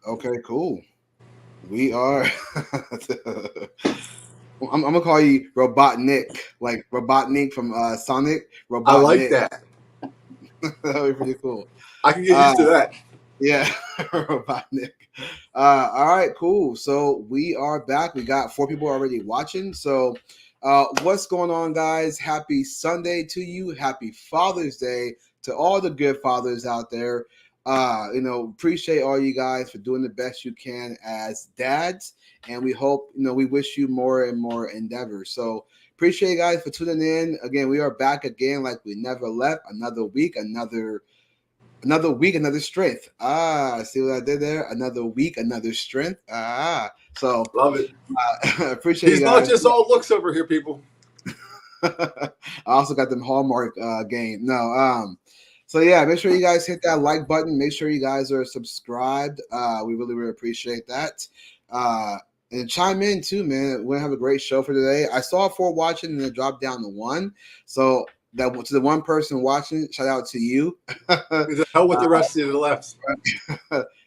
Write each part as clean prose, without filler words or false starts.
Okay, cool. We are. I'm gonna call you Robotnik, like Robotnik from Sonic. I like Robotnik. that. That'd be pretty cool. I can get Uh, used to that. yeah, Robotnik. All right, cool. So we are back. We got 4 people already watching. So, what's going on, guys? Happy Sunday to you. Happy Father's Day to all the good fathers out there. Appreciate all you guys for doing the best you can as dads, and we hope we wish you more and more endeavors. So appreciate you guys for tuning in. Again, we are back again like we never left. Another week, another strength. See what I did there? Another week, another strength. Love it. Appreciate you He's not guys. just all looks over here, people. I also got them Hallmark game. No, so yeah, make sure you guys hit that like button. Make sure you guys are subscribed. We really, really appreciate that. And chime in too, man. We're gonna have a great show for today. I saw 4 watching and it dropped down to 1. So that to the one person watching, shout out to you. The hell with the rest of the left.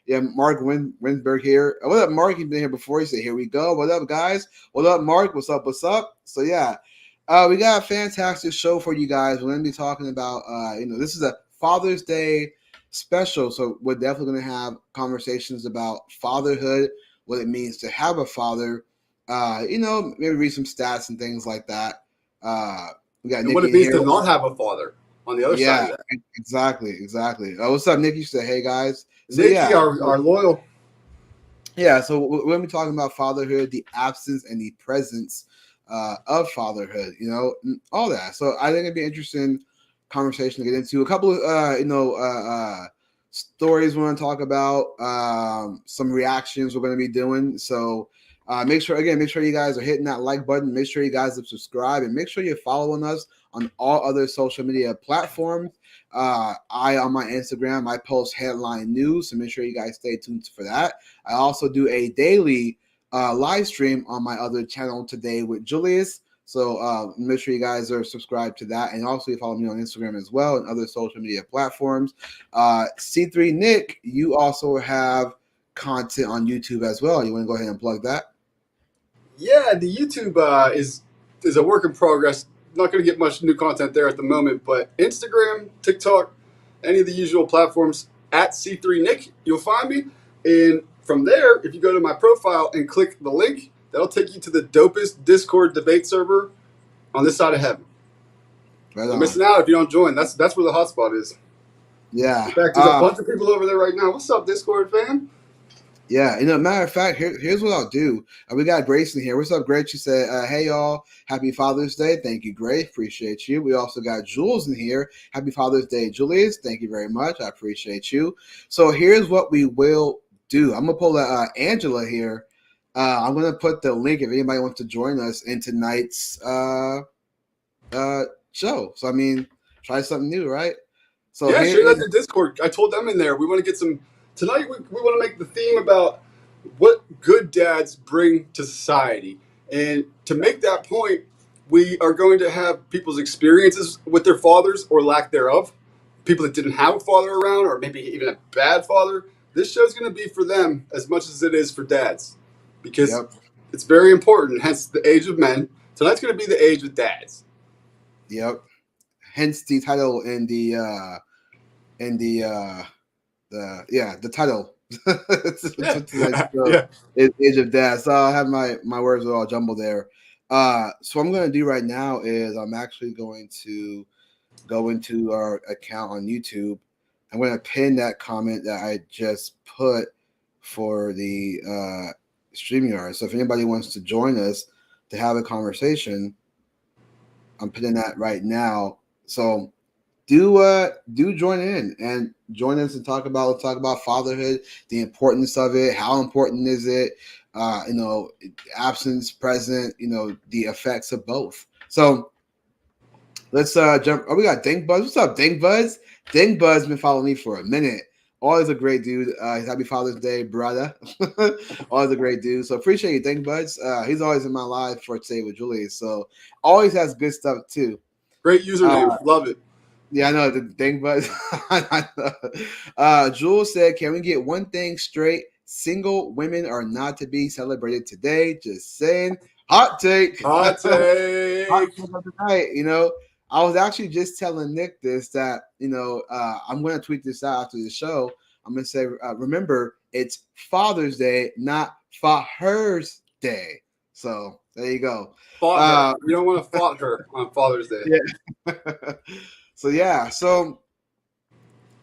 Yeah, Mark Winsberg here. What up, Mark? He's been here before. He said, "Here we go." What up, guys? What up, Mark? What's up? What's up? So yeah, we got a fantastic show for you guys. We're going to be talking about, this is a Father's Day special, so we're definitely going to have conversations about fatherhood, what it means to have a father. Maybe read some stats and things like that. We got And Nikki what it in means here. to not have a father on the other side of Yeah, that. exactly. What's up, Nikki? She said, "Hey guys." So Nikki, yeah, our loyal. yeah. So we're going to be talking about fatherhood, the absence and the presence of fatherhood. All that. So I think it'd be interesting conversation to get into. A couple of stories we want to talk about. Some reactions we're going to be doing. So. Make sure you guys are hitting that like button. Make sure you guys have subscribed, and make sure you're following us on all other social media platforms. On my Instagram, I post headline news, so make sure you guys stay tuned for that. I also do a daily live stream on my other channel today with Julius. So make sure you guys are subscribed to that, and also you follow me on Instagram as well and other social media platforms. C3 Nick, you also have content on YouTube as well. You want to go ahead and plug that? Yeah, the YouTube is a work in progress. Not going to get much new content there at the moment, but Instagram, TikTok, any of the usual platforms at C3Nick, you'll find me. And from there, if you go to my profile and click the link, that'll take you to the dopest Discord debate server on this side of heaven. Right You're on. missing out if you don't join. That's where the hotspot is. Yeah. In fact, there's a bunch of people over there right now. What's up, Discord fam? Yeah, matter of fact, here's what I'll do. We got Grace in here. What's up, Grace? She said, "Hey y'all, happy Father's Day." Thank you, Grace. Appreciate you. We also got Jules in here. Happy Father's Day, Julius. Thank you very much. I appreciate you. So here's what we will do. I'm gonna pull Angela here. I'm gonna put the link if anybody wants to join us in tonight's show. So I mean, try something new, right? So Yeah, here share that is in Discord. I told them in there. We want to get some tonight. We want to make the theme about what good dads bring to society, and to make that point, we are going to have people's experiences with their fathers or lack thereof. People that didn't have a father around, or maybe even a bad father. This show's going to be for them as much as it is for dads, because yep. it's very important. Hence the age of men. Tonight's going to be the age of dads. Yep. Hence the title in the the title. Yeah. Age of Dads. So I have my words are all jumbled there. So what I'm going to do right now is I'm actually going to go into our account on YouTube. I'm going to pin that comment that I just put for the StreamYard. So if anybody wants to join us to have a conversation, I'm pinning that right now. So do join in and join us and talk about fatherhood, the importance of it, how important is it, absence, present, the effects of both. So let's jump. Oh, we got Dink Buzz. What's up, Dink Buzz? Dink Buzz been following me for a minute. Always a great dude. Happy Father's Day, brother. Always a great dude. So appreciate you, Dink Buzz. He's always in my life for today with Julius. So always has good stuff too. Great username. Love it. Yeah, I know the thing, but Jules said, "Can we get one thing straight? single women are not to be celebrated today. Just saying. Hot take. Hot Hot take. take of the night. I was actually just telling Nick this that I'm going to tweet this out after the show. I'm going to say, remember, it's Father's Day, not Father's Day. So there you go. Fought her. You don't want to fought her on Father's Day. Yeah. So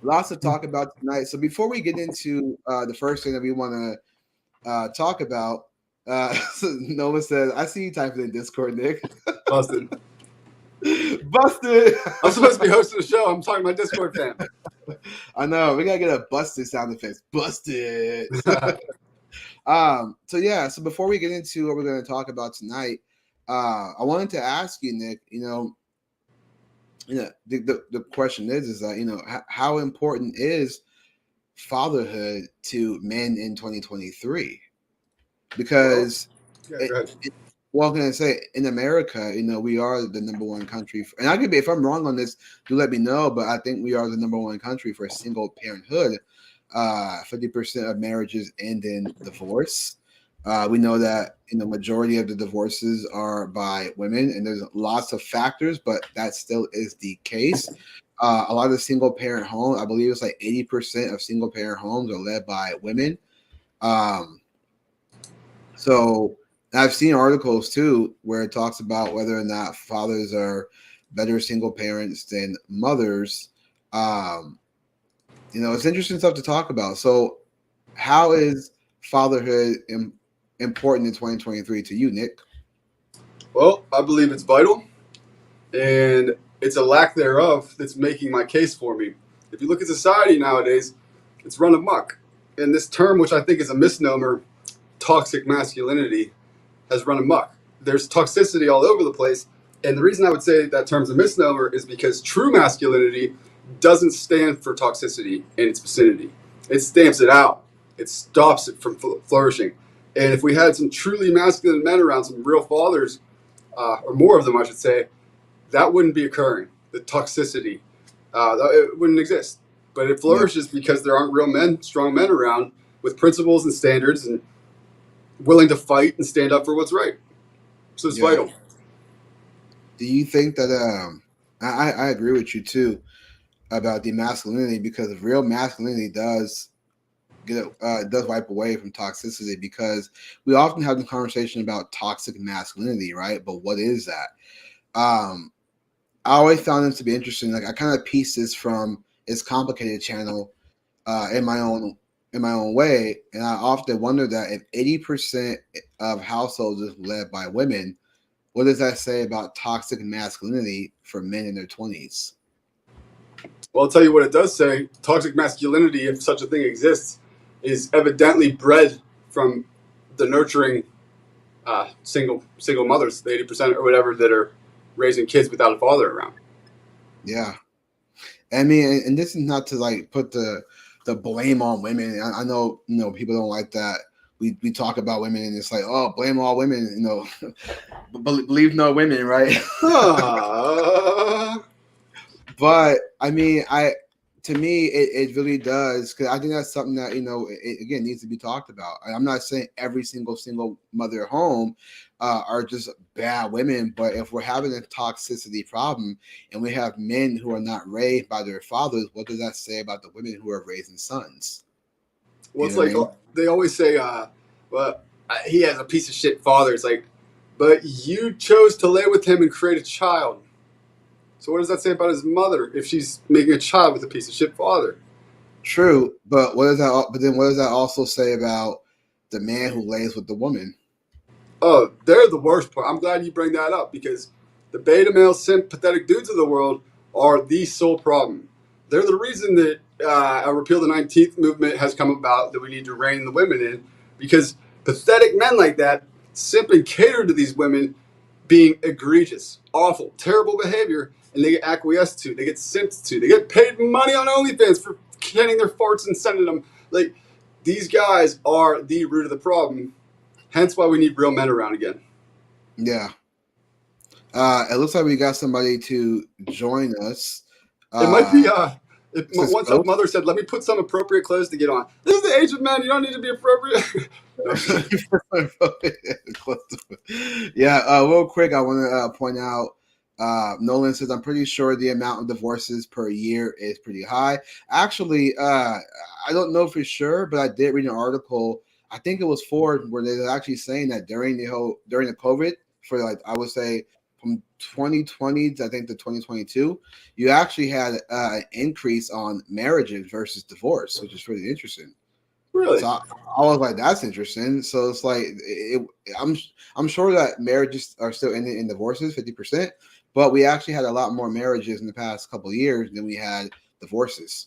lots to talk about tonight. So before we get into the first thing that we want to talk about, so Nova says, I see you typing in Discord, Nick. Busted. Busted. I'm supposed to be hosting the show. I'm talking to my Discord fam. I know. We got to get a busted sound effects. Busted. So before we get into what we're going to talk about tonight, I wanted to ask you, Nick, the question is that, how important is fatherhood to men in 2023? Because I'm going to say in America, we are the number one country. And I could be, if I'm wrong on this, do let me know. But I think we are the number one country for single parenthood. 50% of marriages end in divorce. We know that majority of the divorces are by women, and there's lots of factors, but that still is the case. A lot of single parent homes, I believe it's like 80% of single parent homes are led by women. So I've seen articles too where it talks about whether or not fathers are better single parents than mothers. It's interesting stuff to talk about. So how is fatherhood important in 2023 to you, Nick? Well, I believe it's vital, and it's a lack thereof that's making my case for me. If you look at society nowadays, it's run amok. And this term, which I think is a misnomer, toxic masculinity, has run amok. There's toxicity all over the place. And the reason I would say that term's a misnomer is because true masculinity doesn't stand for toxicity in its vicinity. It stamps it out. It stops it from flourishing. And if we had some truly masculine men around, some real fathers, or more of them, I should say, that wouldn't be occurring. The toxicity, it wouldn't exist. But it flourishes because there aren't real men, strong men around with principles and standards and willing to fight and stand up for what's right. So it's vital. Do you think that I agree with you too about the masculinity, because real masculinity does does wipe away from toxicity, because we often have the conversation about toxic masculinity, right? But what is that? I always found this to be interesting. Like, I kind of pieced this from It's Complicated channel in my own way, and I often wonder that if 80% of households is led by women, what does that say about toxic masculinity for men in their 20s? Well, I'll tell you what it does say. Toxic masculinity, if such a thing exists, is evidently bred from the nurturing single mothers, the 80% or whatever that are raising kids without a father around. Yeah. I mean, and this is not to like put the blame on women. I know, people don't like that. We talk about women and it's like, oh, blame all women, believe no women, right? But I mean, to me, it really does, because I think that's something that it, again, needs to be talked about. I'm not saying every single mother at home are just bad women, but if we're having a toxicity problem and we have men who are not raised by their fathers, what does that say about the women who are raising sons? Well, it's like they always say, well, he has a piece of shit father. It's like, but you chose to lay with him and create a child. So what does that say about his mother if she's making a child with a piece of shit father? True, but what does that? But then what does that also say about the man who lays with the woman? Oh, they're the worst part. I'm glad you bring that up, because the beta male, simp, pathetic dudes of the world are the sole problem. They're the reason that a repeal the 19th movement has come about, that we need to rein the women in, because pathetic men like that simp and cater to these women being egregious, awful, terrible behavior, and they get acquiesced to, they get simped to, they get paid money on OnlyFans for canning their farts and sending them. Like, these guys are the root of the problem. Hence why we need real men around again. Yeah. It looks like we got somebody to join us. It Once a mother said, "Let me put some appropriate clothes to get on." This is the age of men. You don't need to be appropriate. Yeah, real quick, I want to point out. Nolan says, "I'm pretty sure the amount of divorces per year is pretty high." Actually, I don't know for sure, but I did read an article. I think it was Ford where they were actually saying that during the COVID, for like I would say from 2020 to I think to 2022, you actually had an increase on marriages versus divorce, which is really interesting. Really? So I was like, that's interesting. So it's like I'm sure that marriages are still ending in divorces 50%, but we actually had a lot more marriages in the past couple of years than we had divorces.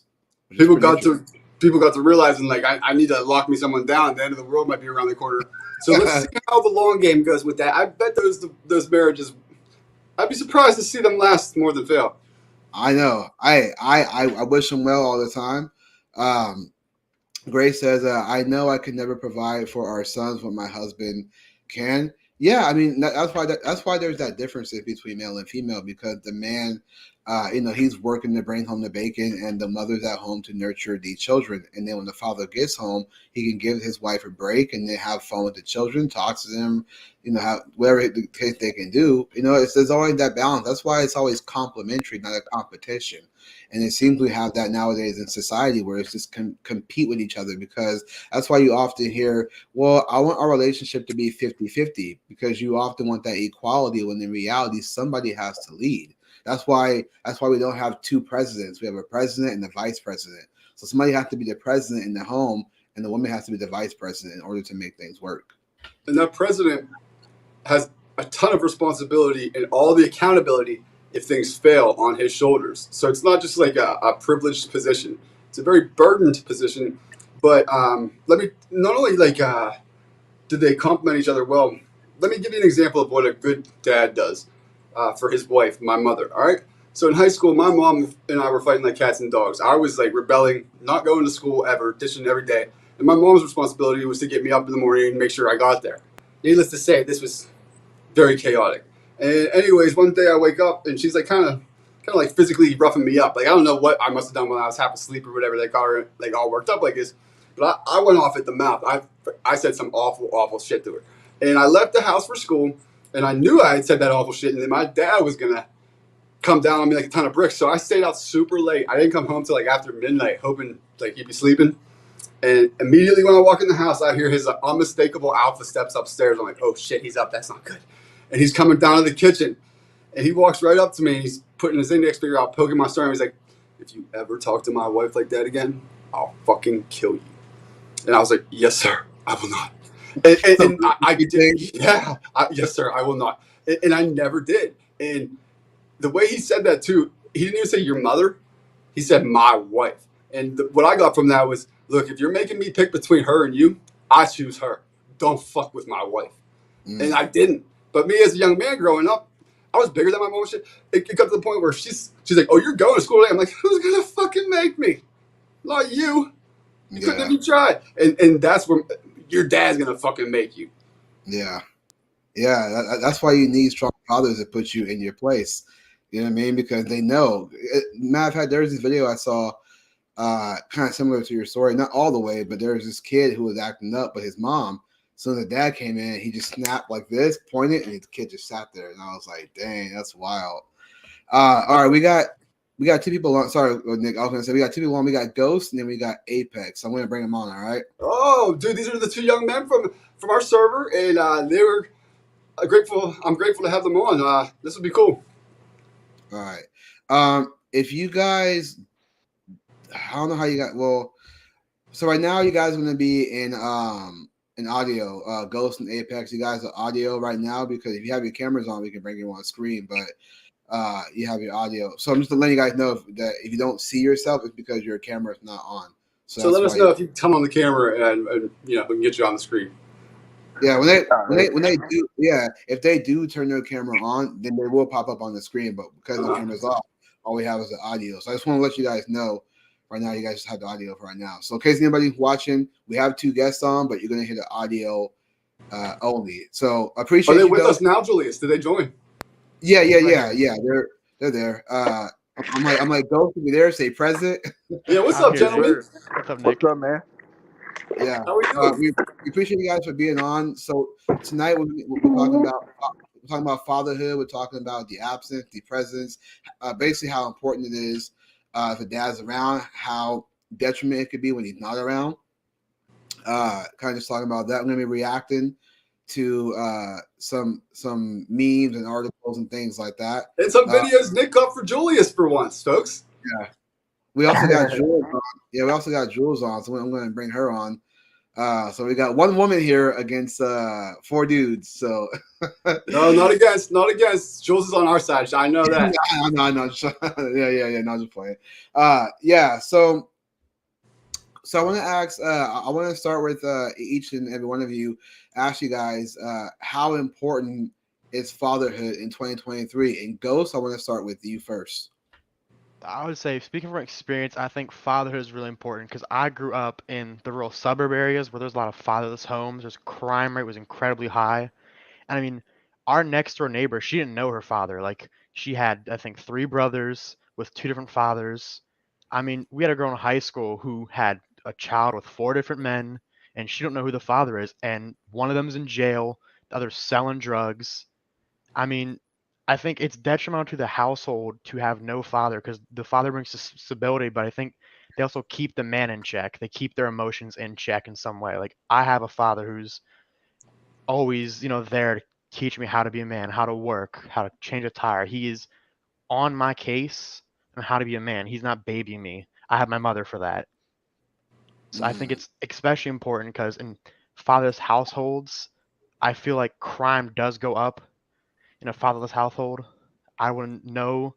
People got to realizing like I need to lock me someone down. The end of the world might be around the corner. So let's see how the long game goes with that. I bet those marriages. I'd be surprised to see them last more than fail. I know. I wish them well all the time. Grace says, "I know I could never provide for our sons what my husband can." Yeah, I mean that's why there's that difference between male and female, because the man, he's working to bring home the bacon, and the mother's at home to nurture the children. And then when the father gets home, he can give his wife a break and then have fun with the children, talk to them, whatever the case they can do. There's always that balance. That's why it's always complementary, not a competition. And it seems we have that nowadays in society where it's just compete with each other, because that's why you often hear, well, I want our relationship to be 50-50, because you often want that equality when in reality somebody has to lead. That's why we don't have two presidents. We have a president and a vice president. So somebody has to be the president in the home, and the woman has to be the vice president in order to make things work. And that president has a ton of responsibility and all the accountability if things fail on his shoulders. So it's not just like a privileged position. It's a very burdened position. But let me not only did they complement each other well, let me give you an example of what a good dad does for his wife, my mother. All right. So in high school, my mom and I were fighting like cats and dogs. I was like rebelling, not going to school ever, dishing every day. And my mom's responsibility was to get me up in the morning and make sure I got there. Needless to say, this was very chaotic. And anyways, one day I wake up and she's like kind of like physically roughing me up. Like I don't know what I must have done when I was half asleep or whatever. They got her like all worked up like this. But I went off at the mouth. I said some awful shit to her. And I left the house for school, and I knew I had said that awful shit, and then my dad was gonna come down on me like a ton of bricks. So I stayed out super late. I didn't come home till like after midnight, hoping like he'd be sleeping. And immediately when I walk in the house, I hear his unmistakable alpha steps upstairs. I'm like, oh shit, he's up. That's not good. And he's coming down to the kitchen, and he walks right up to me, and he's putting his index finger out, poking my stomach. He's like, if you ever talk to my wife like that again, I'll fucking kill you. And I was like, yes, sir, I will not. And I did. Yeah, yes, sir, I will not. And I never did. And the way he said that, too, he didn't even say your mother. He said my wife. And what I got from that was, look, if you're making me pick between her and you, I choose her. Don't fuck with my wife. And I didn't. But me as a young man growing up, I was bigger than my mom. Shit. It got to the point where she's like, oh, you're going to school today? I'm like, who's going to fucking make me? Not you. You couldn't have even tried. And that's where your dad's going to fucking make you. Yeah. Yeah. That's why you need strong fathers to put you in your place. You know what I mean? Because they know. Matter of fact, there's this video I saw kind of similar to your story. Not all the way, but there was this kid who was acting up, but his mom, as soon as the dad came in, he just snapped like this, pointed, and the kid just sat there. And I was like, dang, that's wild. All right, we got two people on. Sorry, Nick, I was gonna say we got two people on. We got Ghost, and then we got Apex. I'm gonna bring them on. All right. Oh, dude, these are the two young men from our server, and they were grateful. I'm grateful to have them on. This would be cool. All right. If you guys, I don't know how you got. Well, so right now you guys are gonna be in audio. Ghost and Apex. You guys are audio right now, because if you have your cameras on, we can bring you on screen, but. You have your audio. So I'm just letting you guys know that if you don't see yourself, it's because your camera is not on. So let us know if you come on the camera, and we can get you on the screen. Yeah, when they do, yeah, if they do turn their camera on, then they will pop up on the screen. But because the camera's off, all we have is the audio. So I just want to let you guys know right now. You guys just have the audio for right now. So in case anybody watching, we have two guests on, but you're gonna hear the audio only. So appreciate. Are they with us now, Julius? Did they join? Yeah. They're there. I'm like, Ghost, be there, say present. Yeah, what's I'm up, here, gentlemen? sir. What's up, What's Nick? up, man? Yeah, How we doing? we appreciate you guys for being on. So tonight we're talking about fatherhood. We're talking about the absence, the presence, basically how important it is if a dad's around, how detriment it could be when he's not around. Kind of just talking about that. I'm going to be reacting to some memes and articles and things like that. And some videos Nick got for Julius for once, folks. Yeah, we also got Jules on. Yeah, we also got Jules on, so I'm going to bring her on. So we got one woman here against 4 dudes. So No, not against. Jules is on our side. I know that. no, yeah. No, just playing. Yeah. So I want to ask. I want to start with each and every one of you. Ask you guys how important is fatherhood in 2023? And Ghost, I want to start with you first. I would say, speaking from experience, I think fatherhood is really important because I grew up in the rural suburb areas where there's a lot of fatherless homes. There's crime rate was incredibly high. And I mean, our next door neighbor, she didn't know her father. Like she had, I think, 3 brothers with 2 different fathers. I mean, we had a girl in high school who had a child with 4 different men, and she don't know who the father is. And one of them's in jail, the other's selling drugs. I mean, I think it's detrimental to the household to have no father because the father brings stability, but I think they also keep the man in check. They keep their emotions in check in some way. Like I have a father who's always, there to teach me how to be a man, how to work, how to change a tire. He is on my case on how to be a man. He's not babying me. I have my mother for that. So I think it's especially important because in fatherless households, I feel like crime does go up in a fatherless household. I wouldn't know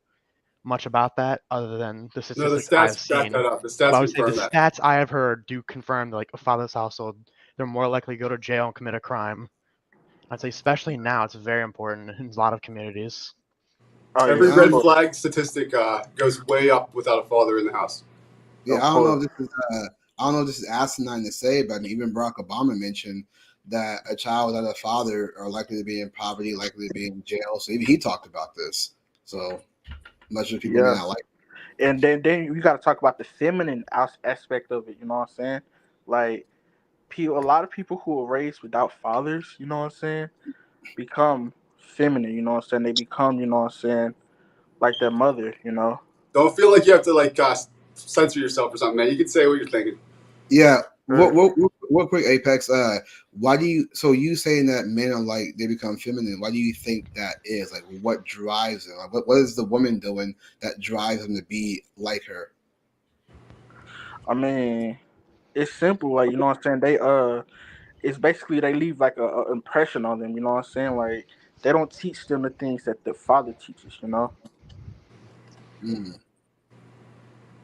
much about that other than the No, the statistics I have stats back seen. that up. The But stats I would say the confirm that. stats I have heard do confirm that like a fatherless household, they're more likely to go to jail and commit a crime. I'd say especially now, it's very important in a lot of communities. Oh Every yeah, I don't red know. flag statistic goes way up without a father in the house. Yeah, of I don't know course. if this is I don't know if this is asinine to say, but I mean, even Barack Obama mentioned that a child without a father are likely to be in poverty, likely to be in jail. So even he talked about this. So I'm not sure people may Yeah, not like. and then you got to talk about the feminine aspect of it. You know what I'm saying? Like, a lot of people who are raised without fathers, you know what I'm saying, become feminine. You know what I'm saying? They become, you know what I'm saying, like their mother. You know. Don't feel like you have to censor yourself or something, man. You can say what you're thinking. Yeah. Right. What quick Apex? Why do you? So you saying that men are like they become feminine? Why do you think that is? Like, what drives them? Like, what is the woman doing that drives them to be like her? I mean, it's simple. Like, you know what I'm saying? It's basically they leave like a impression on them. You know what I'm saying? Like, they don't teach them the things that the father teaches. You know. Mm.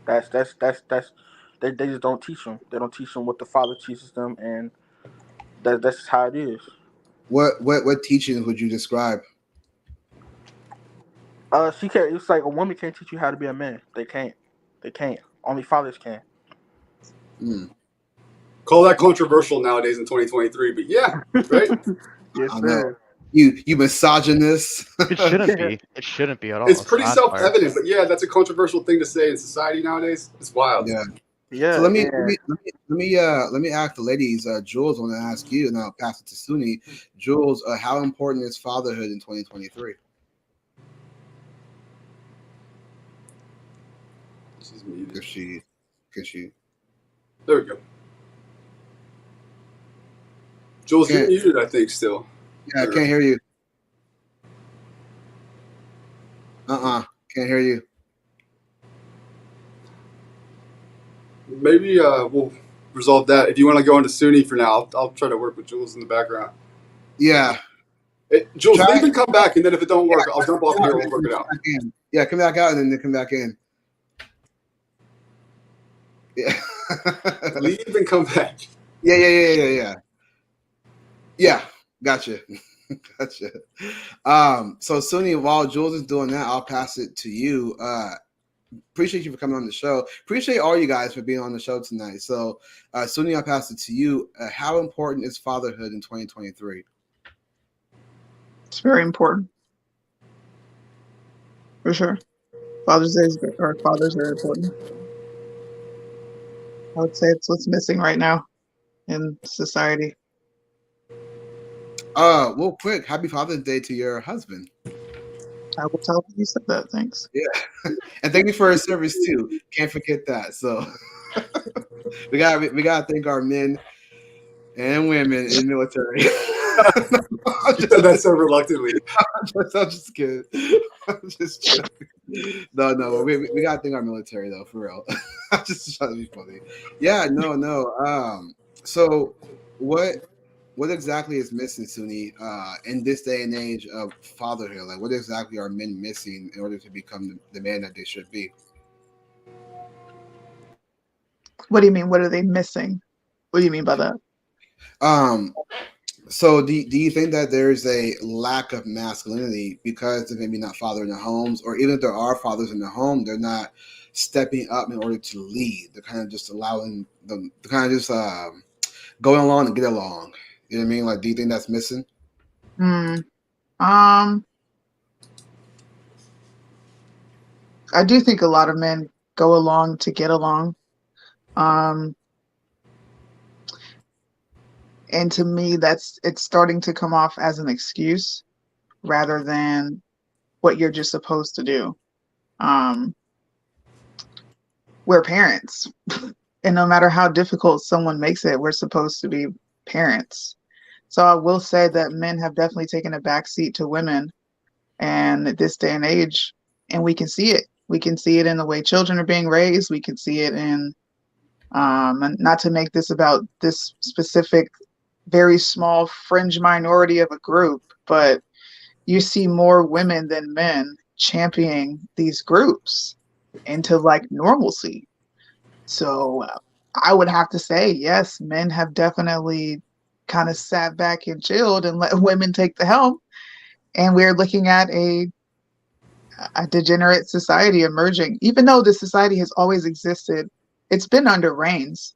That's they just don't teach them. They don't teach them what the father teaches them, and that's how it is. What teachings would you describe? She can't. It's like a woman can't teach you how to be a man. They can't. They can't. Only fathers can. Mm. Call that controversial nowadays in 2023, but yeah, right? Yes, I don't know. sir. You misogynist. It shouldn't be. It shouldn't be at all. It's It's the pretty sad part. self-evident, but yeah, that's a controversial thing to say in society nowadays. It's wild. Yeah. So Yeah, let me let and me let me let me let me ask the ladies. Jules, I want to ask you, and I'll pass it to Suni. Jules, how important is fatherhood in 2023? She's muted. Because she There we go. Jules, you're can't. muted, I think, still. Yeah, I can't hear you. Can't hear you. Maybe we'll resolve that. If you want to go into SUNY for now, I'll try to work with Jules in the background. Yeah. Jules, Try. leave and come back, and then if it don't work, I'll jump off Come here out and and we'll work then it come out. back in. Yeah, come back out and then come back in. Yeah. Leave and come back. Yeah. Yeah. Gotcha. Gotcha. So Suni, while Jules is doing that, I'll pass it to you. Appreciate you for coming on the show. Appreciate all you guys for being on the show tonight. So Suni, I'll pass it to you. How important is fatherhood in 2023? It's very important. For sure. Father's Day or fathers are important. I would say it's what's missing right now in society. Well, quick, happy Father's Day to your husband. I will tell him you said that. Thanks. Yeah, and thank you for his service too. Can't forget that. So we gotta thank our men and women in the military. You said that so reluctantly. I'm just kidding. I'm just joking. No, we gotta thank our military though, for real. I'm just trying to be funny. Yeah, no. So what exactly is missing, Suni, in this day and age of fatherhood? Like, what exactly are men missing in order to become the man that they should be? What do you mean? What are they missing? What do you mean by that? So do you think that there's a lack of masculinity because they're maybe not father in their homes, or even if there are fathers in the home, they're not stepping up in order to lead? They're kind of just allowing them to kind of just going along and get along. You know what I mean? Like, do you think that's missing? I do think a lot of men go along to get along. And to me, it's starting to come off as an excuse rather than what you're just supposed to do. We're parents, and no matter how difficult someone makes it, we're supposed to be parents. So I will say that men have definitely taken a backseat to women, and at this day and age, and we can see it. We can see it in the way children are being raised. We can see it in, and not to make this about this specific, very small fringe minority of a group, but you see more women than men championing these groups into like normalcy. So I would have to say, yes, men have definitely kind of sat back and chilled and let women take the helm. And we're looking at a degenerate society emerging. Even though this society has always existed, it's been under reins.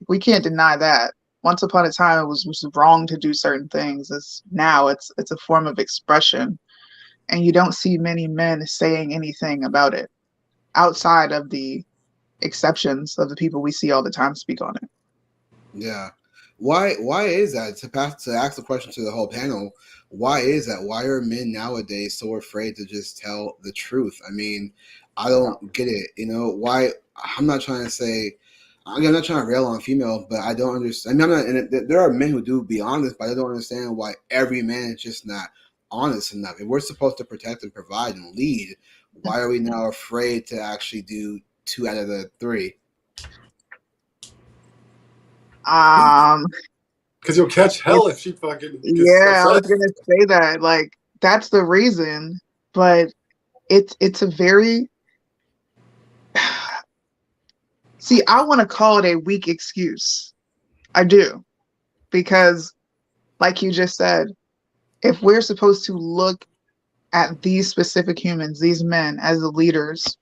We can't deny that. Once upon a time, it was wrong to do certain things. Now it's a form of expression, and you don't see many men saying anything about it outside of the exceptions of the people we see all the time speak on it. Yeah. Why is that? To ask the question to the whole panel, why is that? Why are men nowadays so afraid to just tell the truth? I mean, I don't get it. You know, why? I'm not trying to say, I'm not trying to rail on female, but I don't understand. I mean, I'm not, and there are men who do be honest, but I don't understand why every man is just not honest enough. If we're supposed to protect and provide and lead, why are we now afraid to actually do 2 out of the 3? Because you'll catch hell if she fucking gets Yeah, I was upset. gonna say that. Like, that's the reason, but it's a very see, I want to call it a weak excuse. I do. Because like you just said, if we're supposed to look at these specific humans, these men as the leaders,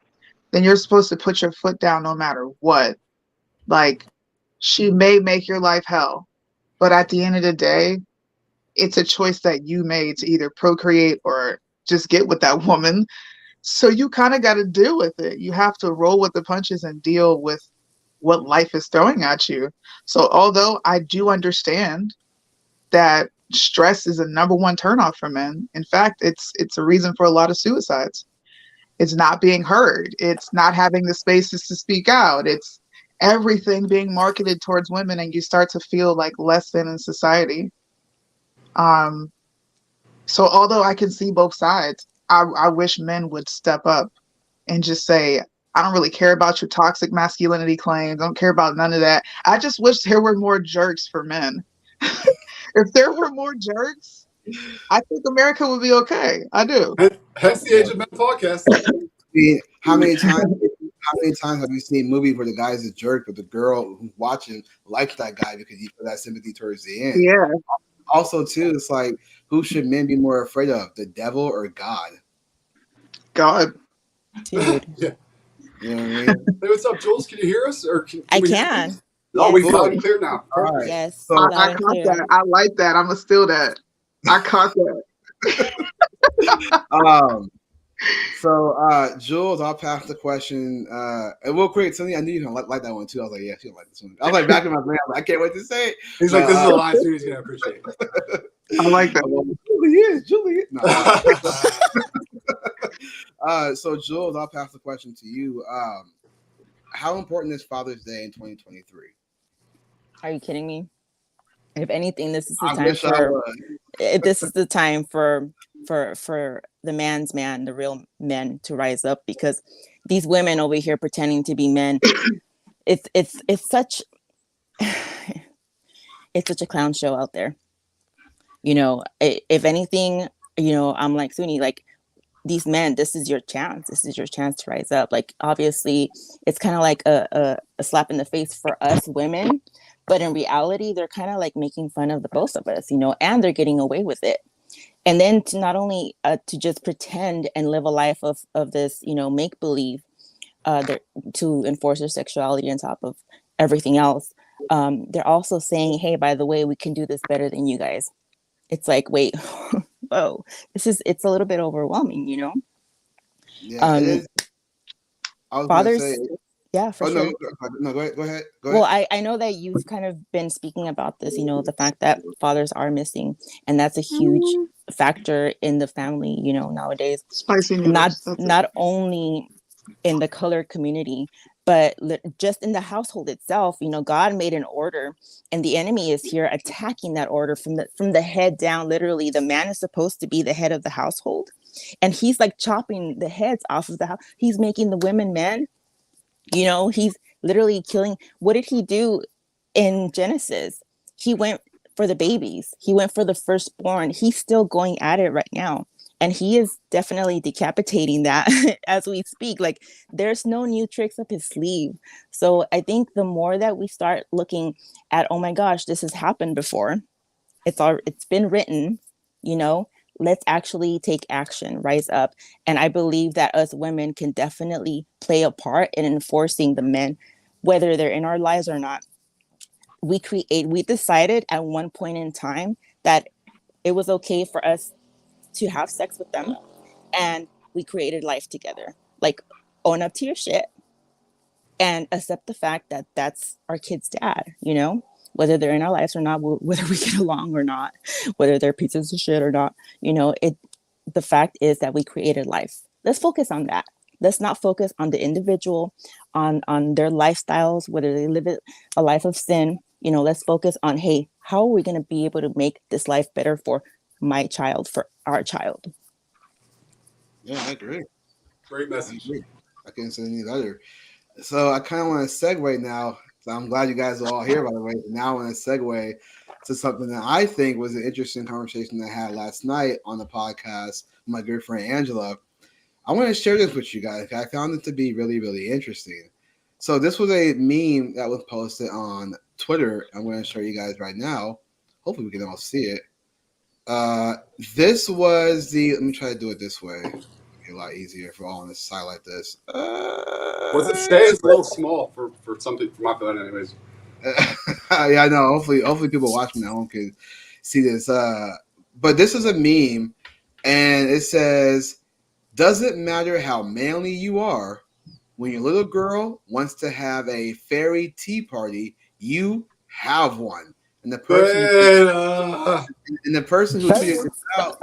then you're supposed to put your foot down no matter what. Like, she may make your life hell, but at the end of the day, it's a choice that you made to either procreate or just get with that woman. So you kind of got to deal with it. You have to roll with the punches and deal with what life is throwing at you. So although I do understand that stress is a number one turnoff for men, in fact, it's a reason for a lot of suicides. It's not being heard. It's not having the spaces to speak out. It's everything being marketed towards women, and you start to feel like less than in society. Um, so although I can see both sides, I wish men would step up and just say, I don't really care about your toxic masculinity claims. I don't care about none of that. I just wish there were more jerks for men. If there were more jerks, I think America would be okay. I do. Hence the Age of Men podcast. I mean, how many times have you seen movies where the guy's a jerk, but the girl who's watching likes that guy because you feel that sympathy towards the end? Yeah. Also, too, it's like, who should men be more afraid of, the devil or God? God. Dude. Yeah. You know what I mean? Hey, what's up, Jules? Can you hear us? Or I we hear can. you? Oh, we Yes. loud and clear now. All right. Yes. So, Loud I and caught clear. that. I like that. I'm going to steal that. I caught that. So, Jules, I'll pass the question. And real quick, something I knew you gonna like that one too. I was like, yeah, she'll like this one. I was like, back in my brain, I was like, I can't wait to say it. He's like, this is a line Sunni's gonna appreciate. I like that. Juliet. No. So Jules, I'll pass the question to you. How important is Father's Day in 2023? Are you kidding me? If anything, this is the I time wish I for was. this is the time for the man's man, the real men, to rise up, because these women over here pretending to be men, it's such it's such a clown show out there. You know, if anything, you know, I'm like, Sunni, like, these men, this is your chance. This is your chance to rise up. Like, obviously, it's kind of like a slap in the face for us women. But in reality, they're kind of like making fun of the both of us, you know, and they're getting away with it. And then to not only to just pretend and live a life of this, you know, make believe, to enforce their sexuality on top of everything else. They're also saying, hey, by the way, we can do this better than you guys. It's like, wait, whoa, it's a little bit overwhelming, you know? Yeah, it is. I was gonna Fathers, say. yeah, for Oh sure. no, go ahead. Well, I know that you've kind of been speaking about this, you know, the fact that fathers are missing, and that's a huge factor in the family, you know, nowadays. Spicy Not noodles. That's not only in the colored community, but just in the household itself. You know, God made an order, and the enemy is here attacking that order from the head down. Literally, the man is supposed to be the head of the household, and he's like chopping the heads off of the house. He's making the women men. You know, he's literally killing. What did he do in Genesis? He went for the babies. He went for the firstborn. He's still going at it right now. And he is definitely decapitating that as we speak. Like, there's no new tricks up his sleeve. So I think the more that we start looking at, oh my gosh, this has happened before. It's been written, you know, let's actually take action, rise up. And I believe that us women can definitely play a part in enforcing the men, whether they're in our lives or not. We decided at one point in time that it was okay for us to have sex with them, and we created life together. Like, own up to your shit and accept the fact that that's our kid's dad, you know, whether they're in our lives or not, whether we get along or not, whether they're pieces of shit or not, you know, the fact is that we created life. Let's focus on that. Let's not focus on the individual, on their lifestyles, whether they live a life of sin. You know, let's focus on, hey, how are we going to be able to make this life better for my child, for our child? Yeah, I agree. Great message. I can't say any better. So I kind of want to segue now. So I'm glad you guys are all here, by the way. Now I want to segue to something that I think was an interesting conversation that I had last night on the podcast with my good friend Angela. I want to share this with you guys. I found it to be really, really interesting. So this was a meme that was posted on Twitter. I'm going to show you guys right now. Hopefully we can all see it. This was let me try to do it this way. A lot easier for all on this side like this. What's it say? It's a little small for something for my phone, anyways. Yeah, I know. Hopefully people watching at home can see this. But this is a meme, and it says, "Doesn't matter how manly you are, when your little girl wants to have a fairy tea party, you have one." And the person who tweeted this out,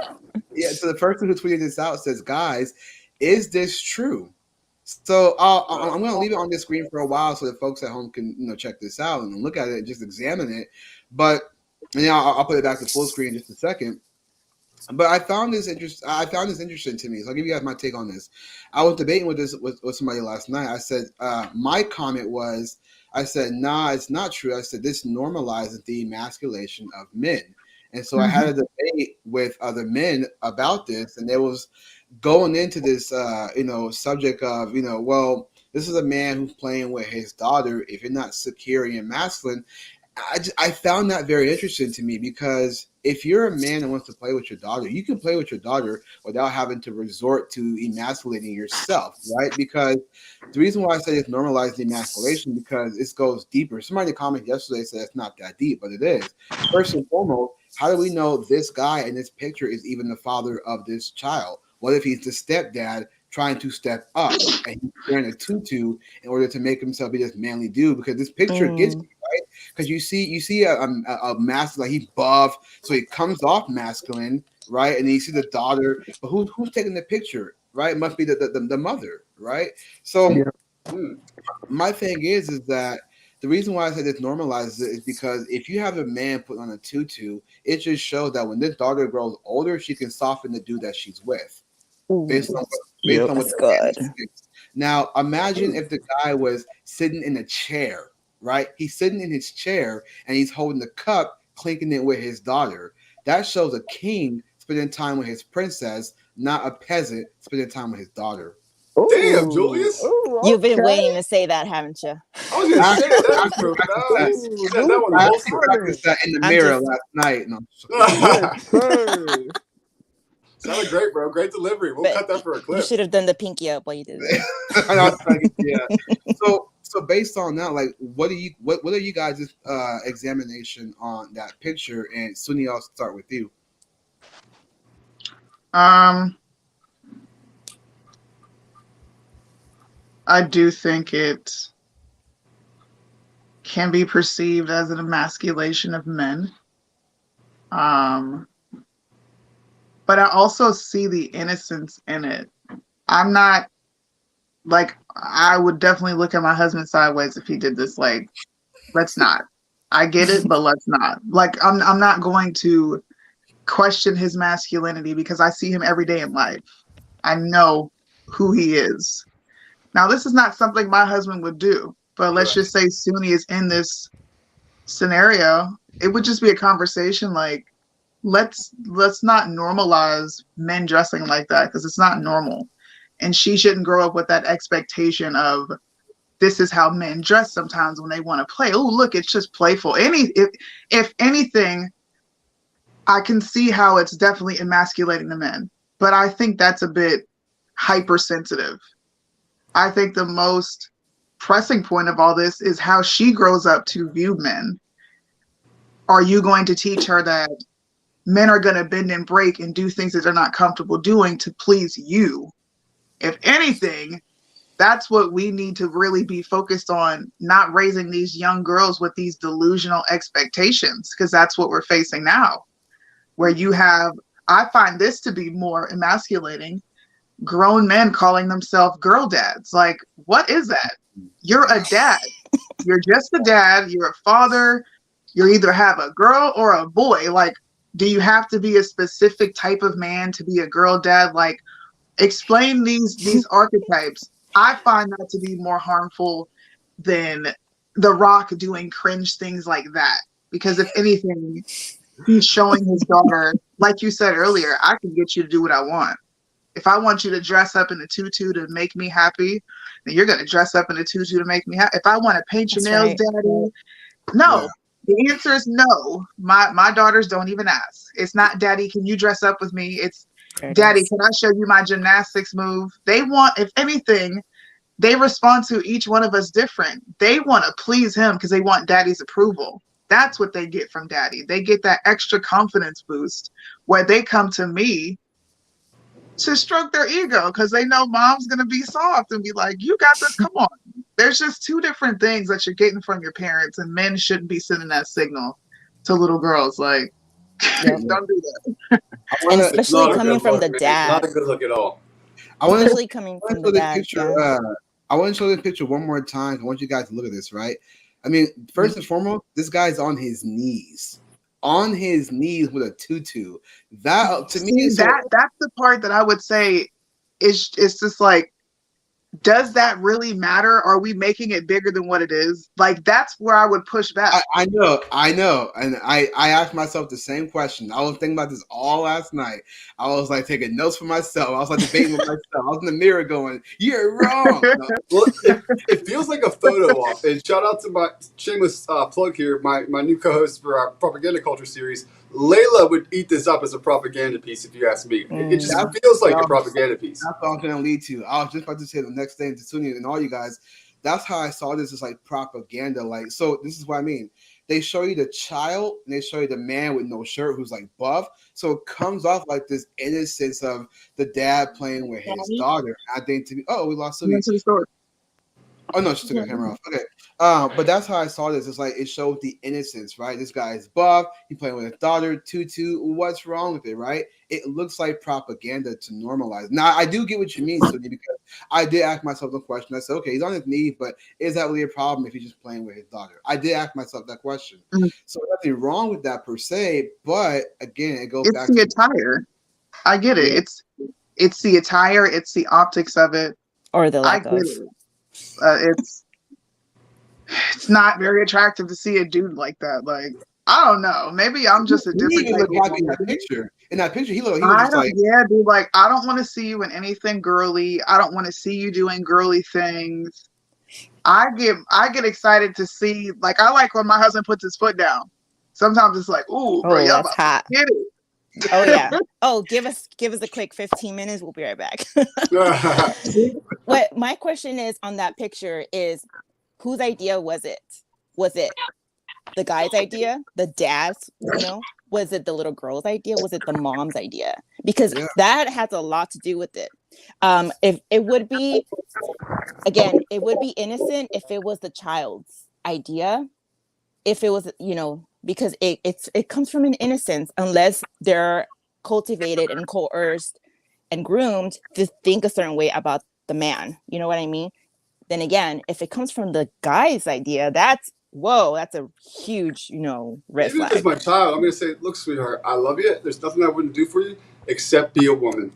yeah. So the person who tweeted this out says, "Guys, is this true?" So I'm going to leave it on this screen for a while so that folks at home can check this out and look at it and just examine it. But I'll put it back to full screen in just a second. But I found this interesting to me. So I'll give you guys my take on this. I was debating with somebody last night. I said my comment was, I said, nah, it's not true. I said this normalizes the emasculation of men. And so I had a debate with other men about this, and there was going into this subject of, well, this is a man who's playing with his daughter. If you're not secure and masculine, I found that very interesting to me, because if you're a man that wants to play with your daughter, you can play with your daughter without having to resort to emasculating yourself, right? Because the reason why I say it's normalized emasculation, because it goes deeper. Somebody in the comment yesterday said it's not that deep, but it is. First and foremost, how do we know this guy in this picture is even the father of this child? What if he's the stepdad trying to step up and he's wearing a tutu in order to make himself be this manly dude? Because this picture gets me, right? Because you see a mask, like he buff, so he comes off masculine, right? And then you see the daughter, but who's taking the picture, right? It must be the mother, right? So my thing is that the reason why I said this normalizes it is because if you have a man put on a tutu, it just shows that when this daughter grows older, she can soften the dude that she's with. Based on what That's good. Now, imagine if the guy was sitting in a chair, right? He's sitting in his chair and he's holding the cup, clinking it with his daughter. That shows a king spending time with his princess, not a peasant spending time with his daughter. Damn, Julius. You've been waiting to say that, haven't you? I was going to say that one. I practiced that in the mirror last night. No. Sounded great, bro. Great delivery. We'll cut that for a clip. You should have done the pinky up while you did it. Yeah. So based on that, like, what are you guys' examination on that picture? And Sunny, I'll start with you. I do think it can be perceived as an emasculation of men. But I also see the innocence in it. I'm not, like, I would definitely look at my husband sideways if he did this. Like, let's not. I get it, but let's not. Like, I'm not going to question his masculinity because I see him every day in life. I know who he is. Now, this is not something my husband would do, but let's just say Sunni is in this scenario. It would just be a conversation like, let's not normalize men dressing like that because it's not normal. And she shouldn't grow up with that expectation of this is how men dress sometimes when they want to play. Oh, look, it's just playful. If anything, I can see how it's definitely emasculating the men, but I think that's a bit hypersensitive. I think the most pressing point of all this is how she grows up to view men. Are you going to teach her that men are going to bend and break and do things that they're not comfortable doing to please you? If anything, that's what we need to really be focused on, not raising these young girls with these delusional expectations, because that's what we're facing now, where you have, I find this to be more emasculating, grown men calling themselves girl dads. Like, what is that? You're a dad. You're just a dad. You're a father. You either have a girl or a boy. Like, do you have to be a specific type of man to be a girl dad? Like, explain these archetypes. I find that to be more harmful than The Rock doing cringe things like that. Because if anything, he's showing his daughter, like you said earlier, I can get you to do what I want. If I want you to dress up in a tutu to make me happy, then you're going to dress up in a tutu to make me happy. If I want to paint your nails, Daddy, no. Yeah. The answer is no. My daughters don't even ask. It's not, Daddy, can you dress up with me? It's, Daddy, can I show you my gymnastics move? They want, if anything, they respond to each one of us different. They want to please him because they want Daddy's approval. That's what they get from Daddy. They get that extra confidence boost where they come to me to stroke their ego because they know Mom's going to be soft and be like, you got this, come on. There's just two different things that you're getting from your parents, and men shouldn't be sending that signal to little girls. Like, don't do that. Especially coming from the dad. Not a good look at all. Especially coming from the dad. I want to show this picture one more time. I want you guys to look at this, right? I mean, first and foremost, this guy's on his knees. On his knees with a tutu. That to me is that's the part that I would say is just like, does that really matter? Are we making it bigger than what it is? Like, that's where I would push back. I know. And I asked myself the same question. I was thinking about this all last night. I was like taking notes for myself. I was like debating with myself. I was in the mirror going, you're wrong. Well, it feels like a photo op. And shout out to my shameless plug here, my new co-host for our propaganda culture series. Layla would eat this up as a propaganda piece, if you ask me. It just feels like a propaganda piece. That's all I'm going to lead to. I was just about to say the next thing to Sunni and all you guys. that's how I saw this as like propaganda. Like, so this is what I mean. They show you the child and they show you the man with no shirt who's like buff. So it comes off like this innocence of the dad playing with his daughter. I think to be, we lost Sylvie. Went to the store. Oh no, she took her camera off. Okay, but that's how I saw this. It's like it showed the innocence, right? This guy is buff. He playing with his daughter, tutu. What's wrong with it, right? It looks like propaganda to normalize. Now I do get what you mean, Sydney, because I did ask myself the question. I said, okay, he's on his knee, but is that really a problem if he's just playing with his daughter? I did ask myself that question. So nothing wrong with that per se, but again, it goes back to the to attire. I get it. It's the attire. It's the optics of it, or the lack I get of. it. It's not very attractive to see a dude like that. Like, I don't know. Maybe I'm just a different he type looked of happy in that picture. In that picture, he was I just don't, like, yeah, dude. Like, I don't want to see you in anything girly. I don't want to see you doing girly things. I get excited to see. Like, I like when my husband puts his foot down. Sometimes it's like, ooh, bro, y'all that's about hot. to get it. Oh yeah. Oh, give us a quick 15 minutes. We'll be right back. What my question is on that picture is, whose idea was it? Was it the guy's idea? The dad's, was it the little girl's idea? Was it the mom's idea? Because that has a lot to do with it. If it would be, again, it would be innocent if it was the child's idea. If it was, because it comes from an innocence, unless they're cultivated and coerced and groomed to think a certain way about the man. You know what I mean? Then again, if it comes from the guy's idea, that's a huge, red Even flag. if it's my child, I'm going to say, look, sweetheart, I love you. There's nothing I wouldn't do for you except be a woman.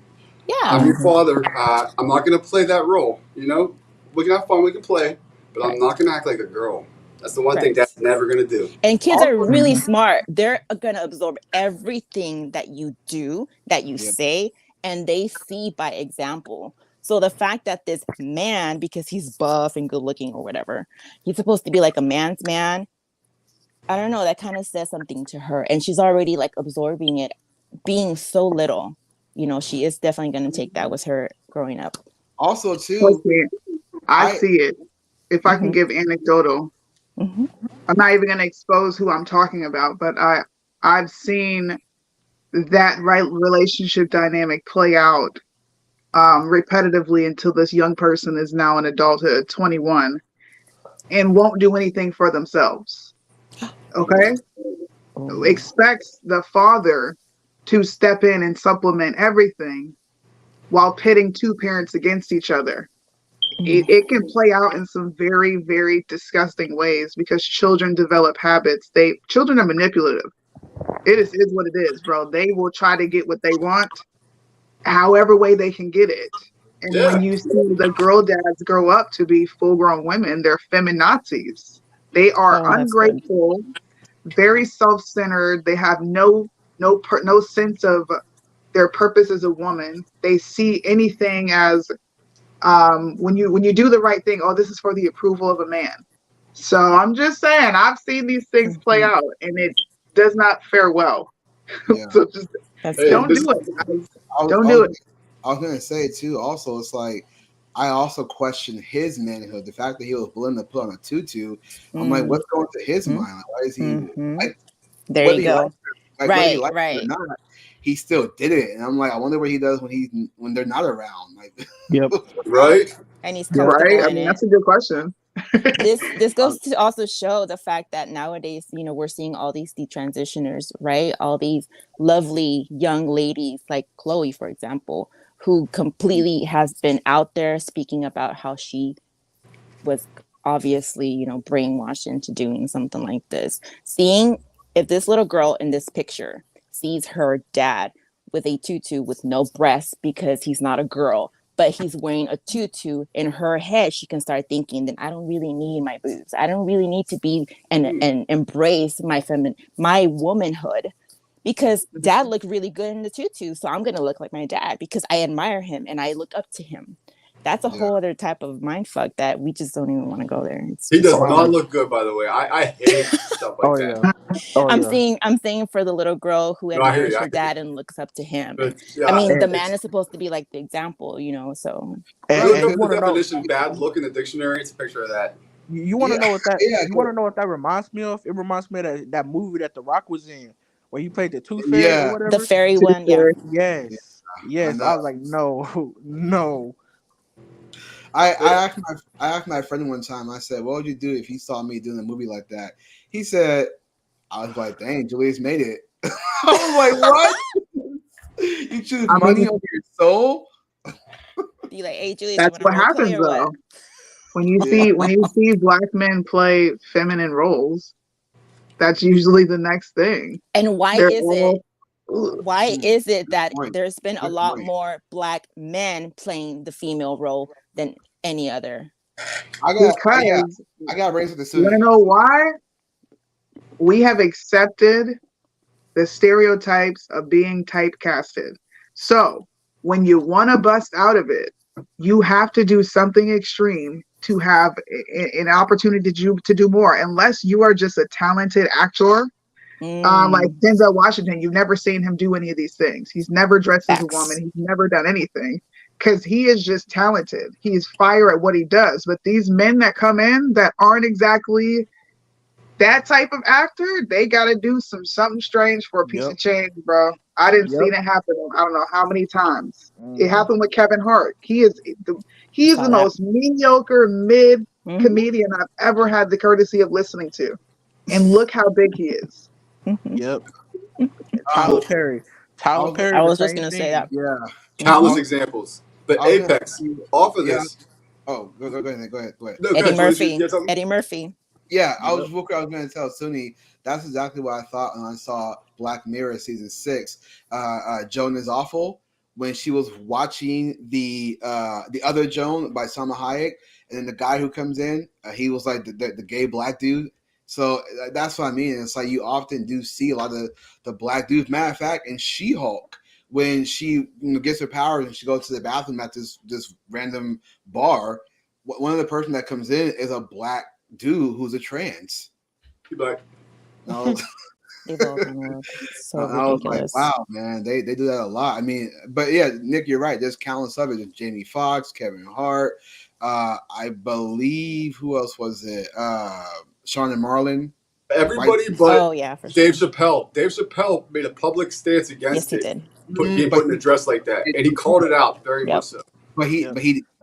Yeah. I'm your father. I'm not going to play that role. We can have fun, we can play, but I'm not going to act like a girl. That's the one thing Dad's never going to do. And kids are really smart. They're going to absorb everything that you do, that you say, and they see by example. So the fact that this man, because he's buff and good looking or whatever, he's supposed to be like a man's man. I don't know. That kind of says something to her. And she's already like absorbing it, being so little. She is definitely going to take that with her growing up. Also, too, I see it. If I can give anecdotal, I'm not even going to expose who I'm talking about, but I've seen that relationship dynamic play out repetitively until this young person is now in adulthood, 21, and won't do anything for themselves. Okay? Expects the father to step in and supplement everything while pitting two parents against each other. It can play out in some very, very disgusting ways because children develop habits. Children are manipulative. It is what it is, bro. They will try to get what they want, however way they can get it. And when you see the girl dads grow up to be full-grown women, they're feminazis. They are ungrateful, very self-centered. They have no sense of their purpose as a woman. They see anything as when you do the right thing, this is for the approval of a man. So I'm just saying, I've seen these things play out, and it does not fare well. So just don't do it, guys. Don't do it. I was gonna say too. Also, it's like I also question his manhood. The fact that he was willing to put on a tutu. I'm like, what's going through his mind? Like, why is he? Like, there you go. Right. Or not, he still did it, and I'm like, I wonder what he does when they're not around. Like, right. And he's comfortable in it. That's a good question. This goes to also show the fact that nowadays, we're seeing all these detransitioners, right? All these lovely young ladies like Chloe, for example, who completely has been out there speaking about how she was obviously, brainwashed into doing something like this. Seeing if this little girl in this picture sees her dad with a tutu with no breasts because he's not a girl, but he's wearing a tutu, in her head, she can start thinking, then I don't really need my boobs. I don't really need to be and embrace my womanhood, because dad looked really good in the tutu. So I'm going to look like my dad because I admire him and I look up to him. That's a whole other type of mind fuck that we just don't even want to go there. He does not look good, by the way. I hate stuff like that. Oh I'm yeah. seeing for the little girl who No, I hear admires you. her dad and looks up to him. But I yeah, mean, the man it's is supposed to be like the example, so if you Right, look And up you because the want to know definition "bad look" in the dictionary, it's a picture of that. you want yeah, to know what that yeah, you want to know what that reminds me of? It reminds me of that movie that The Rock was in, where he played the Tooth Fairy or yeah, the whatever. fairy Tooth one, yeah. Fairy. yeah. Yes, I yes. know. I was like, no, no. I asked my friend one time. I said, "What would you do if you saw me doing a movie like that?" He said, "I was like, dang, Julius made it." I was like, "What? You choose I money mean, over your soul?" Be like, hey, Julius, you that's want a what role play happens or what? though. When you Yeah, see black men play feminine roles, that's usually the next thing. And why They're is it all ugh, why mm, is it good that point. there's been a Good lot point. more black men playing the female role than any other? Yeah, because I got raised with the you want Sunni. to know why? We have accepted the stereotypes of being typecasted. So when you want to bust out of it, you have to do something extreme to have an opportunity to do more. Unless you are just a talented actor, like Mm, Denzel Washington, you've never seen him do any of these things. He's never dressed as a woman. facts. He's never done anything because he is just talented. He's fire at what he does. But these men that come in that aren't exactly that type of actor, they got to do something strange for a piece Yep, of change, bro. I didn't see yep. it happen. I don't know how many times it Hmm. happened with Kevin Hart. He is Saw the that. most mediocre mid Hmm. comedian I've ever had the courtesy of listening to, and look how big he is. Hmm. Yep. And Um, Tyler Perry. I Tyler was, Perry, I the was just same gonna say that. thing. yeah, I Hmm. Countless was, examples. But I was gonna, Apex, off of yeah. this, Oh, go ahead. no, go Eddie ahead, Julius. You Murphy. had something? Eddie Murphy. Yeah, Yep. I was going to tell Sunni. That's exactly what I thought when I saw Black Mirror season 6. Joan is awful when she was watching the other Joan by Salma Hayek, and then the guy who comes in, he was like the gay black dude. So that's what I mean. It's like you often do see a lot of the black dudes. Matter of fact, in She Hulk, when she gets her powers and she goes to the bathroom at this random bar, one of the person that comes in is a black dude who's a trans. You black. And I was, Evolving world. So I was like, ridiculous. wow, man, they do that a lot. I mean, but yeah, Nick, you're right. There's countless others. There's Jamie Foxx, Kevin Hart. I believe who else was it? Sean and Marlon. White. Everybody but Oh yeah, for Dave sure. Chappelle. Dave Chappelle made a public stance Yes, against he it, did. being But put in a dress like that, he, and he called it out very much Yep. so. Yep.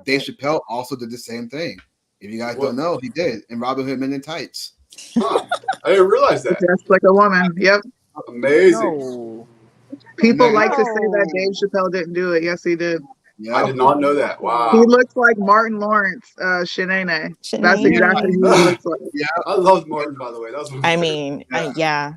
Dave Chappelle also did the same thing. If you guys don't What? know, he did in Robin Hood Men in Tights. Huh? I didn't realize that. Just like a woman. Yep. Amazing. No. And that, People like to say that Dave No. Chappelle didn't do it. Yes, he did. I yeah, did not know that. He Wow. No. looks like Martin Lawrence, Shanae. That's exactly who he Shanae. looks like. yeah, I love Martin, by the way. That was one of my I favorites. mean, yeah.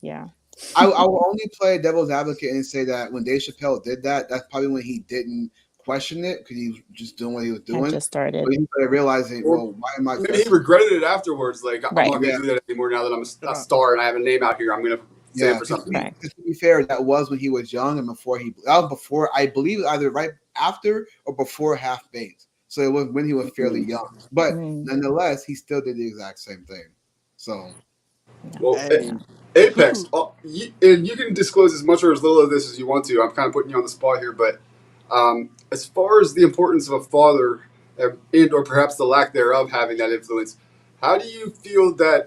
yeah. I will only play devil's advocate and say that when Dave Chappelle did that, that's probably when he didn't question it because he was just doing what he was Had doing. just started. But he started realizing, Or well, why am I maybe he dressing? regretted it afterwards. Like, I'm Right. not going Yeah, to do that anymore now that I'm a Uh, star and I have a name out here. I'm going to stand yeah. for Because something. Correct. to be fair, that was when he was young and that was before I believe either right after or before Half Baked. So it was when he was fairly young. But Mm, nonetheless, he still did the exact same thing. So yeah. Well, Yeah. Hey. Apex, and you can disclose as much or as little of this as you want to. I'm kind of putting you on the spot here, but as far as the importance of a father and or perhaps the lack thereof having that influence, how do you feel that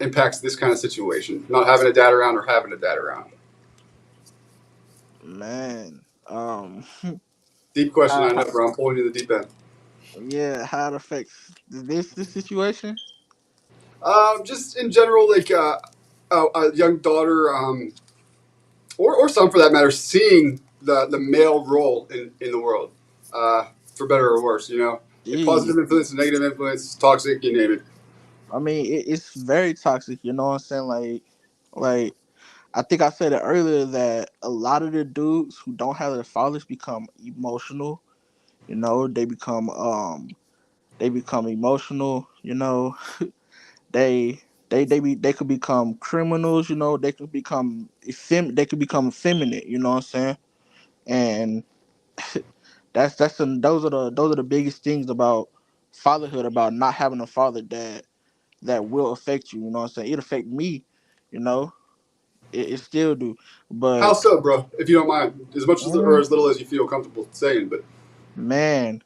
impacts this kind of situation? Not having a dad around or having a dad around. Man. Deep question, I How, know, bro. I'm pulling you in the deep end. yeah, how it affects this situation? Just in general, like a young daughter, or some for that matter, seeing the male role in the world, for better or worse, a Jeez. positive influence, a negative influence, toxic, you name it. I mean, it's very toxic. You know what I'm saying? Like I think I said it earlier that a lot of the dudes who don't have their fathers become emotional. You know, they become emotional. You know, they they could become criminals. You know, they could become they could become effeminate. You know what I'm saying? And those are the biggest things about fatherhood, about not having a father that that will affect you. You know what I'm saying? It affect me. You know, it still do. How But so, bro? If you don't mind, as much as or mm, as little as you feel comfortable saying, but man,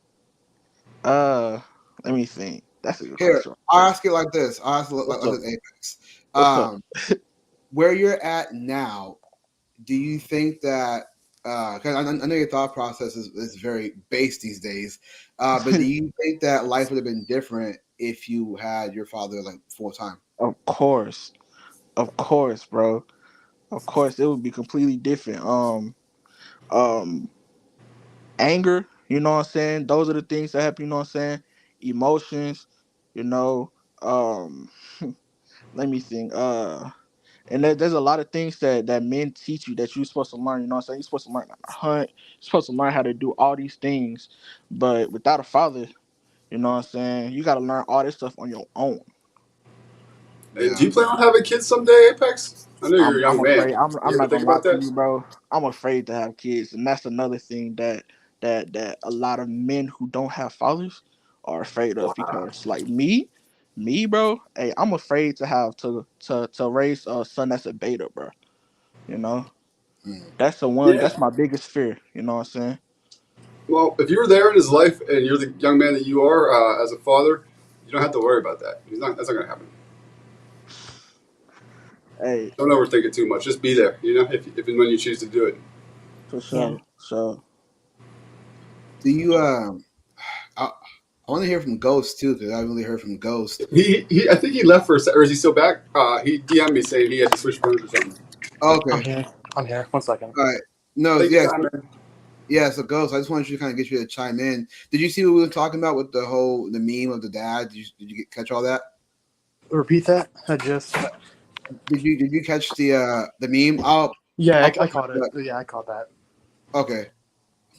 uh, let me think. That's a good Here, question. I'll ask it like this. I'll ask it What's like up? this, Apex. What's up? Where you're at now, do you think that? Because I know your thought process is very base these days, but do you think that life would have been different if you had your father like full time? Of course, bro. Of course, it would be completely different. Um, anger. You know what I'm saying? Those are the things that happen. You know what I'm saying? Emotions. You know. Um, let me think. And there's a lot of things that men teach you that you're supposed to learn. You know what I'm saying? You're supposed to learn how to hunt. You're supposed to learn how to do all these things. But without a father, you know what I'm saying? You got to learn all this stuff on your own. do Yeah. you plan on having kids someday, Apex? I know you're a I'm young man. afraid. I'm You ever not think gonna lie about to that? you, bro. I'm afraid to have kids, and that's another thing that a lot of men who don't have fathers are afraid of. Because like me, bro. Hey, I'm afraid to have to raise a son that's a beta, bro. You know, Mm. that's the one. Yeah. That's my biggest fear. You know what I'm saying? Well, if you were there in his life and you're the young man that you are as a father, you don't have to worry about that. He's not. That's not going to happen. Hey, Don't overthink it too much. Just be there. You know, if and when you choose to do it. for Yeah. sure. So Do you? I want to hear from Ghost too because I haven't really heard from Ghost. I think he left for a sec, or is he still back? He DM'd me saying he had to switch phones or something. I'm Okay. here. I'm here. 1 second. All right. No. Take your Yeah. time, man. Yeah. So Ghost, I just wanted you to kind of get you to chime in. Did you see what we were talking about with the meme of the dad? Did you catch all that? Repeat that. I just. Did you catch the meme? Yeah, I'll I post caught it. it. Yeah, I caught that. Okay.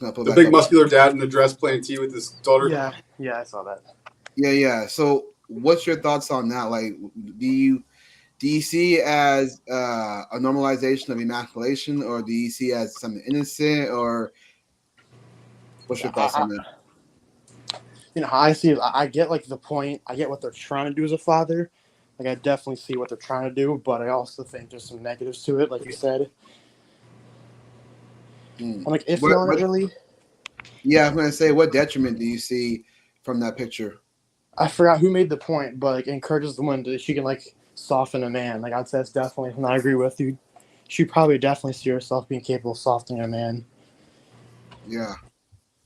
I'm gonna pull The back big up. muscular dad in the dress playing tea with his daughter. Yeah, yeah, I saw that. Yeah. So what's your thoughts on that? Like, do you see it as a normalization of emasculation, or do you see it as something innocent, or what's Yeah, your thoughts on that? I see. I get like the point. I get what they're trying to do as a father. Like, I definitely see what they're trying to do, but I also think there's some negatives to it, like you said. Hmm. I'm like iffy on it, What? really. Yeah, I'm gonna say, what detriment do you see from that picture? I forgot who made the point, but like encourages the woman that she can like soften a man. Like I'd say that's definitely something I agree with you. She probably definitely see herself being capable of softening a man. Yeah,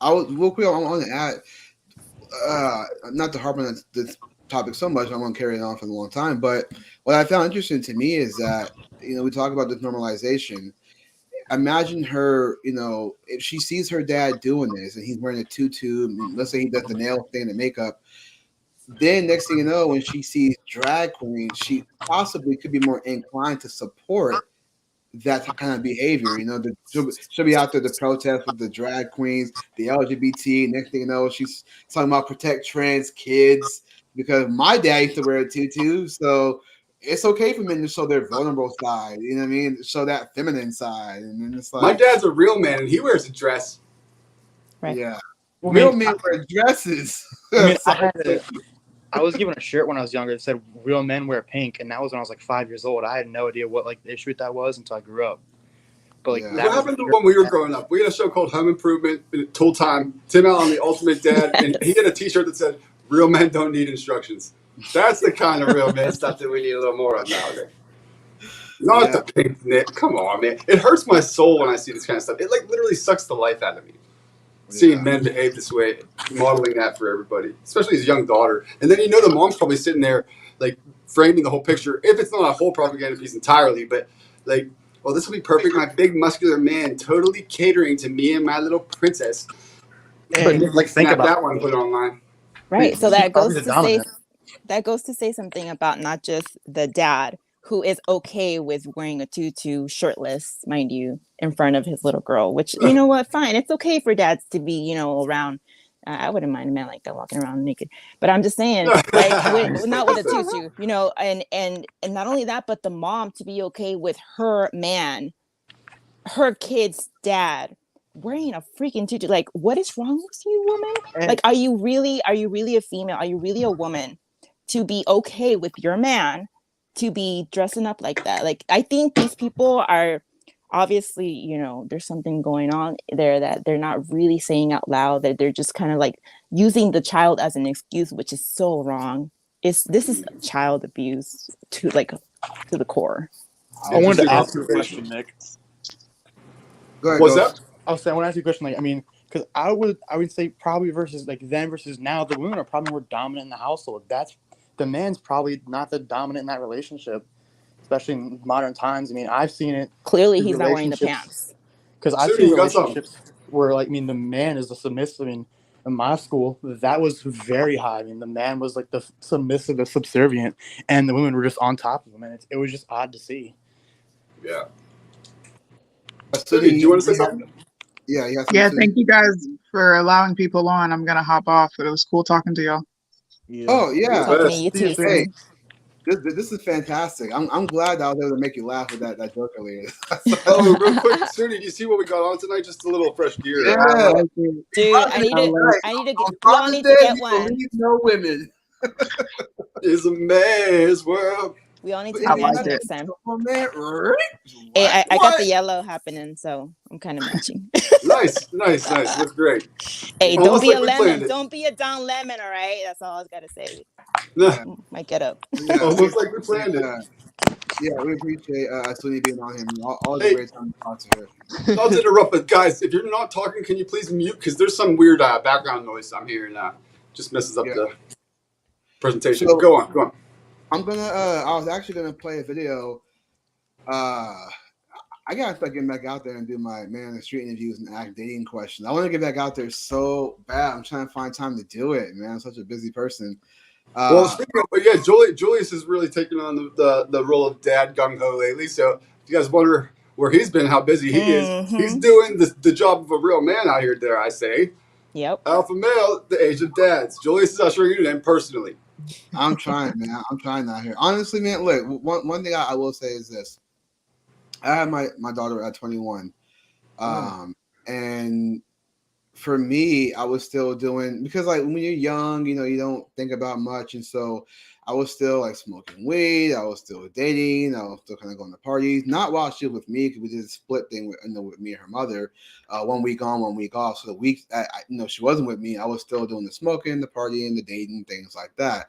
I was real quick. I want to add, not to harp on this topic so much. I won't carry it on for a long time. But what I found interesting to me is that we talk about this normalization. Imagine her, if she sees her dad doing this and he's wearing a tutu. Let's say he does the nail thing, the makeup. Then next thing you know, when she sees drag queens, she possibly could be more inclined to support that kind of behavior. She'll be out there to protest with the drag queens, the LGBT. Next thing you know, she's talking about protect trans kids because my dad used to wear a tutu, so it's okay for men to show their vulnerable side. You know what I mean? Show that feminine side, and then it's My like, dad's a real man and he wears a dress. Right. yeah, Well, real men wear dresses. Sorry. I was given a shirt when I was younger that said "Real men wear pink," and that was when I was like 5 years old. I had no idea what like the issue with that was until I grew up. But like Yeah. What that was a happened to shirt. when we were growing up? We had a show called Home Improvement, Tool Time. Tim Allen, the ultimate dad, and he had a T-shirt that said "Real men don't need instructions." That's the kind of real man stuff that we need a little more of nowadays. Not Yeah. the pink knit. Come on, man. It hurts my soul when I see this kind of stuff. It like literally sucks the life out of me. Seeing Yeah. men behave this way, modeling that for everybody, especially his young daughter. And then the mom's probably sitting there like framing the whole picture. If it's not a whole propaganda piece entirely, but like, well, this will be perfect. My big muscular man totally catering to me and my little princess. But and like think Snap about that one, put it online. Right. So she's probably the dominant. that goes to say something about not just the dad who is okay with wearing a tutu shirtless, mind you, in front of his little girl, which you know what, fine. It's okay for dads to be, around. I wouldn't mind a man like that walking around naked, but I'm just saying, like, not with a tutu, and not only that, but the mom to be okay with her man, her kid's dad wearing a freaking tutu. Like, what is wrong with you, woman? and Like, are you really a female? Are you really a woman to be okay with your man to be dressing up like that. Like, I think these people are obviously, you know, there's something going on there that they're not really saying out loud, that they're just kind of like using the child as an excuse, which is so wrong. This is child abuse to the core. I wanted Interesting to ask you a observation. question, Nick. Go ahead, What's Ghost. that? I'll say I want to ask you a question. Like, I mean, because I would say probably versus like then versus now, the women are probably more dominant in the household. That's the man's probably not the dominant in that relationship, especially in modern times. I mean, I've seen it Clearly, in he's not wearing the relationships pants. because I've Sudi, seen you got something? relationships where, like, I mean, the man is the submissive. I mean, in my school, that was very high. I mean, the man was like the submissive, the subservient, and the women were just on top of him, and it was just odd to see. Yeah. Sudi, Sudi, do you want to say something? Yeah, you got Yeah, something. thank you guys for allowing people on. I'm gonna hop off, but it was cool talking to y'all. Yeah. Oh yeah. Talking to you See you too, soon. Hey, Sydney. this is fantastic. I'm glad that I was able to make you laugh with that joke earlier. Oh, real quick, Sudi, do you see what we got on tonight? Just a little fresh gear. I Yeah. like it. Dude, I need I to. like I need to On get. We all Father's need Day, to get you one. believe no women. It's a man's world. We all need But to if I get you like matching got it. next time. a man, right? Hey, What? I got What? the yellow happening, so I'm kind of matching. Nice. Looks great. Hey, don't Almost be a like we lemon. planned it. Don't be a Don Lemon, all right? That's all I was gotta say. Nah, Might get up. Yeah, almost like we planned it. yeah, we appreciate Suni being on here. Always a Hey, great time to talk to her. not to interrupt, but guys, if you're not talking, can you please mute? Because there's some weird background noise I'm hearing. Just messes up Yeah. the presentation. So Go on. I'm gonna. I was actually gonna play a video. I gotta start getting back out there and do my man on the street interviews and ask dating questions. I want to get back out there so bad. I'm trying to find time to do it, man. I'm such a busy person. Well, speaking of, yeah, Julius has really taken on the role of dad gung ho lately. So if you guys wonder where he's been, how busy he is, he's doing the job of a real man out here. Dare I say? Yep. Alpha male, the age of dads. Julius is ushering you in personally. I'm trying, man. I'm trying out here. Honestly, man. Look, one thing I will say is this: I had my daughter at 21, and for me, I was still doing, because like when you're young, you know, you don't think about much, and so I was still like smoking weed. I was still dating. I was still kind of going to parties. Not while she was with me, because we did a split thing with me and her mother, 1 week on, 1 week off. So the week she wasn't with me, I was still doing the smoking, the partying, the dating, things like that.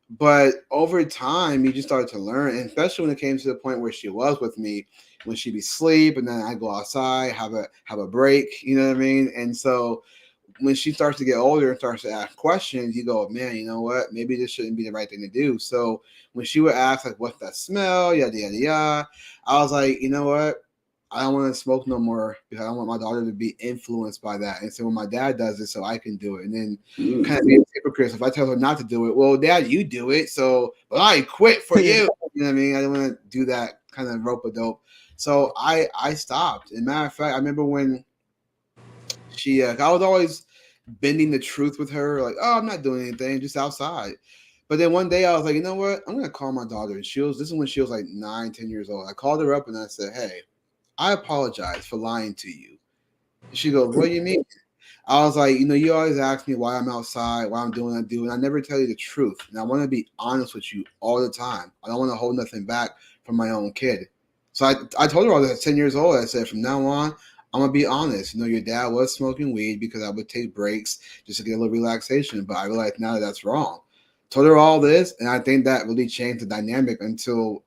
But over time, you just started to learn, and especially when it came to the point where she was with me, when she'd be asleep, and then I go outside, have a break, you know what I mean? And so when she starts to get older and starts to ask questions, you go, man, you know what? Maybe this shouldn't be the right thing to do. So when she would ask, like, what's that smell? Yada, yada, yada. I was like, you know what? I don't want to smoke no more, because I don't want my daughter to be influenced by that. And so when my dad does it, so I can do it. And then kind of be a hypocrite. If I tell her not to do it, well, dad, you do it. So, but I quit for you. You know what I mean? I didn't want to do that kind of rope a dope. So I stopped. And matter of fact, I remember when I was always bending the truth with her, like, oh, I'm not doing anything, just outside. But then one day I was like, you know what? I'm gonna call my daughter. And this is when she was like 9, 10 years old. I called her up and I said, hey, I apologize for lying to you. And she goes, what do you mean? I was like, you always ask me why I'm outside, why I'm doing what I do, and I never tell you the truth. And I want to be honest with you all the time. I don't want to hold nothing back from my own kid. So I told her I was at 10 years old. I said, from now on, I'm going to be honest. Your dad was smoking weed because I would take breaks just to get a little relaxation. But I realized now that that's wrong. Told her all this, and I think that really changed the dynamic until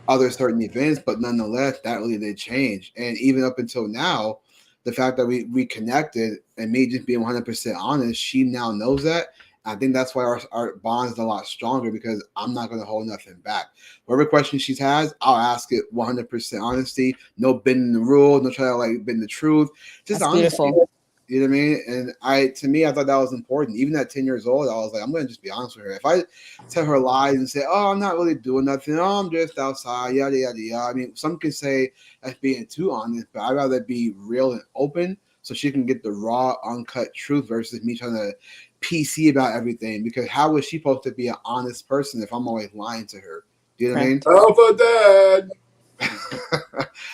other certain events. But nonetheless, that really did change. And even up until now, the fact that we reconnected and me just being 100% honest, she now knows that. I think that's why our bond is a lot stronger, because I'm not going to hold nothing back. Whatever question she has, I'll ask it 100% honesty. No bending the rules, no trying to like bend the truth. Just That's honesty. beautiful. You know what I mean? And I thought that was important. Even at 10 years old, I was like, I'm going to just be honest with her. If I tell her lies and say, oh, I'm not really doing nothing, oh, I'm just outside, yada, yada, yada. I mean, some can say that's being too honest, but I'd rather be real and open so she can get the raw, uncut truth versus me trying to PC about everything. Because how is she supposed to be an honest person if I'm always lying to her? Do you know what I mean? Alpha dad.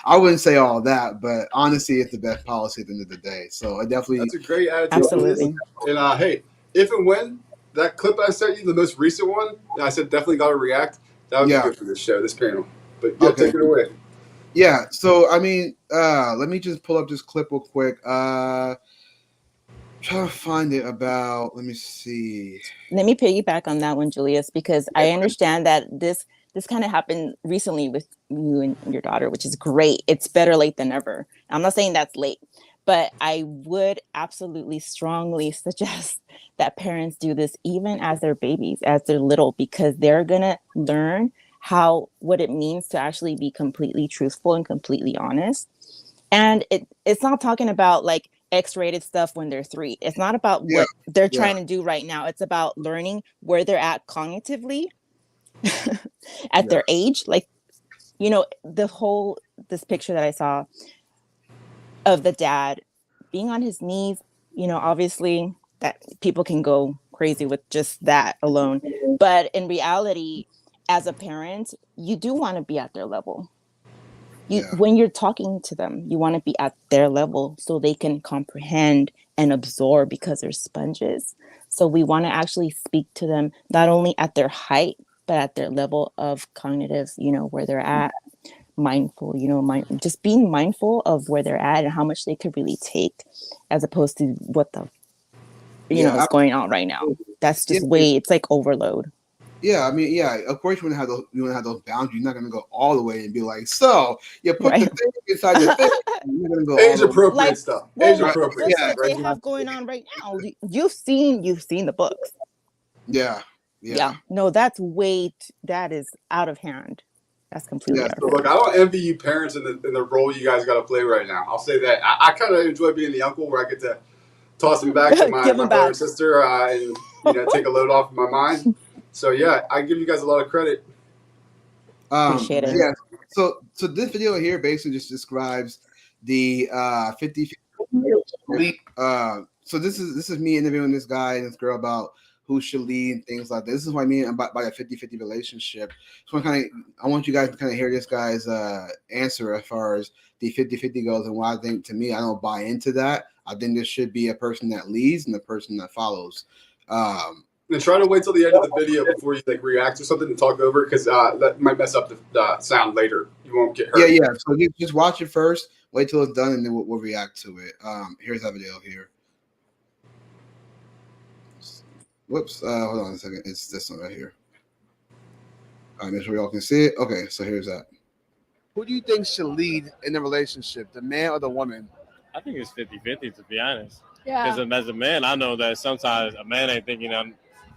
I wouldn't say all that, but honesty is the best policy at the end of the day. So I definitely. That's a great attitude. Absolutely. And hey, if and when that clip I sent you, the most recent one, and I said definitely got to react. That would be good for this show, this panel. But yeah, Okay. take it away. Yeah. So I mean, let me just pull up this clip real quick. Try to find it about. Let me see. Let me piggyback on that one, Julius, because I understand that this kind of happened recently with you and your daughter, which is great. It's better late than never. I'm not saying that's late, but I would absolutely strongly suggest that parents do this even as they're babies, as they're little, because they're gonna learn what it means to actually be completely truthful and completely honest. And it's not talking about like X-rated stuff when they're 3. It's not about what they're trying to do right now. It's about learning where they're at cognitively at their age. Like, you know, this picture that I saw of the dad being on his knees, you know, obviously that people can go crazy with just that alone. But in reality, as a parent, you do want to be at their level. When you're talking to them, you want to be at their level so they can comprehend and absorb, because they're sponges. So we want to actually speak to them not only at their height, but at their level of cognitive, you know, where they're at, mindful, you know, just being mindful of where they're at and how much they could really take, as opposed to what the, you know, is going on right now. That's just it's like overload. Yeah, I mean, yeah. Of course, you want to have those boundaries. You're not going to go all the way and be like, so you put the thing inside the thing. You're going to go age appropriate stuff. Age appropriate. That's what they have going on right now. You've seen the books. Yeah. No, that is out of hand. That's completely out of hand. Look, I don't envy you parents in the role you guys got to play right now. I'll say that. I kind of enjoy being the uncle where I get to toss him back to my brother and sister and you know, take a load off of my mind. So yeah, I give you guys a lot of credit. Appreciate it. Yeah. So this video here basically just describes the 50. So this is me interviewing this guy and this girl about who should lead and things like that. This is what I mean by a 50-50 relationship. So I want you guys to kind of hear this guy's answer as far as the 50-50 goes, and what I think. To me, I don't buy into that. I think there should be a person that leads and a person that follows. And try to wait till the end of the video before you like react to something and talk over, because that might mess up the sound later. You won't get hurt. Yeah. So just watch it first. Wait till it's done, and then we'll react to it. Here's that video here. Whoops. Hold on a second. It's this one right here. All right, make sure y'all can see it. Okay, so here's that. Who do you think should lead in the relationship, the man or the woman? I think it's 50-50, to be honest. Yeah. Because as a man, I know that sometimes a man ain't thinking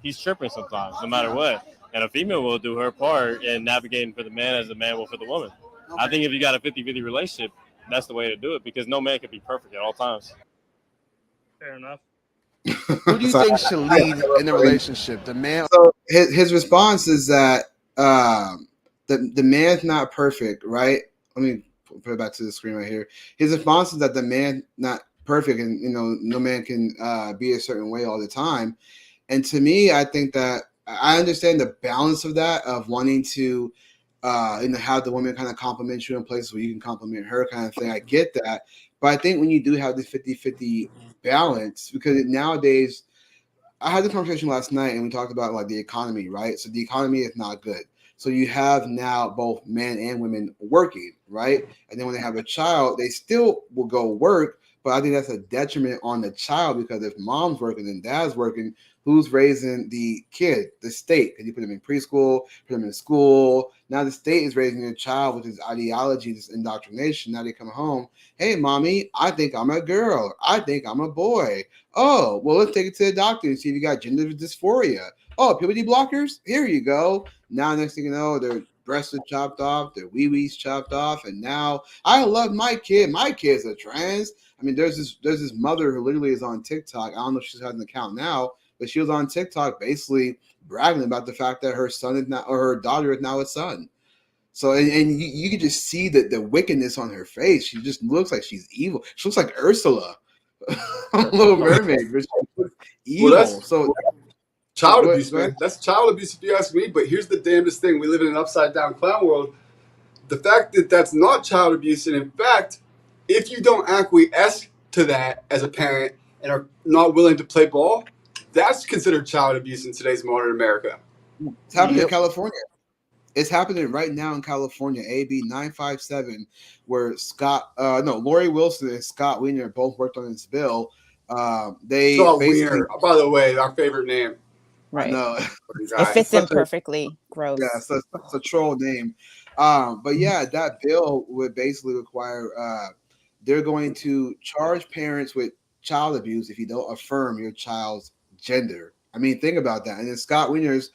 he's tripping sometimes, no matter what. And a female will do her part in navigating for the man as the man will for the woman. Okay. I think if you got a 50-50 relationship, that's the way to do it, because no man can be perfect at all times. Fair enough. Who do you think should lead in the relationship, the man? So his response is that the man's not perfect, right? Let me put it back to the screen right here. His response is that the man not perfect, and you know, no man can be a certain way all the time. And to me, I think that I understand the balance of that, of wanting to have the woman kind of compliment you in places where you can compliment her, kind of thing. I get that. But I think when you do have this 50-50 balance, because nowadays, I had the conversation last night and we talked about like the economy, right? So the economy is not good. So you have now both men and women working, right? And then when they have a child, they still will go work, but I think that's a detriment on the child, because if mom's working and dad's working, who's raising the kid? The state. And you put them in preschool, put them in school. Now the state is raising your child, which is ideology, this indoctrination. Now they come home, hey, mommy, I think I'm a girl. I think I'm a boy. Oh, well, let's take it to the doctor and see if you got gender dysphoria. Oh, puberty blockers? Here you go. Now, next thing you know, their breasts are chopped off, their wee-wees chopped off, and now I love my kid. My kid's a trans. I mean, there's this mother who literally is on TikTok. I don't know if she has an account now, but she was on TikTok basically bragging about the fact that her son is now, or her daughter is now a son. So, and you can just see the wickedness on her face. She just looks like she's evil. She looks like Ursula, Little Mermaid. Evil. Well, child abuse, man. That's child abuse if you ask me. But here's the damnedest thing. We live in an upside down clown world. The fact that that's not child abuse, and in fact, if you don't acquiesce to that as a parent and are not willing to play ball, That's considered child abuse in today's modern America. It's happening in Yep. California. It's happening right now in California, AB 957, where Lori Wilson and Scott Wiener both worked on this bill. They Scott basically, Wiener, by the way, our favorite name. I Right. know, Fucking It guy. fits in such a perfectly. Gross. yeah, so it's a troll name. But yeah, that bill would basically require they're going to charge parents with child abuse if you don't affirm your child's gender. I mean, think about that. And then Scott Wiener's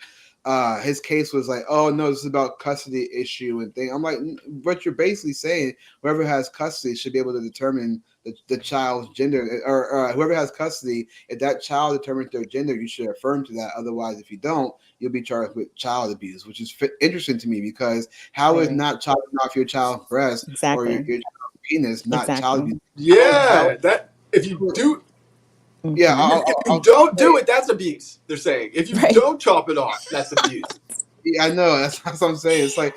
his case was like, oh no, this is about custody issue and thing. I'm like, what you're basically saying, whoever has custody should be able to determine the child's gender, or whoever has custody, if that child determines their gender, you should affirm to that. Otherwise, if you don't, you'll be charged with child abuse, which is interesting to me because how is Very. not chopping off your child's breast or your Exactly. child's penis not child Exactly. abuse? Yeah, that if you do Yeah, Mhm. if you don't do it, that's abuse. They're saying if you Right. don't chop it off, that's abuse. yeah, I know. That's what I'm saying. It's like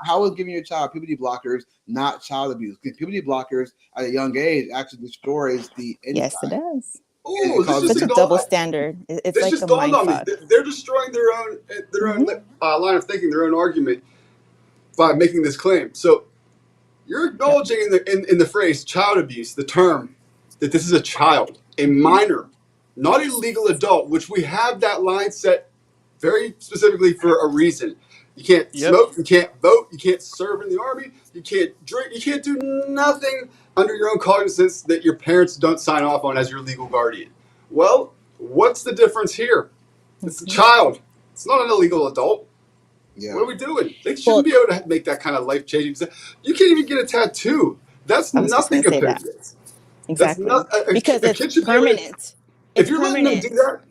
how is giving your child puberty blockers not child abuse? Because puberty blockers at a young age actually destroys the Yes, it inside. does. Oh, this Such just a dawned. double standard. It's This like just a dawned mind on me. fuck. They're destroying their own line of thinking, their own argument by making this claim. So you're acknowledging in the phrase child abuse, the term that this is a child, a minor, not a legal adult, which we have that line set very specifically for a reason. You can't Yep. smoke, you can't vote, you can't serve in the army, you can't drink, you can't do nothing under your own cognizance that your parents don't sign off on as your legal guardian. Well, what's the difference here? It's a child. It's not an illegal adult. Yeah. What are we doing? They shouldn't be able to make that kind of life-changing. You can't even get a tattoo. That's I was just nothing gonna say compared that. to this. That's Exactly. not Because a it's kid should be able to. permanent. If It's you're letting them do permanent.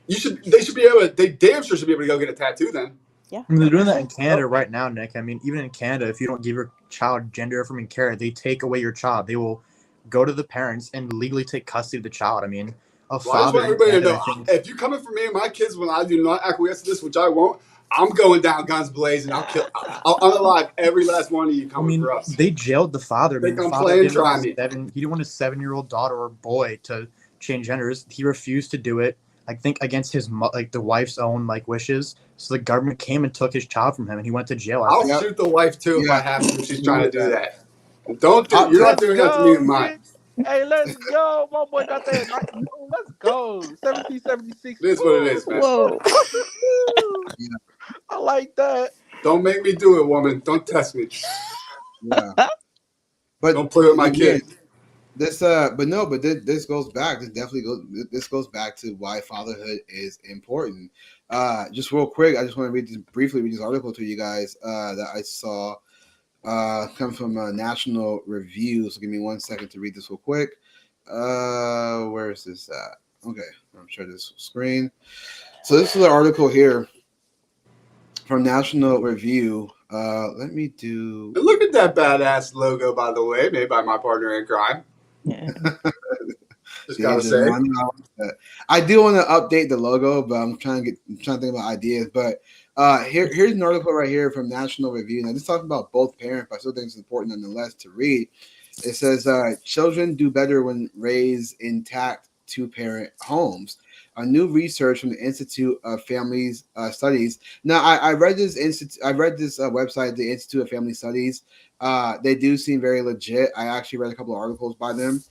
that, they should be able to. They damn sure should be able to go get a tattoo then. Yeah. I mean, they're doing that in Canada right now, Nick. I mean, even in Canada, if you don't give your child gender affirming care, they take away your child. They will go to the parents and legally take custody of the child. I mean, a Well, I just father want in everybody to Canada, know I think, if you coming for me and my kids when I do not acquiesce to this, which I won't, I'm going down guns blazing. I'll unalive every last one of you I coming mean, for us. they jailed the father. I mean, Think the I'm father playing? didn't Try want me. he didn't want his 7-year-old daughter or boy to change genders. He refused to do it. I think against his the wife's own wishes. So the government came and took his child from him, and he went to jail. I'll Yep. shoot the wife too if Yeah. I have to. If she's I trying to agree do with that. Don't do. I'll You're tell not doing that to me and mine. Hey, let's go. My boy got that. Let's go. 1776. It is what it is, man. Whoa. Yeah. I like that. Don't make me do it, woman. Don't test me. Yeah. But Don't play with my again, kids. this this goes back. This goes back to why fatherhood is important. Just real quick, I just want to briefly read this article to you guys that I saw come from National Review. So give me 1 second to read this real quick. Where is this at? Okay, I'm sure this screen. So this is an article here from National Review. Let me do. And look at that badass logo, by the way, made by my partner in crime. Yeah. Just gotta say. I do want to update the logo, but I'm trying to think about ideas. But here's an article right here from National Review. Now, this talking about both parents, but I still think it's important nonetheless to read. It says children do better when raised intact two-parent homes. A new research from the Institute of Family Studies. Now, I read this website, the Institute of Family Studies. They do seem very legit. I actually read a couple of articles by them.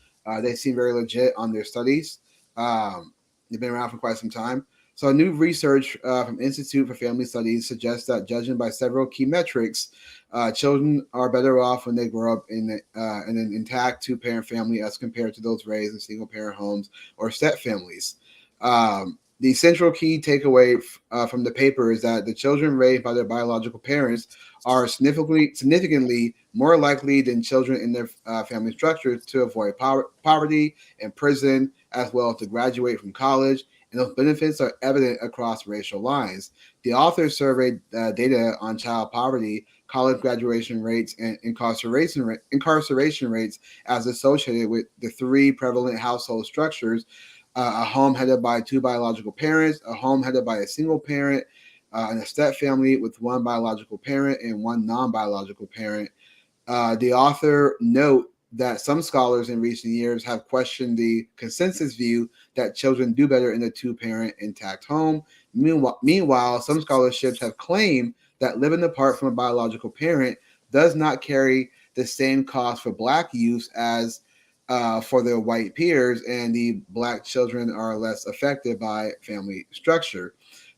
They seem very legit on their studies. They've been around for quite some time. So a new research from Institute for Family Studies suggests that judging by several key metrics, children are better off when they grow up in an intact two-parent family as compared to those raised in single-parent homes or step families. The central key takeaway from the paper is that the children raised by their biological parents are significantly more likely than children in their family structures to avoid poverty and prison, as well as to graduate from college. And those benefits are evident across racial lines. The authors surveyed data on child poverty, college graduation rates, and incarceration rates as associated with the three prevalent household structures: a home headed by two biological parents, a home headed by a single parent, and a step family with one biological parent and one non-biological parent. The author note that some scholars in recent years have questioned the consensus view that children do better in a two-parent intact home. Meanwhile, some scholarships have claimed that living apart from a biological parent does not carry the same cost for Black youth as for their white peers, and the Black children are less affected by family structure.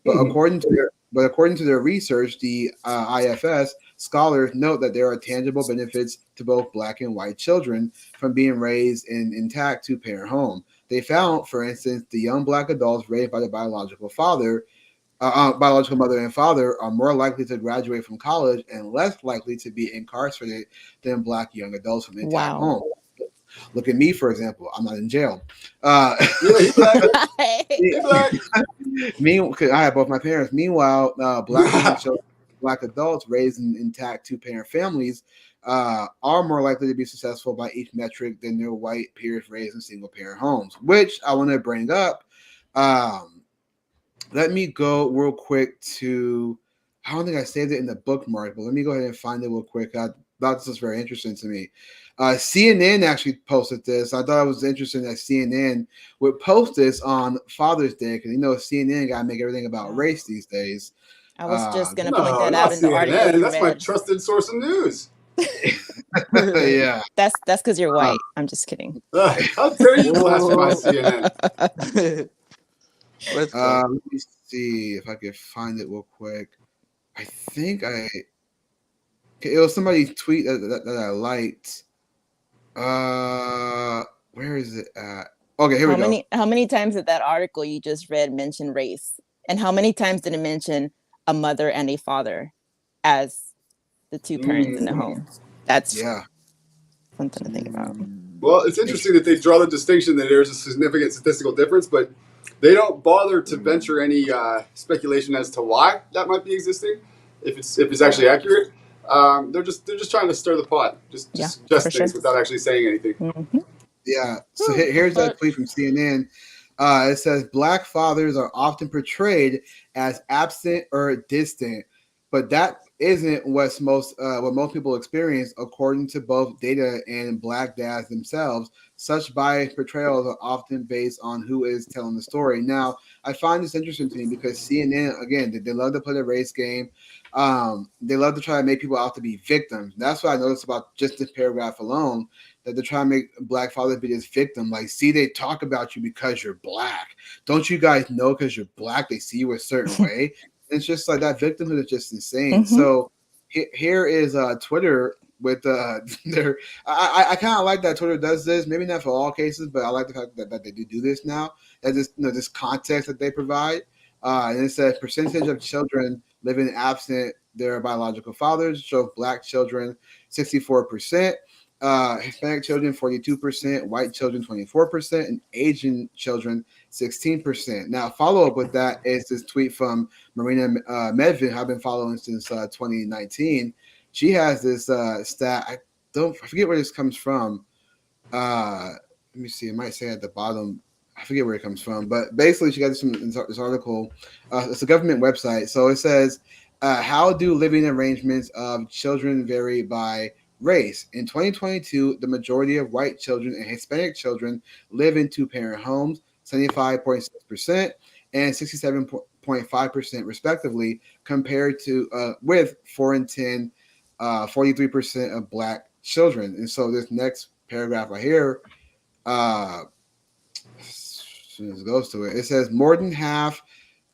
But according to their research, the IFS scholars note that there are tangible benefits to both Black and white children from being raised in intact two-parent home. They found, for instance, the young Black adults raised by the biological mother and father are more likely to graduate from college and less likely to be incarcerated than Black young adults from intact home. Look at me, for example. I'm not in jail. Yeah, he black. He black. I have both my parents. Meanwhile, Black adults raised in intact two-parent families are more likely to be successful by each metric than their white peers raised in single-parent homes, which I want to bring up. Let me go real quick to, I don't think I saved it in the bookmark, but let me go ahead and find it real quick. I thought this was very interesting to me. CNN actually posted this. I thought it was interesting that CNN would post this on Father's Day because, CNN got to make everything about race these days. I was just going to point that out in the article. That's my trusted source of news. Yeah. That's because you're white. I'm just kidding. How dare you blaspheme CNN? Let me see if I can find it real quick. I think it was somebody's tweet that I liked. Where is it at? Okay, here we go. How many times did that article you just read mention race? And how many times did it mention a mother and a father as the two parents in the home? That's something to think about. Well, it's interesting that they draw the distinction that there's a significant statistical difference, but they don't bother to venture any speculation as to why that might be existing, if it's actually accurate. They're just trying to stir the pot, just suggest things without actually saying anything. Mm-hmm. Yeah. So here's that tweet from CNN. It says Black fathers are often portrayed as absent or distant, but that isn't what most people experience, according to both data and Black dads themselves. Such biased portrayals are often based on who is telling the story. Now, I find this interesting to me because CNN, again, they love to play the race game. They love to try to make people out to be victims. That's what I noticed about just this paragraph alone, that they're trying to make Black fathers be this victim. Like, see, they talk about you because you're Black. Don't you guys know because you're Black, they see you a certain way? It's just like that victimhood is just insane. Mm-hmm. So here is Twitter with their. I kind of like that Twitter does this. Maybe not for all cases, but I like the fact that they do this now. That this context that they provide. And it says percentage of children living absent their biological fathers show Black children 64%. Hispanic children 42%, white children 24%, and Asian children 16%. Now, follow up with that is this tweet from Marina Medvin, who I've been following since 2019. She has this stat. I forget where this comes from. Let me see. It might say at the bottom. I forget where it comes from, but basically she got this article. It's a government website. So it says, how do living arrangements of children vary by race? In 2022, the majority of white children and Hispanic children live in two-parent homes, 75.6% and 67.5% respectively, compared to with 4 in 10, 43% of Black children. And so this next paragraph right here, as soon as it goes to it, it says more than half,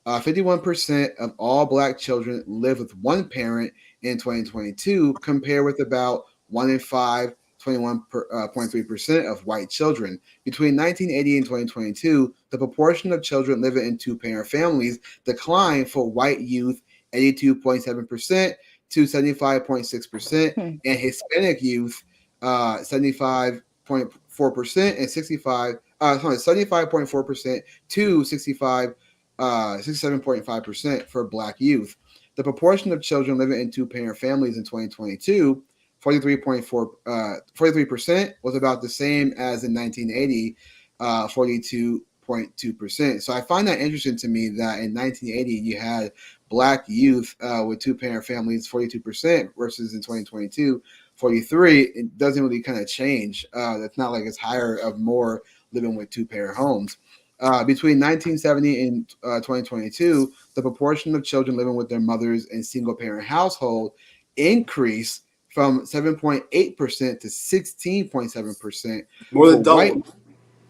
51% of all Black children live with one parent in 2022, compared with about 1 in 5, 21.3% of white children. Between 1980 and 2022, the proportion of children living in two-parent families declined for white youth 82.7% to 75.6%, and Hispanic youth 75.4% and 75.4% to 67.5% for Black youth. The proportion of children living in two-parent families in 2022, 43% was about the same as in 1980, 42.2%. So I find that interesting to me that in 1980 you had Black youth with two-parent families 42% versus in 2022 43. It doesn't really kind of change. It's not like it's higher of more living with two-parent homes. Between 1970 and 2022, the proportion of children living with their mothers in single-parent household increased from 7.8% to 16.7% More for than double. white.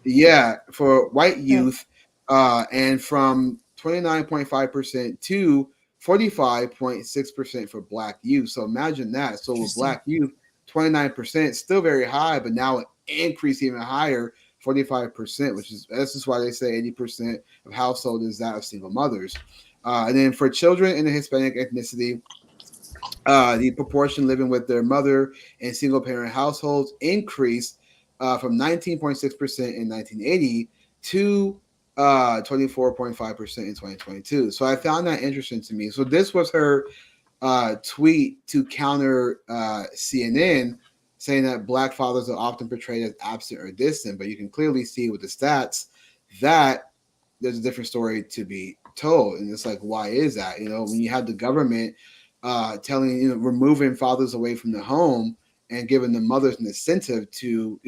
Yeah, for white youth, and from 29.5% to 45.6% for Black youth. So imagine that. So with Black youth, 29%, still very high, but now it increased even higher, 45%, which is this is why they say 80% of household is that of single mothers. And then for children in the Hispanic ethnicity, the proportion living with their mother in single parent households increased from 19.6% in 1980 to 24.5% in 2022. So I found that interesting to me. So this was her tweet to counter CNN, saying that Black fathers are often portrayed as absent or distant, but you can clearly see with the stats that there's a different story to be told. And it's like, why is that? When you have the government removing fathers away from the home and giving the mothers an incentive to,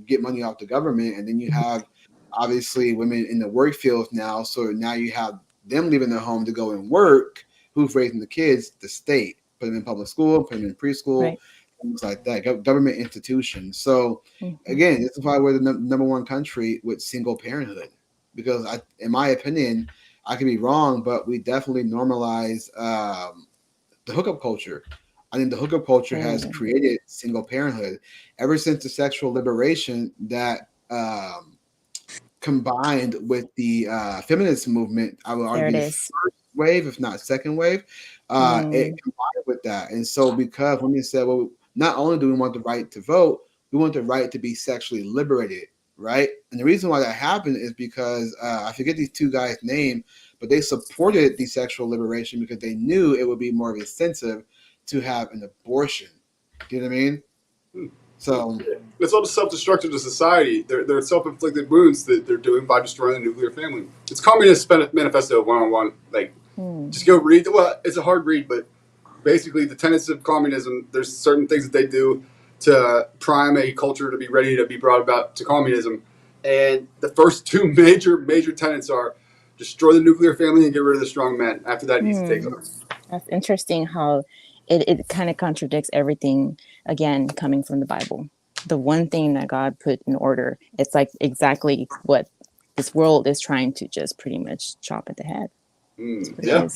get money off the government. And then you have obviously women in the work field now. So now you have them leaving their home to go and work. Who's raising the kids? The state. Put them in public school, put them in preschool, right. Things like that. Government institutions. So again, this is why we're the number one country with single parenthood. Because in my opinion, I could be wrong, but we definitely normalize the hookup culture. I think the hookup culture has created single parenthood ever since the sexual liberation that combined with the feminist movement. I would argue first wave, if not second wave, it combined with that. And so because women said, well, not only do we want the right to vote, we want the right to be sexually liberated, right? And the reason why that happened is because I forget these two guys' name, but they supported the sexual liberation because they knew it would be more of an incentive to have an abortion. Do you know what I mean? So it's all the self-destructive to society. They're self-inflicted wounds that they're doing by destroying the nuclear family. It's Communist Manifesto 101. Just go read. Well, it's a hard read, but basically the tenets of communism. There's certain things that they do to prime a culture to be ready to be brought about to communism. And the first two major tenets are destroy the nuclear family and get rid of the strong men. After that, it needs to take over. That's interesting how it kind of contradicts everything, again, coming from the Bible. The one thing that God put in order, it's like exactly what this world is trying to just pretty much chop at the head. Yeah.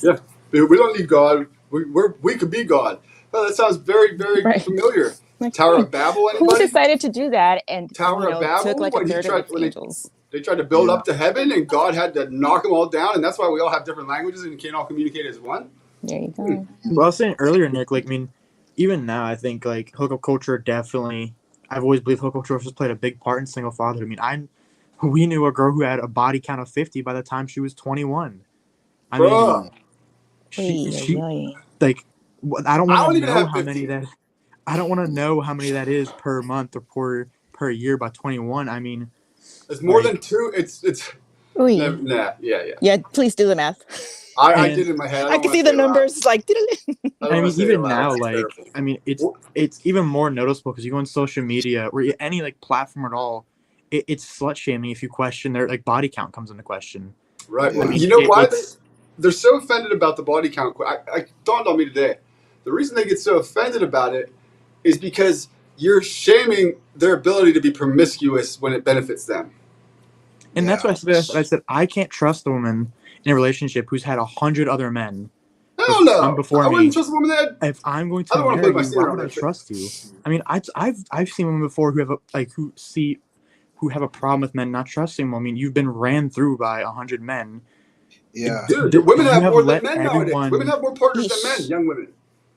We don't need God. We could be God. Well, that sounds very, very familiar. Tower of Babel, anybody? Who decided to do that and Tower of Babel? took like a third of its angels? They tried to build up to heaven, and God had to knock them all down, and that's why we all have different languages and can't all communicate as one. There you go. Well, I was saying earlier, Nick, even now, I think, hookup culture definitely, I've always believed hookup culture has played a big part in single fatherhood. We knew a girl who had a body count of 50 by the time she was 21. I don't want to know how many that. I don't want to know how many that is per month or per year by 21. It's more than two. It's. Yeah. Please do the math. I did in my head. I can see the numbers. Even now, it's even more noticeable because you go on social media or any platform at all. It's slut shaming if you question their body count comes into question. Right. Well, you know why they're so offended about the body count? I dawned on me today. The reason they get so offended about it is because you're shaming their ability to be promiscuous when it benefits them. And that's why I said I can't trust a woman in a relationship who's had 100 other men. Hell no! I wouldn't trust a woman that. If I'm going to marry you, why would I trust you? I've seen women before who have who have a problem with men not trusting them. You've been ran through by 100 men. Yeah, dude, women have more than men nowadays. Women have more partners than men. Young women.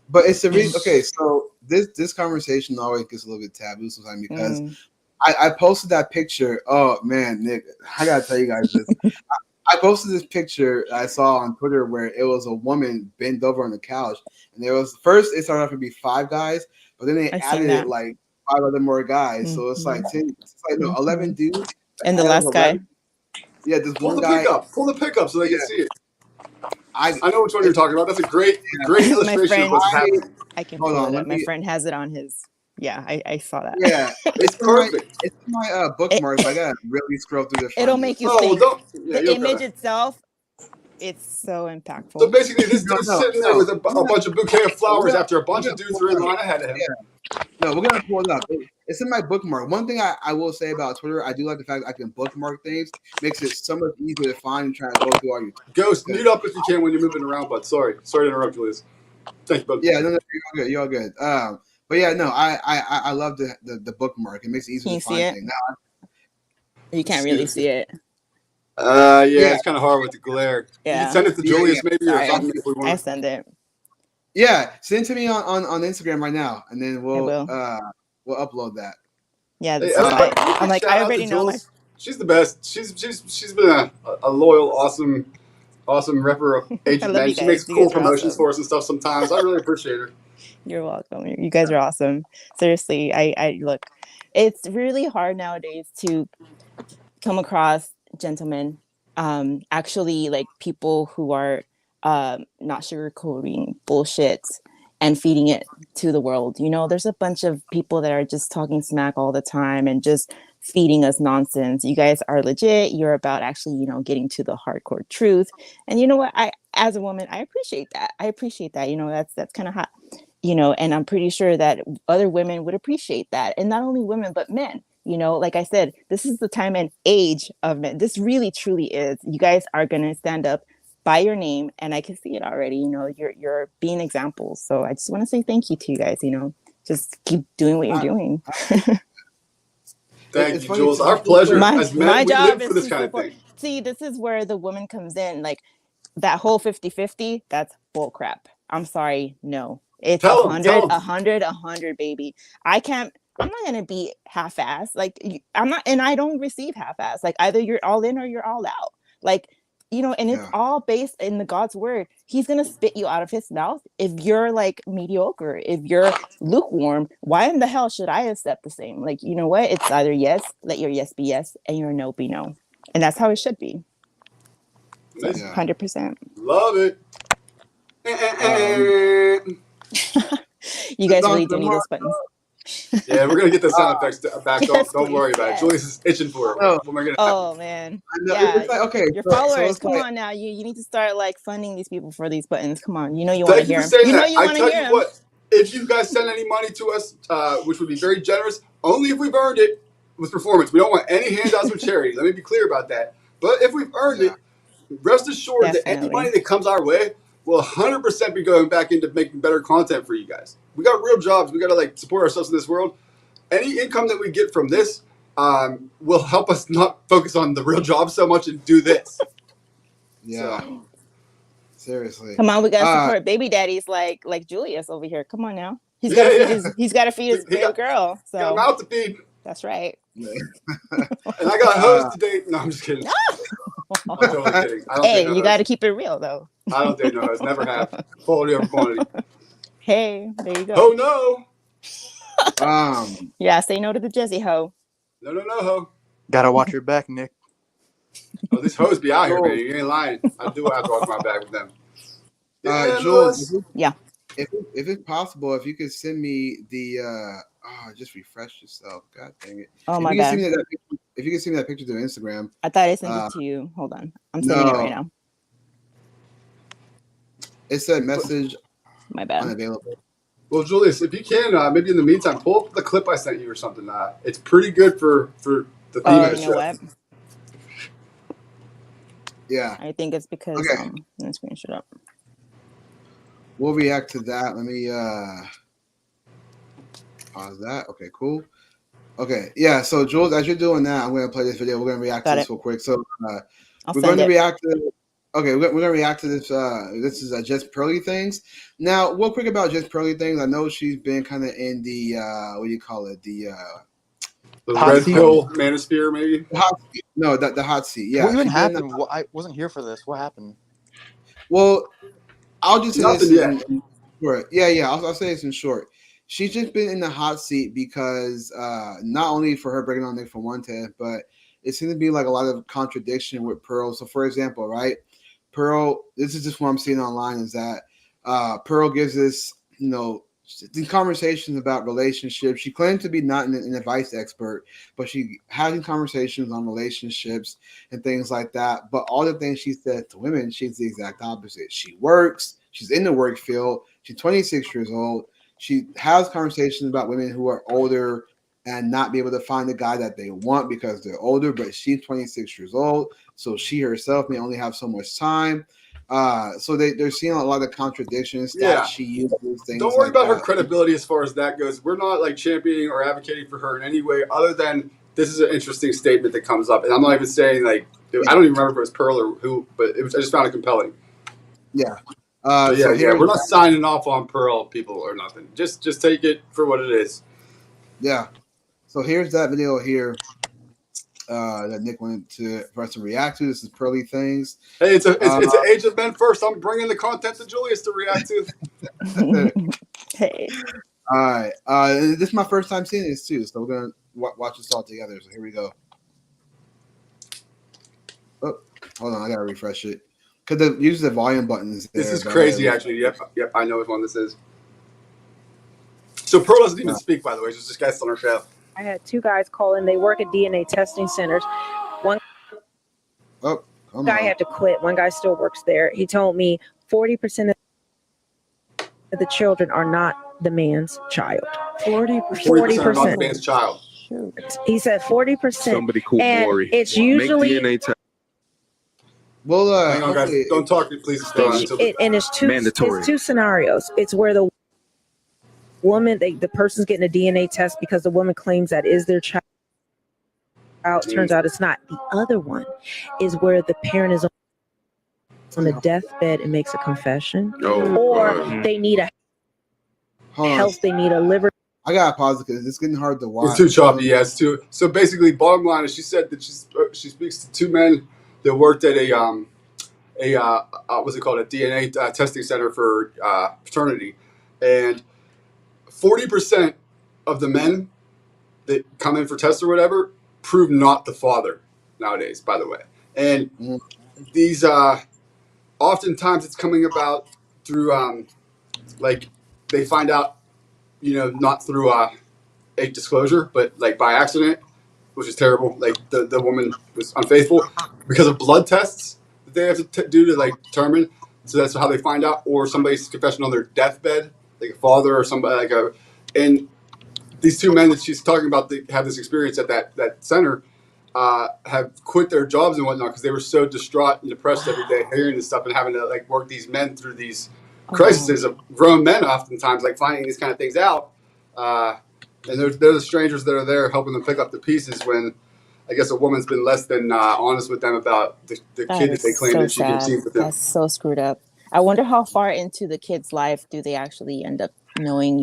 But it's the reason. Okay, so this conversation always gets a little bit taboo sometimes because I posted that picture. Oh man, Nick, I gotta tell you guys this. I posted this picture I saw on Twitter where it was a woman bent over on the couch, and there was first it started off to be 5 guys, but then they added 5 other more guys, so it's 10. It's 11 dudes. And the last 11. Guy. Yeah, this one guy. Pull the pickup so they can see it. I know which one you're talking about. That's a great illustration of what's happening. I can Hold pull on, it let up. My me- friend has it on his. Yeah, I saw that. Yeah, It's perfect. it's in my bookmarks. I gotta really scroll through this. It'll make you Oh, well, think. don't. Yeah, The you're image okay. itself, it's so So impactful. basically, this dude's sitting there with a bunch of bouquet of flowers gonna- after a bunch we're of gonna dudes pull are in it up. line ahead of him. Yeah. No, we're gonna pull it up. It's in my bookmark. One thing I will say about Twitter, I do like the fact that I can bookmark things. Makes it so much easier to find and try to go through all your. Ghost, mute up if you can when you're moving around, bud. Sorry to interrupt, Julius. Thank you, bud. Yeah, no, you're all good. You're all good. But yeah, no, I love the bookmark. It makes it easier Can you to see find it? things. You can't really see it. Yeah, Yeah. it's kind of hard with the glare. You Yeah. can send it to Yeah, Julius maybe or Sorry. something if we I want. send it. Yeah, send it to me on Instagram right now, and then we'll upload that. Yeah, Hey, this is everybody, why I'm like, shout I out to already know my. Jules. She's the best. She's been a loyal, awesome repper of I Agent love Men. you She guys. makes You cool guys are promotions awesome. for us and stuff sometimes. I really appreciate her. You're welcome. You guys are awesome. Seriously, I look. It's really hard nowadays to come across gentlemen, actually like people who are not sugarcoating bullshit and feeding it to the world. You know, there's a bunch of people that are just talking smack all the time and just feeding us nonsense. You guys are legit. You're about actually, you know, getting to the hardcore truth. And you know what? I, as a woman, I appreciate that. I appreciate that. You know, that's kind of hot. You know, and I'm pretty sure that other women would appreciate that. And not only women, but men. You know, like I said, this is the time and age of men. This really truly is. You guys are gonna stand up by your name, and I can see it already. You know, you're being examples. So I just want to say thank you to you guys. You know, just keep doing what you're doing. Thank It's you, funny Jules. too. Our pleasure. my As men, my we job live is for this to kind of support. thing. See, this is where the woman comes in. Like that whole 50-50, that's bull crap. I'm sorry, no. It's Tell 100, them. 100, baby. I'm not gonna be half-ass. Like I'm not, and I don't receive half-ass. Like either you're all in or you're all out. Like, you know, and it's all based in the God's word. He's gonna spit you out of his mouth if you're like mediocre, if you're lukewarm. Why in the hell should I accept the same? Like, you know what? It's either yes, let your yes be yes, and your no be no. And that's how it should be. So, Amazing. 100%. Love it. You guys really do need those buttons. Yeah, we're gonna get the sound effects back. Yes, Don't worry please, about yes. it. Julius is itching for it. No. When we're gonna Oh man, know, yeah. it's like, okay, your so followers, it's come like- on now. You need to start like funding these people for these buttons. Come on, you know you Thank want to you hear for them. saying You know that. you I want to tell hear you them. what, if you guys send any money to us, which would be very generous, only if we've earned it with performance. We don't want any handouts with charity. Let me be clear about that. But if we've earned it, rest assured that any Definitely. money that comes our way will 100% be going back into making better content for you guys. We got real jobs. We got to like support ourselves in this world. Any income that we get from this will help us not focus on the real job so much and do this. Yeah. So. Seriously. Come on, we gotta support baby daddies like Julius over here. Come on now. He's gotta feed his baby girl. So got a mouth to feed. That's right. And I got a hose to date. No, I'm just kidding. I'm totally kidding. I don't Hey, date no you got to hoes. keep it real though. I don't date no hoes. Never have. Quality over quantity. Hey, there you go. Oh no. Yeah, say no to the Jesse hoe. No ho. Gotta watch your back, Nick. Oh, these hoes be out here, man. You ain't lying. I do have to watch my back with them. Jules, yeah. If it's possible, if you could send me the just refresh yourself. God dang it. Oh if my you could bad. send me if you could send me that picture to Instagram. I thought I sent it to you. Hold on. I'm sending it right now. It said message my bad. Unavailable. Well, Julius, if you can, maybe in the meantime, pull up the clip I sent you or something. It's pretty good for the theme of the you show. know what? Yeah. I think it's because let me screenshot it up. We'll react to that. Let me pause that. Okay, cool. Okay, yeah. So Jules, as you're doing that, I'm going to play this video. We're going to react to this real quick. So we're going to react to. Okay, we're going to react to this. This is Just Pearly Things. Now, real quick about Just Pearly Things. I know she's been kind of in the what do you call it? The red pill manosphere, maybe. The hot seat. No, the hot seat. Yeah. What even happened? I wasn't here for this. What happened? Well, I'll just say Nothing this yet. in short. Yeah. I'll say this in short. She's just been in the hot seat because not only for her breaking on Nick Fuente, but it seems to be like a lot of contradiction with Pearl. So, for example, right, Pearl, this is just what I'm seeing online, is that Pearl gives us, these conversations about relationships. She claims to be not an advice expert, but she having conversations on relationships and things like that. But all the things she says to women, she's the exact opposite. She works, she's in the work field, she's 26 years old. She has conversations about women who are older and not be able to find the guy that they want because they're older, but she's 26 years old. So she herself may only have so much time. So they're seeing a lot of contradictions that she uses, things Don't worry like about her that. credibility as far as that goes. We're not like championing or advocating for her in any way other than this is an interesting statement that comes up. And I'm not even saying like, I don't even remember if it was Pearl or who, but I just found it compelling. Yeah. So we're not signing off on Pearl people or nothing. Just take it for what it is. Yeah. So here's that video here that Nick wanted for us to react to. This is Pearly Things. Hey, it's an Age of Men first. I'm bringing the content to Julius to react to. Hey. All right. This is my first time seeing this too, so we're gonna watch this all together. So here we go. Oh, hold on, I gotta refresh it because use the volume buttons. This is crazy, actually. Yep, I know which one this is. So Pearl doesn't even speak, by the way. She's just guest on our show. I had two guys call in. They work at DNA testing centers. One guy had to quit. One guy still works there. He told me 40% of the children are not the man's child. 40% are not the man's child. He said 40%. Somebody call and Maury. It's usually make DNA test. Well, hang on, guys. Don't talk, please. And it's two scenarios. It's where the woman, the person's getting a DNA test because the woman claims that is their child. Turns out it's not. The other one is where the parent is on the deathbed and makes a confession, they need a health, they need a liver. I gotta pause it because it's getting hard to watch. It's too choppy, yes. Too. So basically, bottom line is, she said that she speaks to two men that worked at what's it called, a DNA testing center for paternity, and 40% of the men that come in for tests or whatever prove not the father nowadays, by the way. And these oftentimes it's coming about through like they find out, not through a disclosure, but like by accident, which is terrible. Like the woman was unfaithful because of blood tests that they have to do to like determine. So that's how they find out, or somebody's confession on their deathbed, like a father or somebody and these two men that she's talking about that have this experience at that center have quit their jobs and whatnot because they were so distraught and depressed every day hearing this stuff and having to like work these men through these crises of grown men oftentimes, like finding these kind of things out. And they're the strangers that are there helping them pick up the pieces when I guess a woman's been less than honest with them about the kid that they claim that she conceived with them. That's so screwed up. I wonder how far into the kid's life do they actually end up knowing,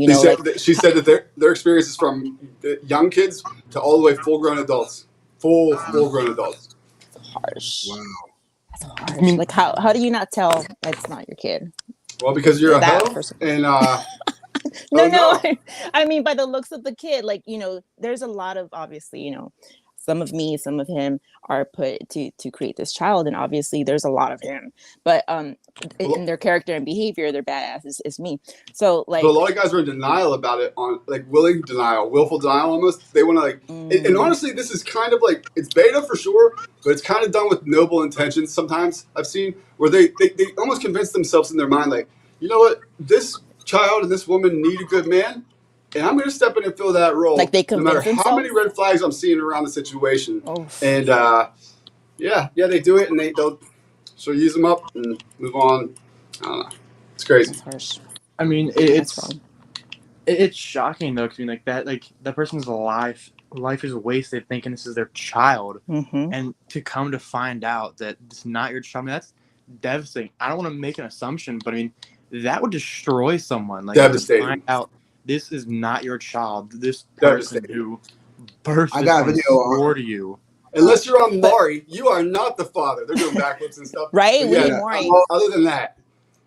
she said that their experience is from young kids to all the way full-grown adults. Full-grown adults. That's harsh. Wow. That's harsh. I mean, like, how do you not tell that's not your kid? Well, because you're a hoe and no. I mean, by the looks of the kid, like, there's a lot of, obviously, some of me, some of him are put to create this child, and obviously there's a lot of him. But in their character and behavior, they're badass. Is me. So like, but a lot of guys are in denial about it, on like willing denial, willful denial almost. They want to like, and honestly, this is kind of like, it's beta for sure, but it's kind of done with noble intentions. Sometimes I've seen where they almost convince themselves in their mind, like, you know what, this child and this woman need a good man. And I'm going to step in and fill that role, like they no matter how many red flags I'm seeing around the situation. And they do it, and they'll use them up and move on. I don't know. It's crazy. I mean, it's shocking though, because that person's life is wasted thinking this is their child, and to come to find out that it's not your child. I mean, that's devastating. I don't want to make an assumption, but I mean, that would destroy someone. Like, devastating. To find out this is not your child. This person who birthed to you. Unless you're on Maury, you are not the father. They're doing backflips and stuff. Right? We need Maury. Other than that.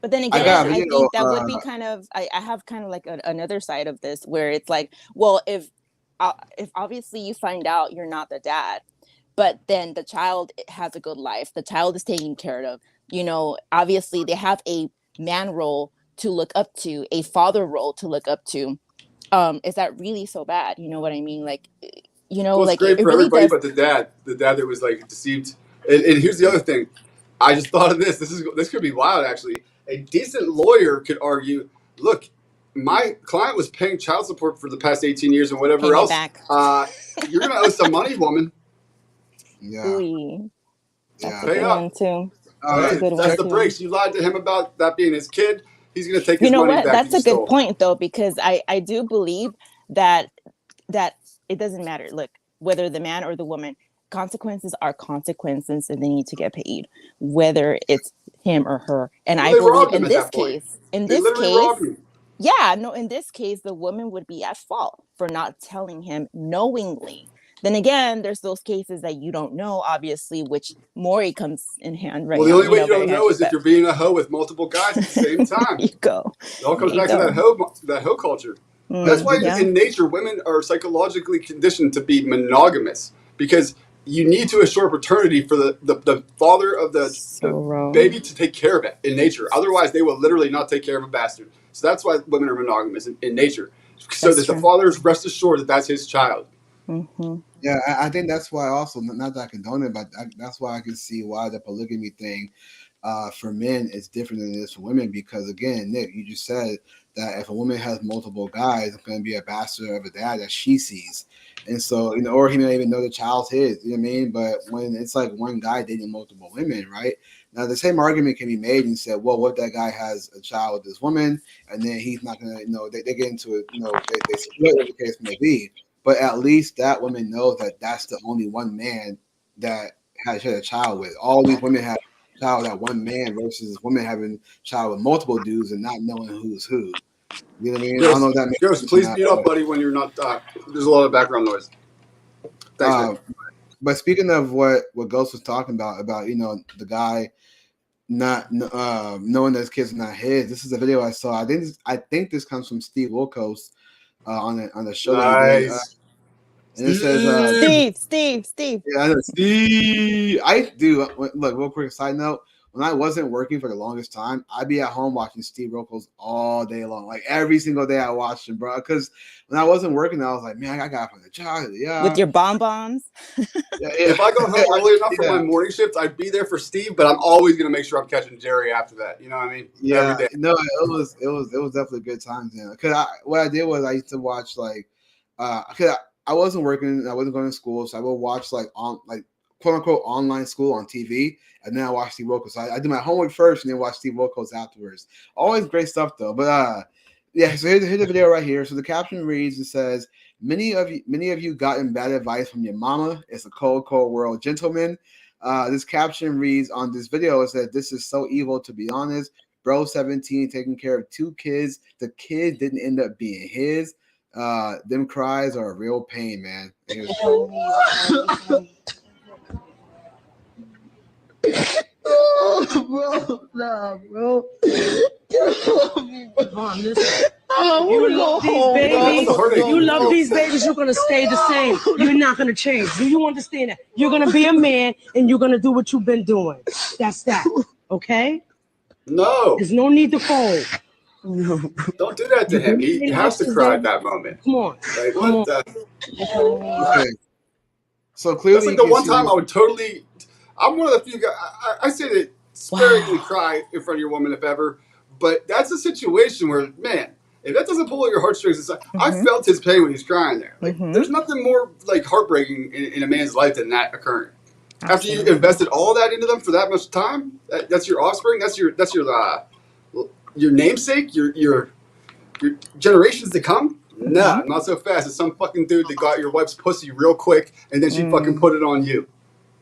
But then again, I think that would be kind of, I have kind of like another side of this where it's like, well, if obviously you find out you're not the dad, but then the child has a good life, the child is taken care of, You know, obviously they have a man role to look up to, a father role to look up to. Is that really so bad? You know what I mean? Like, you know, Well, it's like great it for really everybody, does. but the dad that was like deceived. And here's the other thing. I just thought of this. This could be wild, actually. A decent lawyer could argue, look, my client was paying child support for the past 18 years and Pay whatever me else. back. You're gonna owe some money, woman. Yeah, Ooh, that's a yeah. Pay good one up. too. That's a Hey, good one that's the too. breaks. You lied to him about that being his kid. He's gonna take You his know money what? back that That's you a good stole. point though, because I do believe that it doesn't matter. Look, whether the man or the woman, consequences are consequences, and they need to get paid, whether it's him or her. And Well, I they believe robbed him at that point. They in literally robbed him. this case, the woman would be at fault for not telling him knowingly. Then again, there's those cases that you don't know, obviously, which Maury comes in hand right Well, the now, only you way know, you very don't know handy. is if But you're being a hoe with multiple guys at the same time. there you go. It all There comes you back to go. that hoe culture. That's why Yeah. in nature, women are psychologically conditioned to be monogamous because you need to assure paternity for the father of So the wrong. baby to take care of it in nature. Otherwise, they will literally not take care of a bastard. So that's why women are monogamous in nature, so That's that the true. father is rest assured that that's his child. Mm-hmm. Yeah, I think that's why also, not that I condone it, but that's why I can see why the polygamy thing for men is different than it is for women. Because again, Nick, you just said that if a woman has multiple guys, it's going to be a bastard of a dad that she sees. And so, you know, or he may not even know the child's his, you know what I mean? But when it's like one guy dating multiple women, right? Now, the same argument can be made and said, well, what if that guy has a child with this woman and then he's not going to, you know, they get into it, you know, they split, what the case may be. But at least that woman knows that that's the only one man that has had a child with. All these women have a child with that one man versus women having a child with multiple dudes and not knowing who's who. You know what I mean? I don't know if that makes Ghost, sense or please not. mute up, buddy, when you're not. There's a lot of background noise. Thanks, man. Uh, but speaking of what Ghost was talking about, you know, the guy not knowing that his kid's not his. This is a video I saw. I think this comes from Steve Wilkos on the show that he did. Nice. And it says, Steve. yeah, I know. Steve, I do. Look, real quick side note. When I wasn't working for the longest time, I'd be at home watching Steve Wilkos all day long. Like every single day I watched him, bro. Because when I wasn't working, I was like, man, I got from the job. Yeah. With your bonbons. Yeah. If I go home early enough for Yeah. my morning shift, I'd be there for Steve, but I'm always gonna make sure I'm catching Jerry after that. You know what I mean? Yeah, Every day. no, it was definitely good times. Yeah, because what I did was I used to watch like, cause I wasn't working, I wasn't going to school, so I would watch like on like quote unquote online school on TV, and then I watch Steve Wilkos. So I did my homework first, and then watch Steve Wilkos afterwards. Always great stuff though. But yeah, so here's the video right here. So the caption reads, it says, many of you gotten bad advice from your mama. It's a cold world, gentlemen. This caption reads on this video, it said, this is so evil to be honest. Bro 17 taking care of 2 kids. The kid didn't end up being his. Them cries are a real pain, man. Bro, nah, bro. Mom, listen. You love these babies. You love these babies. You're gonna stay the same. You're not gonna change. Do you understand that? You're gonna be a man, and you're gonna do what you've been doing. That's that. Okay? No. There's no need to fold. Don't do that to him. He has to cry at that moment. Come on. Like Come what? on. Okay. So clearly, that's like you the can one see time I would totally. I'm one of the few guys. I say that sparingly cry in front of your woman if ever, but that's a situation where, man, if that doesn't pull at your heartstrings, it's like, I felt his pain when he's crying there. Like, there's nothing more like heartbreaking in a man's life than that occurring. After you invested all that into them for that much time, that's your offspring. That's your namesake. Your generations to come. Nah, not so fast. It's some fucking dude that got your wife's pussy real quick, and then she fucking put it on you.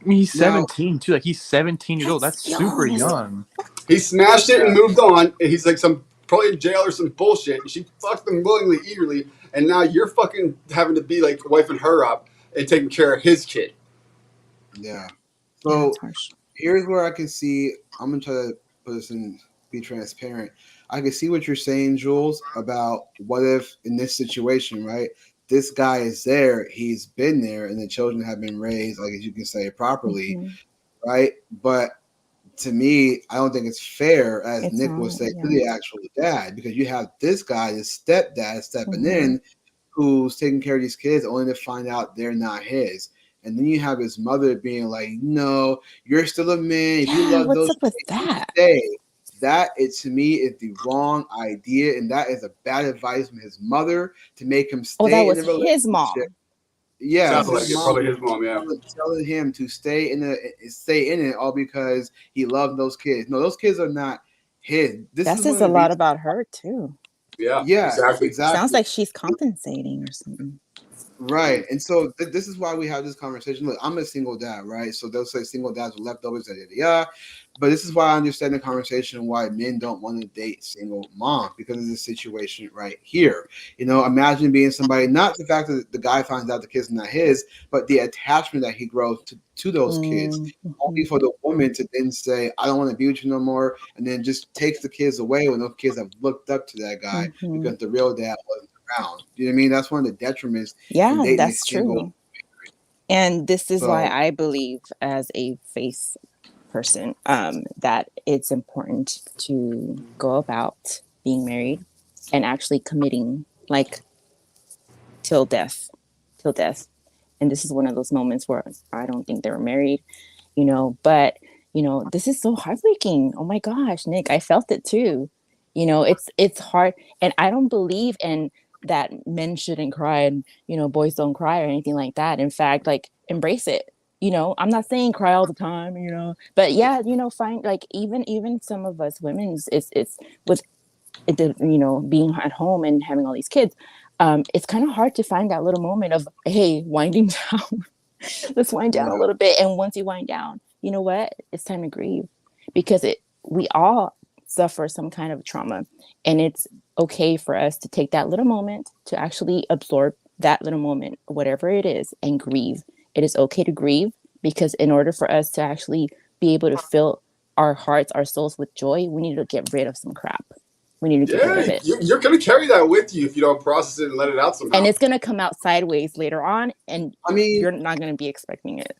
I mean, he's 17 too. Like he's 17 years old. That's super young. He smashed it and moved on, and he's like probably in jail or some bullshit. And she fucked him willingly, eagerly, and now you're fucking having to be like wifing her up and taking care of his kid. Yeah. So here's where I can see. I'm gonna try to put this in, be transparent. I can see what you're saying, Jules, about what if in this situation, right? This guy is there, he's been there, and the children have been raised, like as you can say, properly, right? But to me, I don't think it's fair, as It's Nick not, was saying, yeah. to the actual dad, because you have this guy, his stepdad, stepping Mhm. in, who's taking care of these kids, only to find out they're not his. And then you have his mother being like, "No, you're still a man. If you Yeah, love what's those up with kids, you that? stay." That, it to me, is the wrong idea, and that is a bad advice from his mother to make him Oh, that stay in was the his relationship. mom. Yeah, Sounds so like his it. mom Probably his mom. Yeah. telling him to stay in it, all because he loved those kids. No, those kids are not his. This That is one says of a the lot reasons. about her too. Yeah. Yeah, Exactly. Sounds exactly. like she's compensating or something. Right. And so this is why we have this conversation. Look, I'm a single dad, right? So they'll say single dads with leftovers, yada, yada, yada. But this is why I understand the conversation why men don't want to date single mom, because of the situation right here. Imagine being somebody, not the fact that the guy finds out the kids are not his, but the attachment that he grows to those kids. Only Mhm. for the woman to then say, "I don't want to be with you no more," and then just takes the kids away when those kids have looked up to that guy Mhm. because the real dad wasn't around. You know what I mean? That's one of the detriments in Yeah, dating a that's single. true. And this is why So I believe, as a faith person, that it's important to go about being married and actually committing, like, till death, till death. And this is one of those moments where I don't think they were married, but this is so heartbreaking. Oh my gosh, Nick, I felt it too. It's hard, and I don't believe in that men shouldn't cry and boys don't cry or anything like that. In fact, like, embrace it. I'm not saying cry all the time, but yeah, find, like, even some of us women, it's with it, being at home and having all these kids. It's kind of hard to find that little moment of, hey, winding down. Let's wind down a yeah, little bit. And once you wind down, you know what? It's time to grieve, because we all suffer some kind of trauma, and it's okay for us to take that little moment to actually absorb that little moment, whatever it is, and grieve. It is okay to grieve, because in order for us to actually be able to fill our hearts, our souls with joy, we need to get rid of some crap. We need to get rid Yeah. of it. You're going to carry that with you if you don't process it and let it out And somehow. it's going to come out sideways later on, and I mean, you're not going to be expecting it.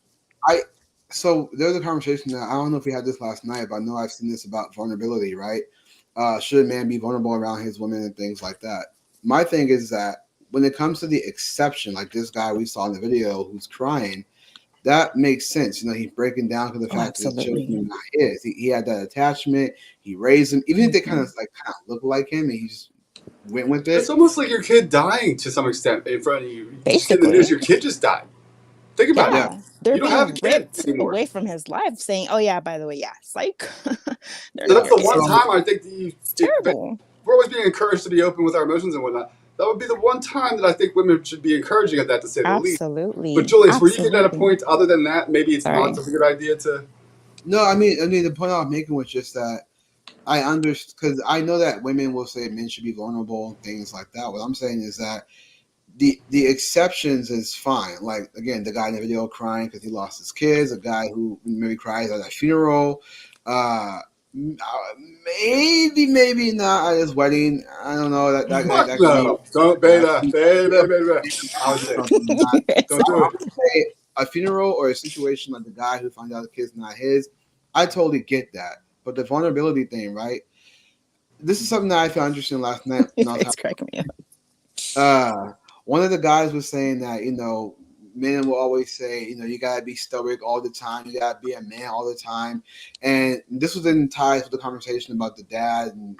so there's a conversation that I don't know if we had this last night, but I know I've seen this about vulnerability, right? Should a man be vulnerable around his women and things like that? My thing is that when it comes to the exception, like this guy we saw in the video who's crying, that makes sense. He's breaking down to the Oh, fact that his children absolutely. are not his. He had that attachment. He raised them, even if they kind Mhm. of look like him, and he just went with It's it. almost like your kid dying to some extent in front of you. You just get the news Basically, your kid just died. Think about it. Yeah, yeah. They're You don't have a being kid ripped anymore. away from his life, saying, "Oh yeah, by the way, yeah, psych, they're So not that's your the kid." one so time I think It's terrible. we're always being encouraged to be open with our emotions and whatnot. That would be the one time that I think women should be encouraging of that, to say the least. But Absolutely, Julius, were you getting at a absolutely. point other than that? Maybe it's not Sorry. such a good idea to. no, I mean the point I was making was just that I understand, because I know that women will say men should be vulnerable and things like that. What I'm saying is that the exceptions is fine. Like, again, the guy in the video crying because he lost his kids, a guy who maybe cries at a funeral, maybe not at his wedding. I don't know. Fuck That could be no! Don't beta, beta, beta. I would say, something not. It's don't So do I it. would say a funeral or a situation like the guy who found out the kid's not his. I totally get that, but the vulnerability thing, right? This is something that I found interesting last night when I was it's cracking me up. one of the guys was saying that men will always say you gotta be stoic all the time, you gotta be a man all the time, and this was in ties with the conversation about the dad and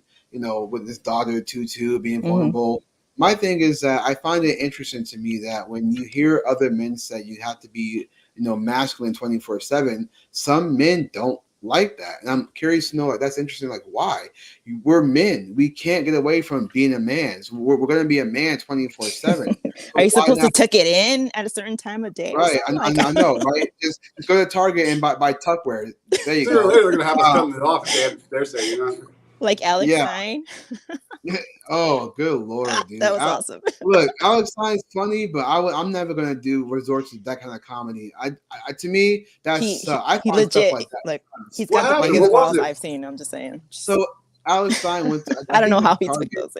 with his daughter Tutu being Hmm. vulnerable. My thing is that I find it interesting to me that when you hear other men say you have to be masculine 24/7, some men don't like that, and I'm curious to know, like, that's interesting, like, why? We're men. We can't get away from being a man. So we're going to be a man 24/7. Are So you why supposed to not? tuck it in at a certain time of day or Right. something? I, Like, I know, right? Just go to Target and buy tuckwear. There you Sooner or go. later, they're gonna have us cutting it off if they're saying. like Alex Yeah. Stein. Oh, good Lord, That dude. was awesome. Look, Alex Stein's funny, but I'm never going to resort to that kind of comedy. To me, He he, I he find stuff legit, like that. like, he's What got the Like, happened? biggest What was balls it? I've seen. I'm just saying. so Alex Stein went to, I I don't think he know went how to he took Target. those.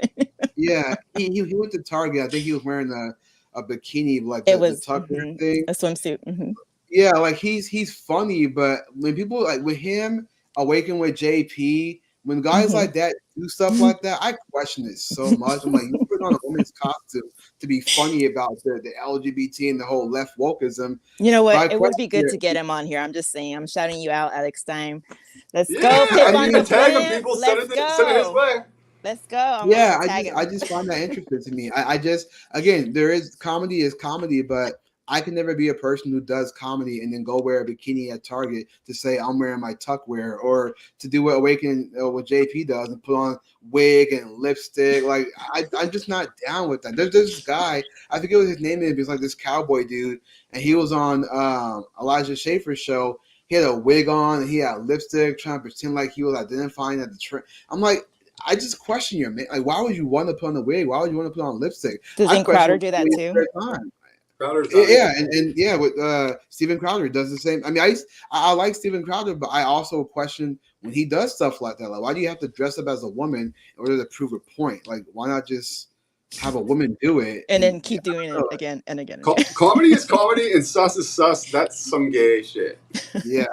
Yeah, he went to Target. I think he was wearing a bikini, like It the was tucker thing. a swimsuit. Yeah, like he's funny, but when people, like, with him, Awaken with JP. When guys like that do stuff like that, I question it so much. I'm like, you put on a woman's costume to be funny about the LGBT and the whole left wokeism. You know But what? I It would be question good it. to get him on here. I'm just saying. I'm shouting you out, Alex Stein. Let's Yeah, go, Pip and on you the can tag him, flip. people. Let's Send it his go. way. Let's go. I'm Yeah, gonna tag him. I just find that interesting to me. I just, again, there is comedy, but I can never be a person who does comedy and then go wear a bikini at Target to say I'm wearing my tuckwear, or to do what Awaken what JP does and put on wig and lipstick. Like I'm just not down with that. There's this guy, I forget what his name is, but he's like this cowboy dude, and he was on Elijah Schaefer's show. He had a wig on and he had lipstick, trying to pretend like he was identifying at the train. I'm like, I just question your man. Like, why would you want to put on a wig? Why would you want to put on lipstick? Doesn't Crowder do that too? Crowder's Yeah, and yeah, with Steven Crowder does the same. I mean, I like Steven Crowder, but I also question when he does stuff like that. Like, why do you have to dress up as a woman in order to prove a point? Like, why not just have a woman do it and then keep doing it again and again? Comedy is comedy, and sus is sus. That's some gay shit. Yeah,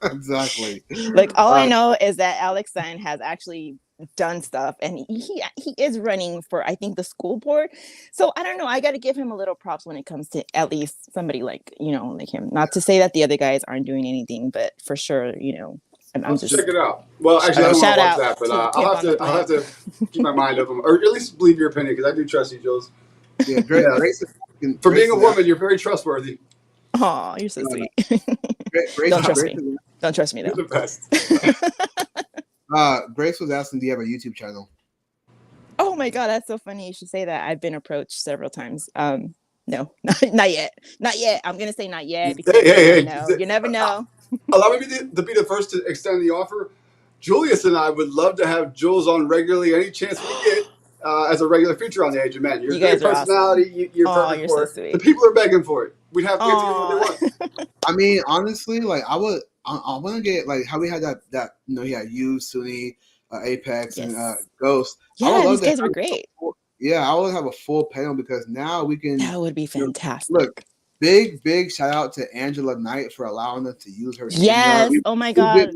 exactly. Like, all I know is that Alex Stein has actually done stuff, and he is running for, I think, the school board. So I don't know, I got to give him a little props when it comes to at least somebody like like him. Not to say that the other guys aren't doing anything, but for sure, I'm just check it out. Well, actually, I don't want to watch that, but to I'll have to keep my mind open, or at least believe your opinion, because I do trust you, Jules. Yeah, great. For being a woman, you're very trustworthy. Oh, you're so sweet. Don't trust me. Don't trust me, though. You're the best. Grace was asking, do you have a YouTube channel? Oh my God, that's so funny you should say that. I've been approached several times. No, not yet. Not yet. I'm going to say not yet, because you never know. Allow me to be the first to extend the offer. Julius and I would love to have Jules on regularly any chance we get as a regular feature on the Age of Men. You're a great personality. Awesome. You're perfect for so it. sweet. The people are begging for it. We'd have to get to what they want. I mean, honestly, like I want to get like how we had that he had you, Sunni, Apex, and Ghost. Yeah, these guys were great. Yeah, I would have a full panel, because now we can. That would be fantastic. Look, big shout out to Angela Knight for allowing us to use her. Yes. Oh my God.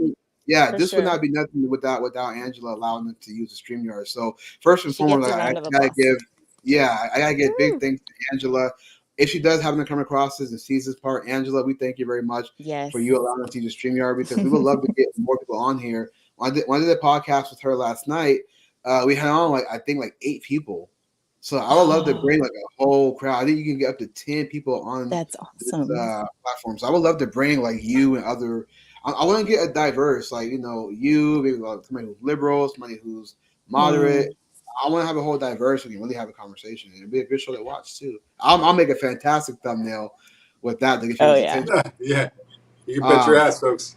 This would not be nothing without Angela allowing us to use the StreamYard. So first and foremost, I gotta give big thanks to Angela. If she does happen to come across this and sees this part, Angela, we thank you very much for you allowing us to use the StreamYard, because we would love to get more people on here. When I did the podcast with her last night, we had on I think 8 people. So I would love to bring like a whole crowd. I think you can get up to 10 people on That's awesome. this platform. So I would love to bring like you and other. I want to get a diverse, like you, maybe like somebody who's liberal, somebody who's moderate. I want to have a whole diverse. We can really have a conversation. It'll be a good show to watch too. I'll make a fantastic thumbnail with that to get your attention. Yeah, you can bet your ass, folks.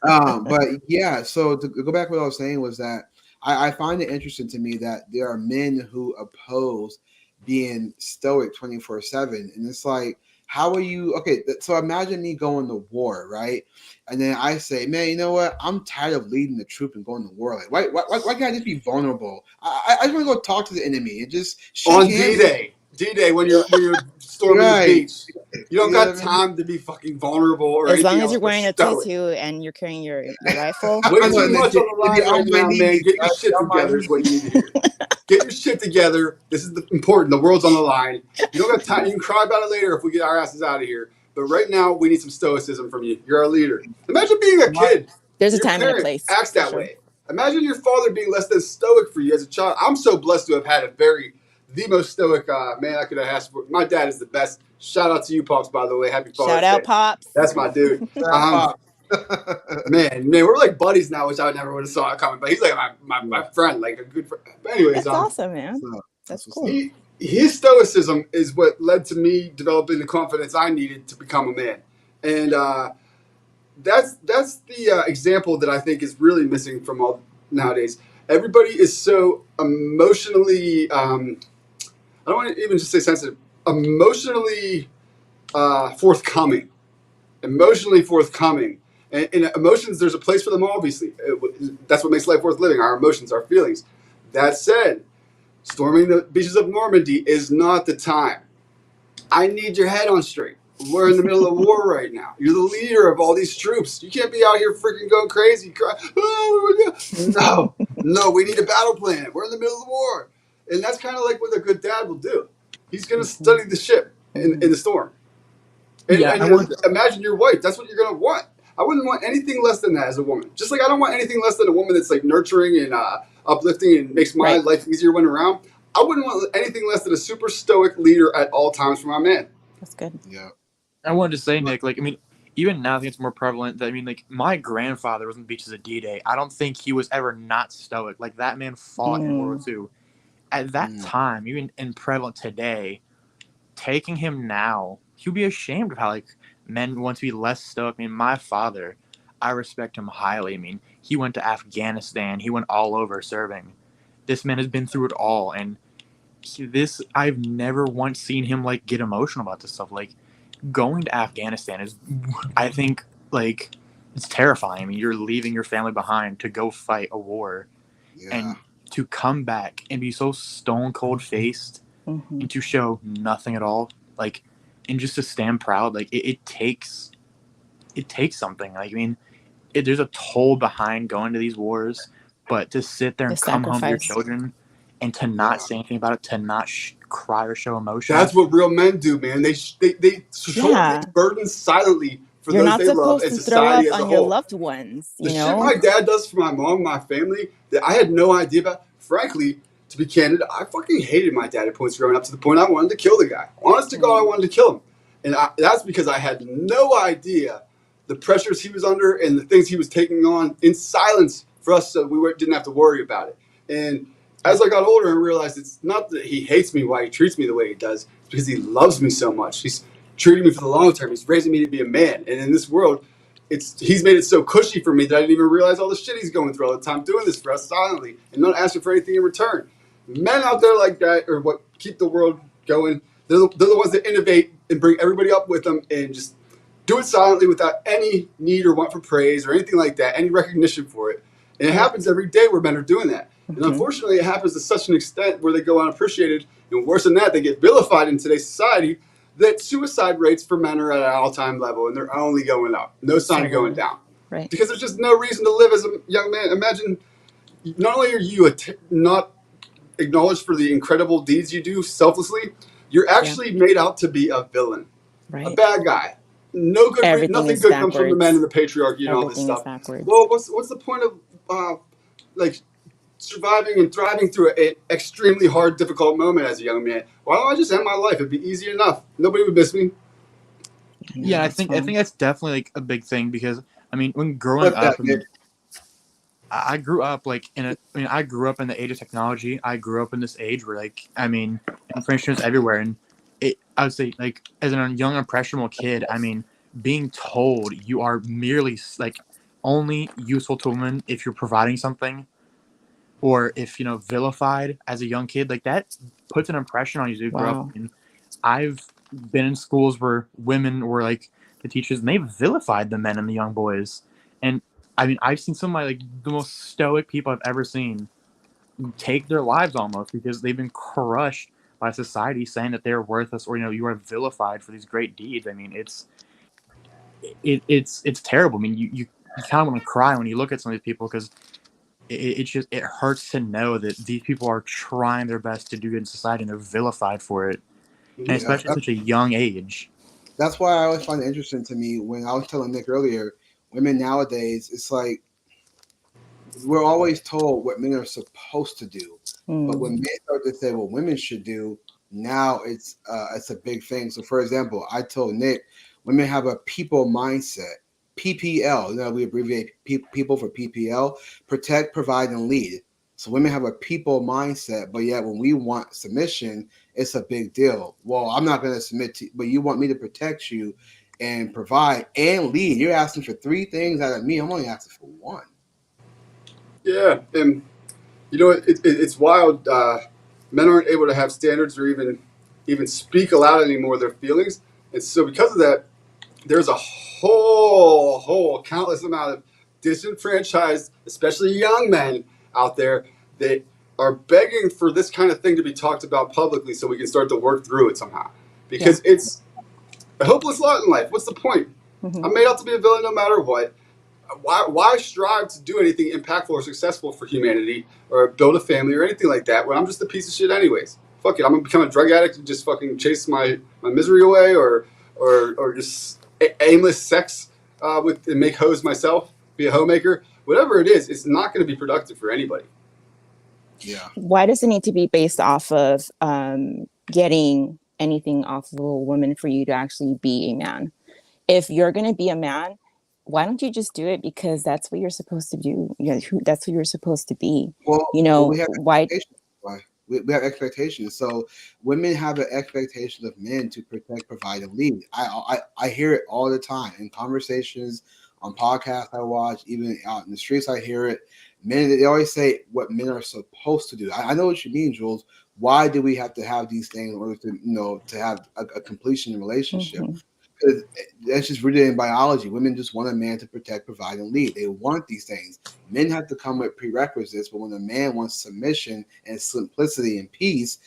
But yeah, so to go back to what I was saying was that I find it interesting to me that there are men who oppose being stoic 24/7, and it's like, how are you? Okay, so imagine me going to war, right? And then I say, man, you know what? I'm tired of leading the troop and going to war. Like, why can't I just be vulnerable? I just want to go talk to the enemy and just on D-Day. D-Day when you're storming the beach. You don't got time to be fucking vulnerable or as long as else you're wearing a tutu and you're carrying your rifle. Way too much on the line right now, man. Get your shit together is what you need to hear. Get your shit together. This is important. The world's on the line. You don't got time. You can cry about it later if we get our asses out of here. But right now, we need some stoicism from you. You're our leader. Imagine being a kid. There's a time and a place. Acts that way. Imagine your father being less than stoic for you as a child. I'm so blessed to have had the most stoic man I could have asked for. My dad is the best. Shout out to you, Pops, by the way. Happy Father's Day. Shout out, Pops. That's my dude. Man, we're like buddies now, which I never would have saw it coming. But he's like my friend, like a good friend. But anyways, that's awesome, man. That's cool. His stoicism is what led to me developing the confidence I needed to become a man. And that's the example that I think is really missing from all nowadays. Everybody is so emotionally, I don't want to even just say sensitive, emotionally forthcoming. Emotionally forthcoming. And in emotions, there's a place for them, obviously. That's what makes life worth living, our emotions, our feelings. That said, storming the beaches of Normandy is not the time. I need your head on straight. We're in the middle of a war right now. You're the leader of all these troops. You can't be out here freaking going crazy. No, we need a battle plan. We're in the middle of the war. And that's kind of like what a good dad will do. He's going to study the ship in the storm. And, Yeah, and I you know, wanted imagine your wife. That's what you're going to want. I wouldn't want anything less than that as a woman. Just like I don't want anything less than a woman that's like nurturing and uplifting and makes my Right. life easier when around. I wouldn't want anything less than a super stoic leader at all times for my man. That's good. Yeah. I wanted to say, Nick, like, I mean, even now I think it's more prevalent that, I mean, like, my grandfather was on the beaches of D-Day. I don't think he was ever not stoic. Like, that man fought in World War II. At that time, even in prevalent today, taking him now, he'd be ashamed of how, like, men want to be less stoic. I mean, my father, I respect him highly. I mean, he went to Afghanistan. He went all over serving. This man has been through it all, and I've never once seen him, like, get emotional about this stuff. Like, going to Afghanistan is, I think, like, it's terrifying. I mean, you're leaving your family behind to go fight a war, and to come back and be so stone cold faced and to show nothing at all, like, and just to stand proud, like, it takes something. Like, I mean, there's a toll behind going to these wars, but to sit there and The come home to your sacrifice. children and to not say anything about it, to not cry or show emotion. That's what real men do, man. They shoulder Yeah. these burdens silently for You're those not they love supposed and to throw up society as a on your whole. loved ones, The you shit know? my dad does for my mom, my family, that I had no idea about. Frankly, to be candid, I fucking hated my dad at points growing up to the point I wanted to kill the guy. Honest to God, I wanted to kill him. And that's because I had no idea the pressures he was under and the things he was taking on in silence for us, so we didn't have to worry about it. And as I got older and realized it's not that he hates me why he treats me the way he does, it's because he loves me so much. He's treating me for the long term. He's raising me to be a man. And in this world, he's made it so cushy for me that I didn't even realize all the shit he's going through all the time doing this for us silently and not asking for anything in return. Men out there like that are what keep the world going. They're the ones that innovate and bring everybody up with them and just do it silently without any need or want for praise or anything like that, any recognition for it. And it happens every day where men are doing that. And unfortunately, it happens to such an extent where they go unappreciated. And worse than that, they get vilified in today's society that suicide rates for men are at an all-time level, and they're only going up. No sign of going down. Right. Because there's just no reason to live as a young man. Imagine, not only are you not acknowledged for the incredible deeds you do selflessly, you're actually made out to be a villain, a bad guy. No good, nothing good comes from the men and the patriarchy and all this stuff. Well, what's the point of like surviving and thriving through an extremely hard, difficult moment as a young man? Why don't I just end my life? It'd be easy enough. Nobody would miss me. Yeah, I think that's definitely like a big thing because I mean, when growing up, I grew up like I grew up in the age of technology. I grew up in this age where like I mean, information is everywhere, and I would say like as a young impressionable kid, I mean, being told you are merely like only useful to women if you're providing something, or if vilified as a young kid, like that puts an impression on you as you grow up. And I've been in schools where women were like the teachers, and they vilified the men and the young boys. And I mean, I've seen some of like the most stoic people I've ever seen take their lives almost because they've been crushed by society saying that they're worthless or you are vilified for these great deeds. I mean, it's terrible. I mean, you kind of want to cry when you look at some of these people because it hurts to know that these people are trying their best to do good in society and they're vilified for it, and especially at such a young age. That's why I always find it interesting to me when I was telling Nick earlier, women nowadays, it's like we're always told what men are supposed to do, but when men start to say what women should do, now it's a big thing. So, for example, I told Nick, women have a people mindset. PPL, we abbreviate people for PPL, protect, provide, and lead. So women have a people mindset, but yet when we want submission, it's a big deal. Well, I'm not going to submit to you, but you want me to protect you and provide and lead. You're asking for 3 things out of me. I'm only asking for 1. Yeah, and it's wild. Men aren't able to have standards or even speak aloud anymore their feelings, and so because of that, there's a whole countless amount of disenfranchised, especially young men out there that are begging for this kind of thing to be talked about publicly so we can start to work through it somehow. Because a hopeless lot in life. What's the point? Mhm. I'm made out to be a villain no matter what. Why strive to do anything impactful or successful for humanity or build a family or anything like that when I'm just a piece of shit anyways? Fuck it, I'm gonna become a drug addict and just fucking chase my misery away or just aimless sex with and make hoes myself, be a homemaker. Whatever it is, it's not gonna be productive for anybody. Yeah. Why does it need to be based off of getting anything off of a woman for you to actually be a man? If you're going to be a man, why don't you just do it because that's what you're supposed to do? That's who you're supposed to be. Well, we have Why? expectations. Why? We have expectations. So women have an expectation of men to protect, provide, and lead. I hear it all the time in conversations, on podcasts I watch, even out in the streets. I hear it. Men, they always say what men are supposed to do. I know what you mean, Jules. Why do we have to have these things in order to to have a completion in a relationship? Mhm. That's just rooted in biology. Women just want a man to protect, provide, and lead. They want these things. Men have to come with prerequisites, but when a man wants submission and simplicity and peace,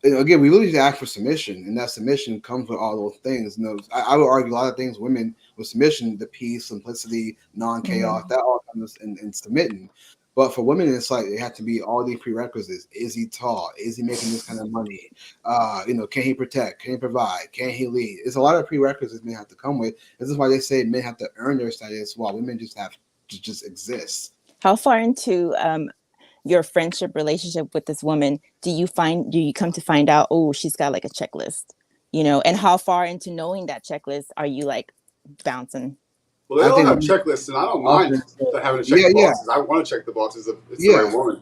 again, we really just ask for submission, and that submission comes with all those things. I would argue a lot of things women with submission, the peace, simplicity, non-chaos, that all comes in submitting. But for women, it's like they have to be all these prerequisites. Is he tall? Is he making this kind of money? Can he protect? Can he provide? Can he lead? It's a lot of prerequisites men have to come with. This is why they say men have to earn their status, while women just have to just exist. How far into your friendship relationship with this woman do you come to find out, oh, she's got like a checklist, and how far into knowing that checklist are you like bouncing? Well, they all have checklists, and I don't mind having to check the boxes. I want to check the boxes if it's the right woman.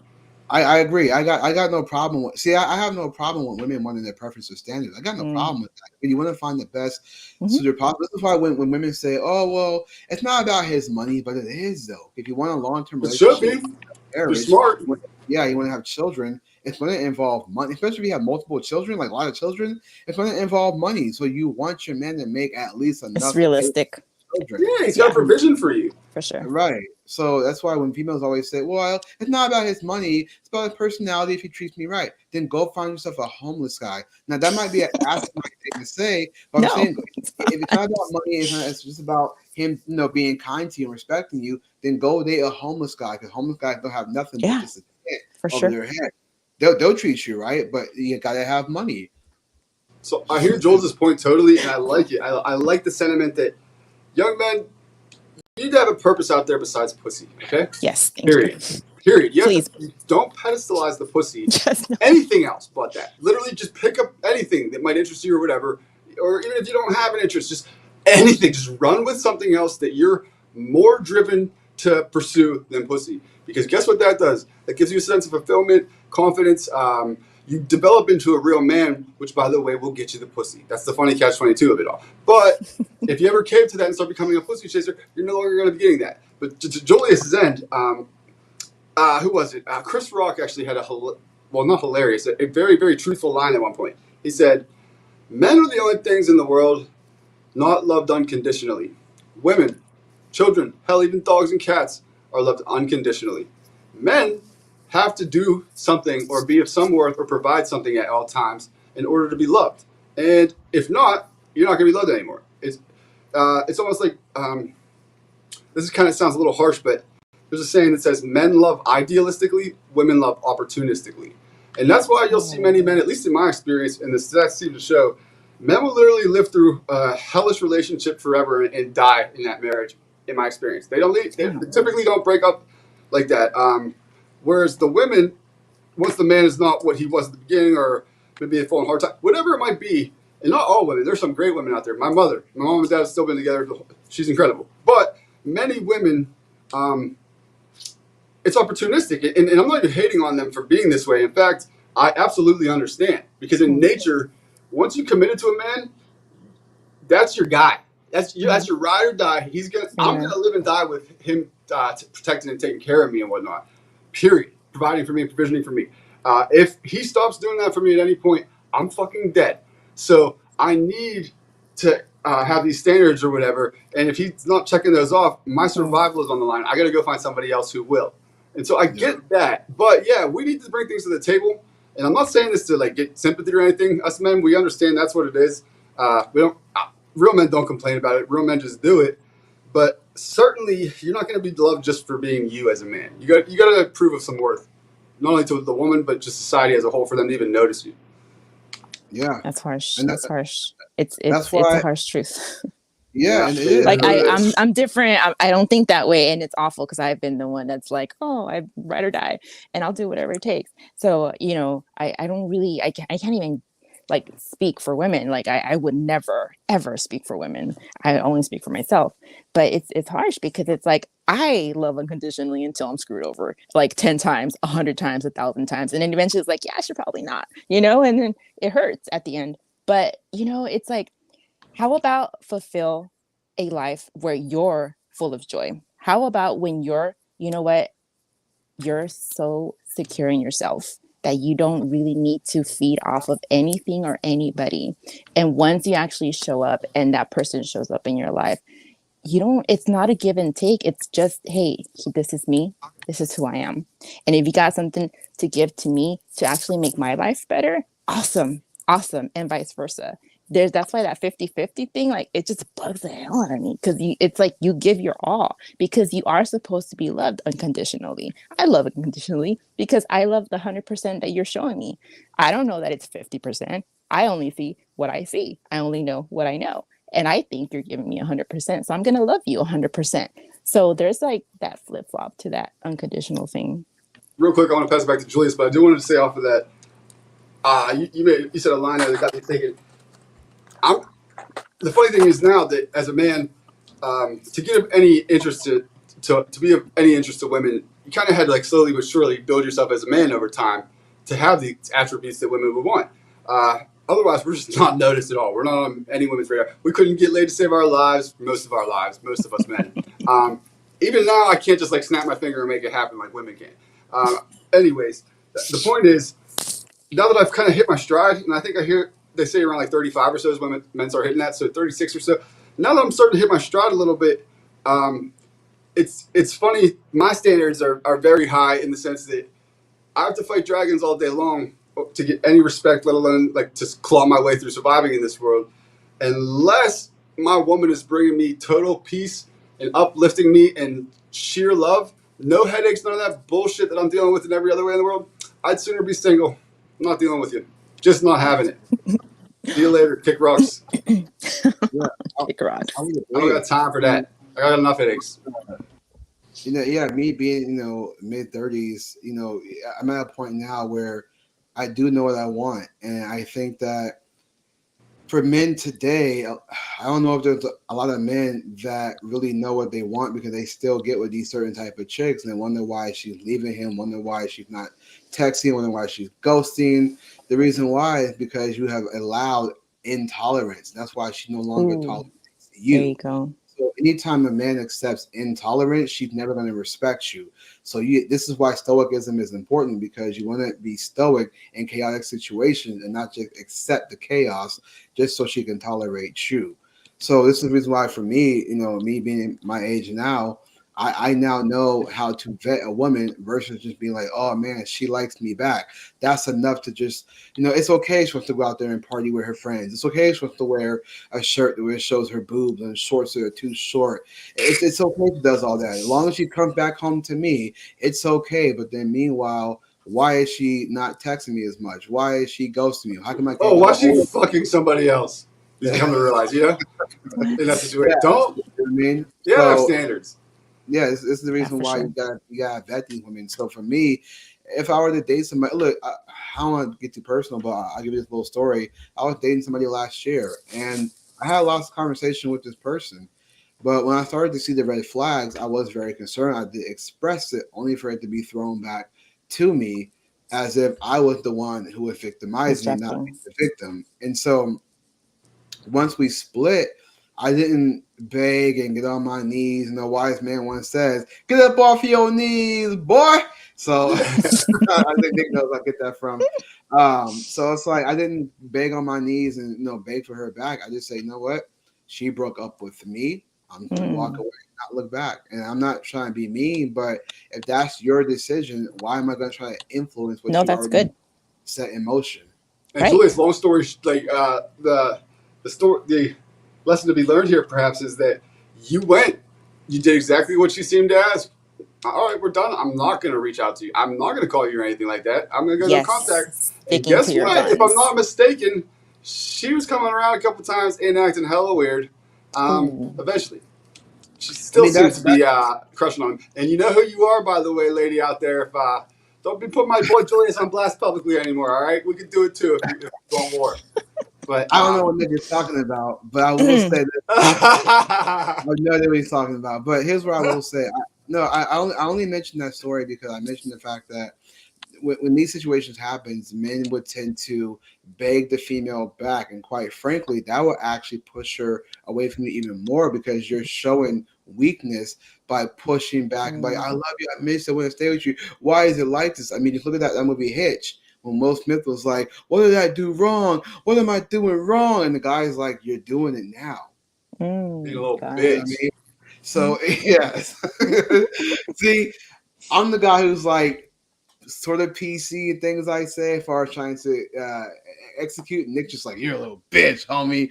I agree. I got no problem with. See, I have no problem with women wanting their preference or standards. I got no problem with that. But you want to find the best suitor possible. This is why when women say, "Oh, well, it's not about his money," but it is though. If you want a long-term relationship, it should be. You're smart. You want to have children. It's going to involve money, especially if you have multiple children, like a lot of children. It's going to involve money. So you want your man to make at least enough. It's realistic. Yeah, he's got provision for you. For sure. Right. So that's why when females always say, well, it's not about his money, it's about his personality if he treats me right, then go find yourself a homeless guy. Now, that might be an asinine thing to say, but I'm saying if it's not about money, it's just about him being kind to you and respecting you, then go date a homeless guy, because homeless guys don't have nothing but just a tent over their head. They'll treat you right, but you got to have money. So I hear Joel's point totally, and I like it. I like the sentiment that young men, you need to have a purpose out there besides pussy, okay? Yes. Period. You don't pedestalize the pussy. Anything else but that. Literally just pick up anything that might interest you or whatever. Or even if you don't have an interest, just anything. Just run with something else that you're more driven to pursue than pussy. Because guess what that does? That gives you a sense of fulfillment, confidence. You develop into a real man, which, by the way, will get you the pussy. That's the funny catch-22 of it all. But if you ever cave to that and start becoming a pussy chaser, you're no longer going to be getting that. But to Julius's end, who was it? Chris Rock actually had not hilarious, a very, very truthful line at one point. He said, "Men are the only things in the world not loved unconditionally. Women, children, hell, even dogs and cats are loved unconditionally. Men have to do something or be of some worth or provide something at all times in order to be loved. And if not, you're not going to be loved anymore." It's almost like, this kind of sounds a little harsh, but there's a saying that says men love idealistically, women love opportunistically. And that's why you'll see many men, at least in my experience, and the stats seem to show, men will literally live through a hellish relationship forever and die in that marriage, in my experience. They typically don't break up like that. Whereas the women, once the man is not what he was at the beginning, or maybe they fall in hard time, whatever it might be, and not all women, there's some great women out there. My mom and dad have still been together. She's incredible. But many women, it's opportunistic. And I'm not even hating on them for being this way. In fact, I absolutely understand. Because in nature, once you committed to a man, that's your guy. That's your ride or die. I'm gonna live and die with him, protecting and taking care of me and whatnot. Period. Providing for me and provisioning for me. If he stops doing that for me at any point, I'm fucking dead. So I need to have these standards or whatever. And if he's not checking those off, my survival is on the line. I got to go find somebody else who will. And so I get that. But yeah, we need to bring things to the table. And I'm not saying this to like get sympathy or anything. Us men, we understand that's what it is. real men don't complain about it. Real men just do it. But certainly, you're not going to be loved just for being you as a man. You got to prove of some worth, not only to the woman but just society as a whole for them to even notice you. Yeah, That's harsh. and That's harsh. It's that's a why. harsh truth. Yeah, and it is. Like I'm different. I don't think that way, and it's awful because I've been the one that's like, oh, I ride or die, and I'll do whatever it takes. So I don't really I can't even like speak for women. Like I would never ever speak for women. I only speak for myself. But it's harsh because it's like I love unconditionally until I'm screwed over like 10 times, 100 times, 1,000 times, and then eventually it's like, yeah, I should probably not, and then it hurts at the end. But it's like, how about fulfill a life where you're full of joy? How about when you're so secure in yourself that you don't really need to feed off of anything or anybody. And once you actually show up and that person shows up in your life, it's not a give and take. It's just, hey, this is me. This is who I am. And if you got something to give to me to actually make my life better, awesome. And vice versa. That's why that 50-50 thing, like, it just bugs the hell out of me because it's like you give your all because you are supposed to be loved unconditionally. I love unconditionally because I love the 100% that you're showing me. I don't know that it's 50%. I only see what I see. I only know what I know. And I think you're giving me 100%. So I'm going to love you 100%. So there's like that flip flop to that unconditional thing. Real quick, I want to pass it back to Julius, but I do want to say off of that, you said a line there that got me thinking. The funny thing is now that as a man, to get any interest to be of any interest to women, you kind of had to like slowly but surely build yourself as a man over time to have the attributes that women would want. Otherwise, we're just not noticed at all. We're not on any women's radar. We couldn't get laid to save our lives, most of us men. Even now, I can't just like snap my finger and make it happen like women can. Anyways, the point is, now that I've kind of hit my stride, and I think they say around like 35 or so is when men start hitting that, so 36 or so. Now that I'm starting to hit my stride a little bit, it's funny. My standards are very high in the sense that I have to fight dragons all day long to get any respect, let alone like to claw my way through surviving in this world. Unless my woman is bringing me total peace and uplifting me and sheer love, no headaches, none of that bullshit that I'm dealing with in every other way in the world, I'd sooner be single. I'm not dealing with you. Just not having it. See you later. Kick rocks. Yeah, Kick rocks. I don't got time for that. I got enough headaches. Me being, mid-30s, I'm at a point now where I do know what I want. And I think that for men today, I don't know if there's a lot of men that really know what they want because they still get with these certain type of chicks and they wonder why she's leaving him, wonder why she's not texting, wonder why she's ghosting. The reason why is because you have allowed intolerance. That's why she no longer tolerates you. There you go. So anytime a man accepts intolerance, she's never going to respect you. So this is why stoicism is important because you want to be stoic in chaotic situations and not just accept the chaos just so she can tolerate you. So this is the reason why for me, me being my age now, I now know how to vet a woman versus just being like, oh man, she likes me back. That's enough to just, it's okay she wants to go out there and party with her friends. It's okay she wants to wear a shirt that shows her boobs and shorts that are too short. It's okay if she does all that. As long as she comes back home to me, it's okay. But then meanwhile, why is she not texting me as much? Why is she ghosting me? How come I can't? Why is she fucking somebody else? You come to realize, in that situation. Don't. You know what I mean? Yeah, I have standards. Yeah, this is the reason why you gotta vet these women. So for me, if I were to date somebody, look, I don't want to get too personal, but I'll give you this little story. I was dating somebody last year, and I had a lot of conversation with this person. But when I started to see the red flags, I was very concerned. I did express it, only for it to be thrown back to me as if I was the one who would victimize me, not be the victim. And so once we split, I didn't beg and get on my knees. A wise man once says, "Get up off your knees, boy." So I think Nick knows I get that from. So it's like I didn't beg on my knees and beg for her back. I just say, you know what? She broke up with me. I'm going to walk away and not look back. And I'm not trying to be mean, but if that's your decision, why am I going to try to influence what you already set in motion? And Julius, long story, like the story, lesson to be learned here, perhaps, is that you did exactly what she seemed to ask. All right, we're done. I'm not going to reach out to you. I'm not going to call you or anything like that. I'm going to go no contact. Yes, And sticking to guess your what? If I'm guns. not mistaken, she was coming around a couple times and acting hella weird. Ooh. Eventually, she still seems to be crushing on him. And you know who you are, by the way, lady out there. If don't be putting my boy Julius on blast publicly anymore. All right, we can do it too if you want war. But I don't know what Nick is talking about, but I will say this. I know what he's talking about, but here's what I will say. I only mentioned that story because I mentioned the fact that when these situations happens, men would tend to beg the female back, and quite frankly, that will actually push her away from you even more because you're showing weakness by pushing back and like, I love you, I miss you, I want to stay with you. Why is it like this? I mean, just look at that movie Hitch. When Will Smith was like, what did I do wrong? What am I doing wrong? And the guy's like, you're doing it now. Being a little God. bitch. You know what I mean? So, yes. See, I'm the guy who's like sort of PC and things I say as far as trying to execute. Nick just like, you're a little bitch, homie.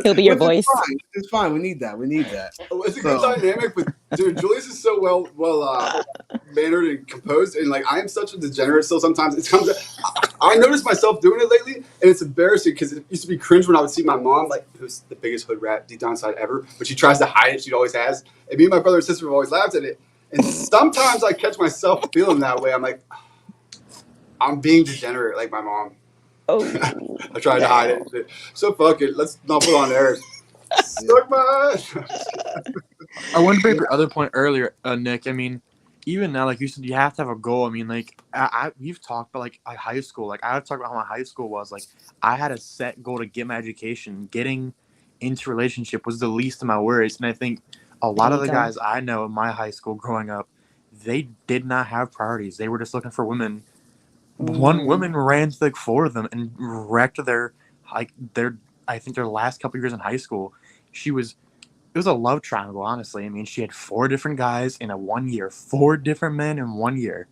He'll be your voice. It's fine. We need that. It's a good dynamic, but dude, Julius is so well mannered and composed, and like I am such a degenerate still. Sometimes it comes. I notice myself doing it lately, and it's embarrassing because it used to be cringe when I would see my mom, like who's the biggest hood rat deep down inside ever, but she tries to hide it. She always has, and me and my brother and sister have always laughed at it. And sometimes I catch myself feeling that way. I'm like, I'm being degenerate like my mom. Oh, I tried to hide it. So fuck it. Let's not put on airs. Suck my ass. I wanted to bring up your other point earlier, Nick. I mean, even now, like you said, you have to have a goal. I mean, like you've talked about like high school. Like I've talked about how my high school was. Like I had a set goal to get my education. Getting into a relationship was the least of my worries. And I think a lot of the guys I know in my high school growing up, they did not have priorities. They were just looking for women. One woman ran to like four of them and wrecked their I think their last couple years in high school. It was a love triangle, honestly. I mean, she had four different guys in a 1 year, four different men in 1 year.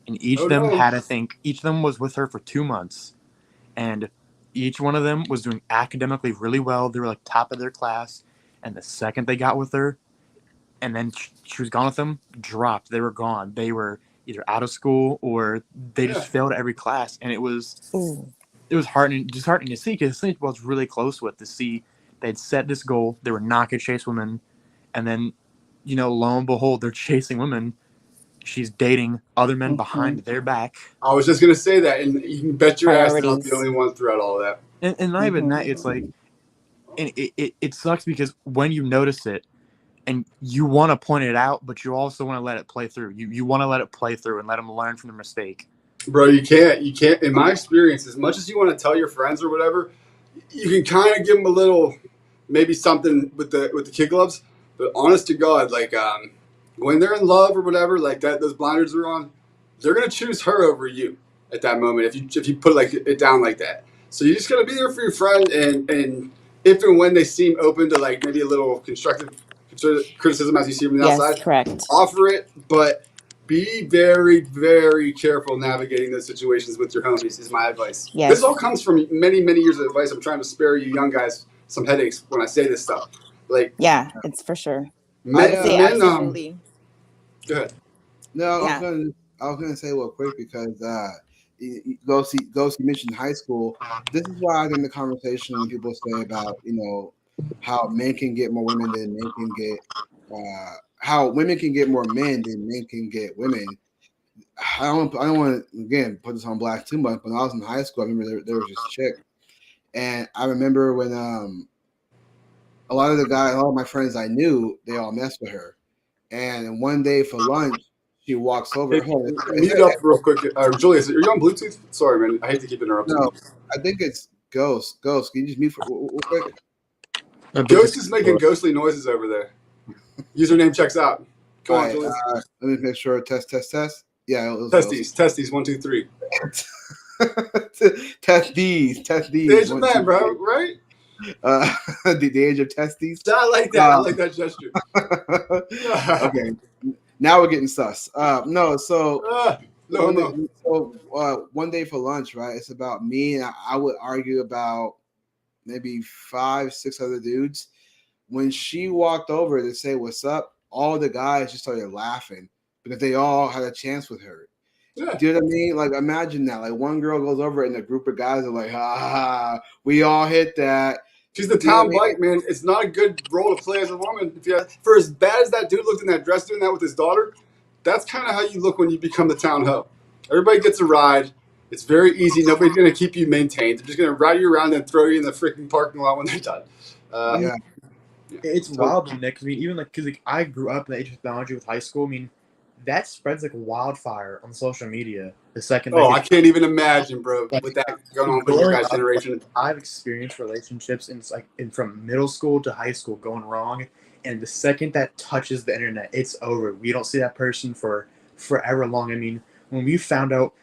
And each of them each of them was with her for 2 months. And each one of them was doing academically really well. They were like top of their class. And the second they got with her, and then she was gone with them, dropped. They were gone. They were either out of school or they just failed every class. And it was disheartening to see because some people I was really close with to see they'd set this goal. They were not going to chase women. And then, lo and behold, they're chasing women. She's dating other men behind their back. I was just going to say that. And you can bet your ass they're not the only one throughout all of that. And not even that. It's like, and it sucks because when you notice it, and you want to point it out, but you also want to let it play through. You want to let it play through and let them learn from their mistake. Bro, you can't. In my experience, as much as you want to tell your friends or whatever, you can kind of give them a little, maybe something with the kid gloves. But honest to God, like when they're in love or whatever, like that, those blinders are on, they're gonna choose her over you at that moment if you put like it down like that. So you just gotta be there for your friend, and if and when they seem open to like maybe a little constructive criticism as you see from the outside, correct. Offer it, but be very, very careful navigating those situations with your homies is my advice. Yes. This all comes from many, many years of advice. I'm trying to spare you young guys some headaches when I say this stuff. Like, yeah, it's for sure. Absolutely. Go ahead. No, I was gonna say real quick because Ghost, you mentioned high school. This is why I think the conversation when people say about how men can get more women than men can get, how women can get more men than men can get women. I don't want to again put this on blast too much. When I was in high school, I remember there was this chick, and I remember when a lot of my friends I knew, they all messed with her, and one day for lunch. She walks over. Mute up real quick. Julius, are you on Bluetooth? Sorry, man. I hate to keep interrupting. No, I think it's Ghost. Can you just mute for real quick? Ghost is making ghostly noises over there. Username checks out. Go on, Julius. Let me make sure. Test. Yeah, it was testes. 1, 2, 3. Test these. The age of man, bro. Right? The age of testes. I like that. I like that gesture. Okay. Now we're getting sus. So one day for lunch, right? It's about me, and I would argue about maybe 5, 6 other dudes. When she walked over to say what's up, all the guys just started laughing because they all had a chance with her. Yeah. Do you know what I mean? Like, imagine that. Like, one girl goes over and a group of guys are like, we all hit that. She's the town bite, man. It's not a good role to play as a woman. For as bad as that dude looked in that dress doing that with his daughter, that's kind of how you look when you become the town hoe. Everybody gets a ride. It's very easy. Nobody's going to keep you maintained. They're just going to ride you around and throw you in the freaking parking lot when they're done. Yeah. It's wild, though, Nick. I mean, even like, because like, I grew up in the age of technology with high school. I mean, that spreads like wildfire on social media. The second, Oh, I can't even imagine, bro, like, with that going on with your guys' generation. I've experienced relationships from middle school to high school going wrong, and the second that touches the internet, it's over. We don't see that person for forever long. I mean, when we found out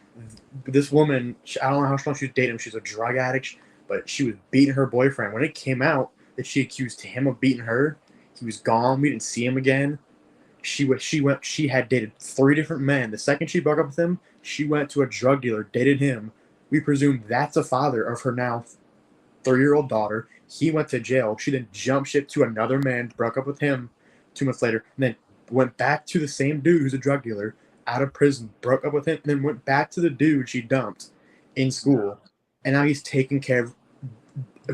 this woman, I don't know how long she was dating him. She's a drug addict, but she was beating her boyfriend. When it came out that she accused him of beating her, he was gone. We didn't see him again. She had dated 3 different men. The second she broke up with him, she went to a drug dealer, dated him. We presume that's a father of her now 3-year-old daughter. He went to jail. She then jumped ship to another man, broke up with him 2 months later, and then went back to the same dude who's a drug dealer out of prison, broke up with him, and then went back to the dude she dumped in school. And now he's taking care of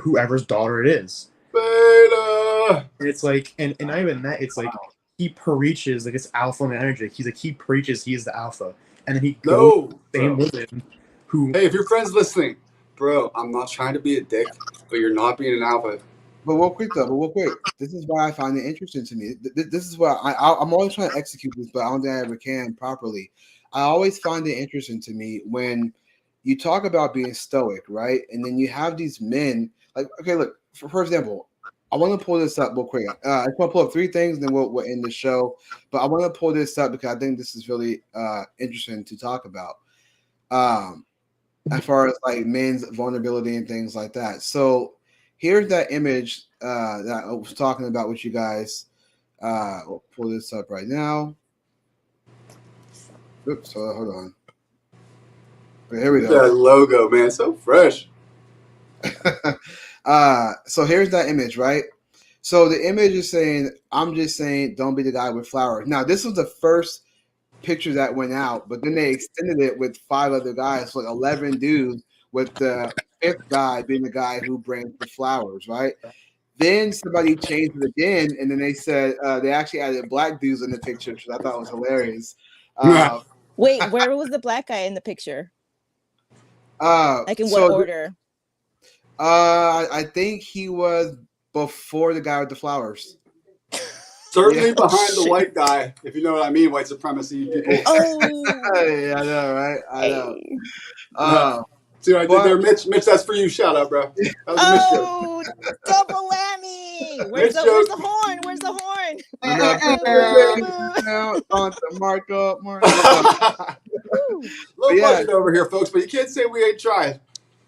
whoever's daughter it is. Beta. And it's like, and not even that, it's like he preaches like it's alpha man energy. He preaches he's the alpha, and then he goes to the same woman who. Hey, if your friend's listening, bro, I'm not trying to be a dick, but you're not being an alpha. But real quick. This is why I find it interesting to me. This is why I'm always trying to execute this, but I don't think I ever can properly. I always find it interesting to me when you talk about being stoic, right? And then you have these men like, okay, look, for example, I want to pull this up real quick. I just want to pull up 3 things, and then we'll end the show. But I want to pull this up because I think this is really interesting to talk about. As far as like men's vulnerability and things like that. So here's that image that I was talking about with you guys. We'll pull this up right now. Oops, hold on. Okay, here we go. That logo, man, so fresh. So here's that image, right? So the image is saying, I'm just saying, don't be the guy with flowers. Now, this was the first picture that went out, but then they extended it with 5 other guys, so like 11 dudes, with the 5th guy being the guy who brings the flowers, right? Then somebody changed it again, and then they said they actually added black dudes in the picture, which I thought was hilarious. Wait, where was the black guy in the picture? Like in what order? I think he was before the guy with the flowers. Certainly behind the white guy, if you know what I mean, white supremacy people. Oh, yeah, I know, right? I know. See what I did there, Mitch? Mitch, that's for you. Shout out, bro. That was a Mitch joke. Double whammy! Where's the horn? Where's the horn? Marco. Low budget over here, folks, but you can't say we ain't trying.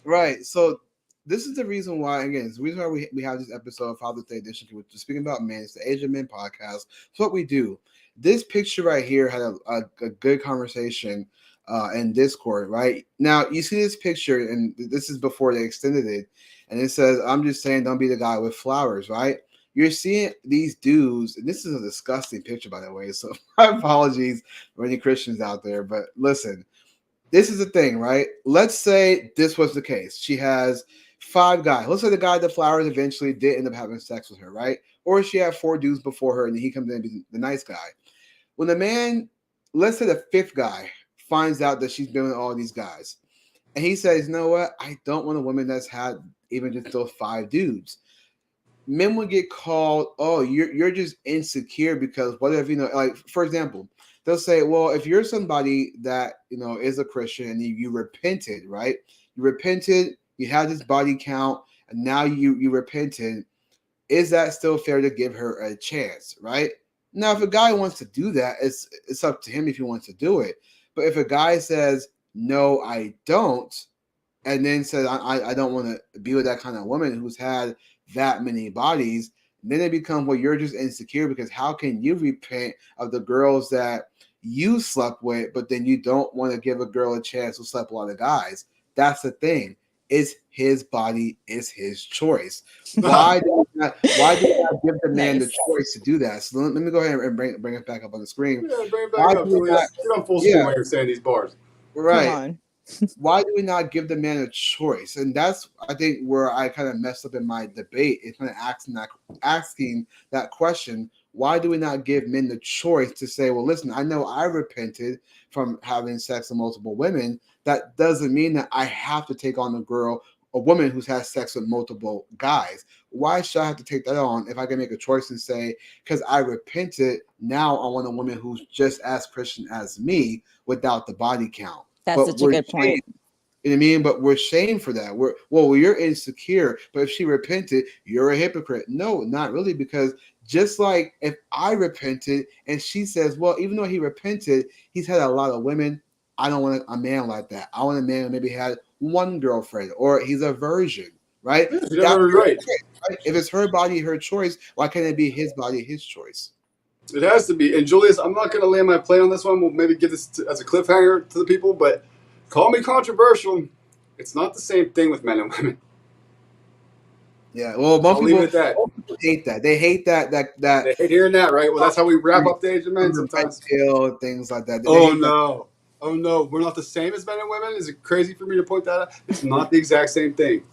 Right. So this is the reason why, again, it's the reason why we have this episode of Father's Day Edition. We're speaking about men. It's the Age of Men podcast. It's what we do. This picture right here had a good conversation in Discord, right? Now, you see this picture, and this is before they extended it, and it says, I'm just saying, don't be the guy with flowers, right? You're seeing these dudes, and this is a disgusting picture, by the way, so my apologies for any Christians out there, but listen, this is the thing, right? Let's say this was the case. She has 5 guys. Let's say the guy with the flowers eventually did end up having sex with her, right? Or she had 4 dudes before her, and he comes in and be the nice guy. When the man, let's say the 5th guy, finds out that she's been with all these guys, and he says, you know what? I don't want a woman that's had even just those 5 dudes. Men would get called, oh, you're just insecure because what if, like, for example, they'll say, well, if you're somebody that, is a Christian and you repented, right? You repented, you had this body count, and now you repented. Is that still fair to give her a chance, right? Now, if a guy wants to do that, it's up to him if he wants to do it. But if a guy says, no, I don't, and then says, I don't want to be with that kind of woman who's had that many bodies, then it becomes, well, you're just insecure because how can you repent of the girls that you slept with, but then you don't want to give a girl a chance who slept with a lot of guys? That's the thing. It's his body, it's his choice. Why do we not give the man the choice to do that? So let me go ahead and bring it back up on the screen. Yeah, bring it back up, Julius. Get on full screen while you're saying these bars. Right. Come on. Why do we not give the man a choice? And that's, I think, where I kind of messed up in my debate. Is kind of asking that question. Why do we not give men the choice to say, well, listen, I know I repented from having sex with multiple women. That doesn't mean that I have to take on a woman who's had sex with multiple guys. Why should I have to take that on if I can make a choice and say, because I repented, now I want a woman who's just as Christian as me without the body count? That's such a good point. You know what I mean? But we're shamed for that. You're insecure, but if she repented, you're a hypocrite. No, not really, because just like if I repented and she says, well, even though he repented, he's had a lot of women. I don't want a man like that. I want a man who maybe had one girlfriend or he's a virgin, right? Right. If it's her body, her choice, why can't it be his body, his choice? It has to be. And Julius, I'm not going to land my plane on this one. We'll maybe give this as a cliffhanger to the people, but call me controversial. It's not the same thing with men and women. Yeah, well, most people hate that. They hate that. They hate hearing that, right? Well, that's how we wrap up the age of men sometimes. Things like that. Oh no, we're not the same as men and women. Is it crazy for me to point that out? It's not the exact same thing.